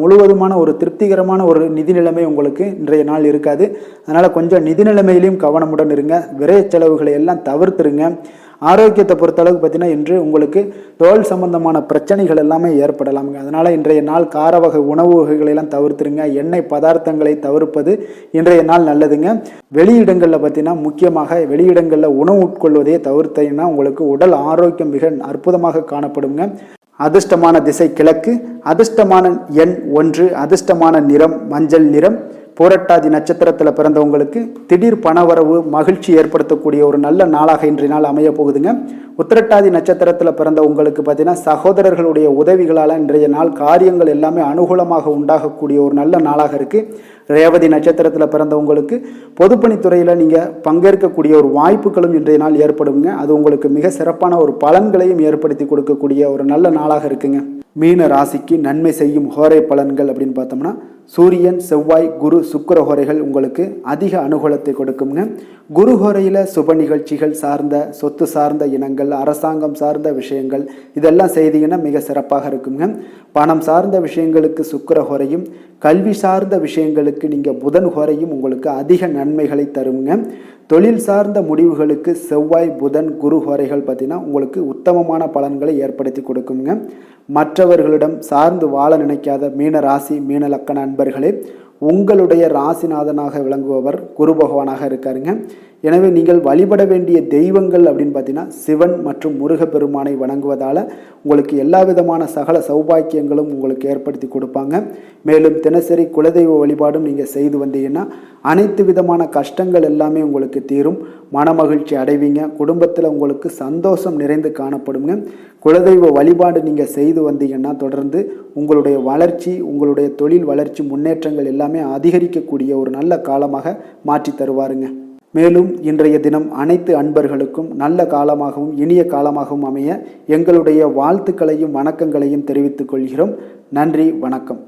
முழுவதுமான ஒரு திருப்திகரமான ஒரு நிதி நிலைமை உங்களுக்கு இன்றைய நாள் இருக்காது. அதனால் கொஞ்சம் நிதி நிலைமையிலையும் கவனமுடன் இருங்க. விரைய செலவுகளை எல்லாம் தவிர்த்துருங்க. ஆரோக்கியத்தை பொறுத்தளவுக்கு பார்த்தீங்கன்னா இன்று உங்களுக்கு தோல் சம்பந்தமான பிரச்சனைகள் எல்லாமே ஏற்படலாமுங்க. அதனால் இன்றைய நாள் கார வகை உணவு வகைகளெல்லாம் தவிர்த்துருங்க. எண்ணெய் பதார்த்தங்களை தவிர்ப்பது இன்றைய நாள் நல்லதுங்க. வெளியிடங்களில் பார்த்தீங்கன்னா முக்கியமாக வெளியிடங்களில் உணவு உட்கொள்வதையே தவிர்த்தீங்கன்னா உங்களுக்கு உடல் ஆரோக்கியம் மிக அற்புதமாக காணப்படுங்க. அதிர்ஷ்டமான திசை கிழக்கு, அதிர்ஷ்டமான எண் 1, அதிர்ஷ்டமான நிறம் மஞ்சள் நிறம். பூரட்டாதி நட்சத்திரத்தில் பிறந்தவங்களுக்கு திடீர் பணவரவு, மகிழ்ச்சி ஏற்படுத்தக்கூடிய ஒரு நல்ல நாளாக இன்றைய நாள் அமைய போகுதுங்க. உத்திரட்டாதி நட்சத்திரத்தில் பிறந்த உங்களுக்கு பார்த்தீங்கன்னா சகோதரர்களுடைய உதவிகளால் இன்றைய நாள் காரியங்கள் எல்லாமே அனுகூலமாக உண்டாகக்கூடிய ஒரு நல்ல நாளாக இருக்குது. ரேவதி நட்சத்திரத்தில் பிறந்தவங்களுக்கு பொதுப்பணித்துறையில் நீங்கள் பங்கேற்கக்கூடிய ஒரு வாய்ப்புகளும் இன்றைய நாள் ஏற்படுங்க. அது உங்களுக்கு மிக சிறப்பான ஒரு பலன்களையும் ஏற்படுத்தி கொடுக்கக்கூடிய ஒரு நல்ல நாளாக இருக்குங்க. மீன ராசிக்கு நன்மை செய்யும் ஹோரை பலன்கள் அப்படின்னு பார்த்தோம்னா சூரியன், செவ்வாய், குரு, சுக்கிர ஹோரைகள் உங்களுக்கு அதிக அனுகூலத்தை கொடுக்குங்க. குரு ஹோரையில் சுப நிகழ்ச்சிகள் சார்ந்த, சொத்து சார்ந்த இனங்கள், அரசாங்கம் சார்ந்த விஷயங்கள் இதெல்லாம் செய்தீங்கன்னா மிக சிறப்பாக இருக்குங்க. பணம் சார்ந்த விஷயங்களுக்கு சுக்கிர ஹோரையும், கல்வி சார்ந்த விஷயங்களுக்கு நீங்கள் புதன் ஹோரையும் உங்களுக்கு அதிக நன்மைகளை தருங்க. தொழில் சார்ந்த முடிவுகளுக்கு செவ்வாய், புதன், குரு ஹோரைகள் பார்த்தீங்கன்னா உங்களுக்கு உத்தமமான பலன்களை ஏற்படுத்தி கொடுக்குங்க. மற்றவர்களிடம் சார்ந்து வாழ நினைக்காத மீன ராசி, மீன லக்கண அன்பர்களே, உங்களுடைய ராசிநாதனாக விளங்குபவர் குரு பகவானாக இருக்காருங்க. எனவே நீங்கள் வழிபட வேண்டிய தெய்வங்கள் அப்படின்னு பார்த்தீங்கன்னா சிவன் மற்றும் முருகப்பெருமானை வணங்குவதால் உங்களுக்கு எல்லா விதமான சகல சௌபாக்கியங்களும் உங்களுக்கு ஏற்படுத்தி கொடுப்பாங்க. மேலும் தினசரி குலதெய்வ வழிபாடும் நீங்கள் செய்து வந்தீங்கன்னா அனைத்து விதமான கஷ்டங்கள் எல்லாமே உங்களுக்கு தீரும், மனமகிழ்ச்சி அடைவீங்க, குடும்பத்தில் உங்களுக்கு சந்தோஷம் நிறைந்து காணப்படுங்க. குலதெய்வ வழிபாடு நீங்கள் செய்து வந்தீங்கன்னா தொடர்ந்து உங்களுடைய வளர்ச்சி, உங்களுடைய தொழில் வளர்ச்சி, முன்னேற்றங்கள் எல்லாமே அதிகரிக்கக்கூடிய ஒரு நல்ல காலமாக மாற்றி தருவாருங்க. மேலும் இன்றைய தினம் அனைத்து அன்பர்களுக்கும் நல்ல காலமாகவும் இனிய காலமாகவும் அமைய எங்களுடைய வாழ்த்துக்களையும் வணக்கங்களையும் தெரிவித்துக் கொள்கிறோம். நன்றி, வணக்கம்.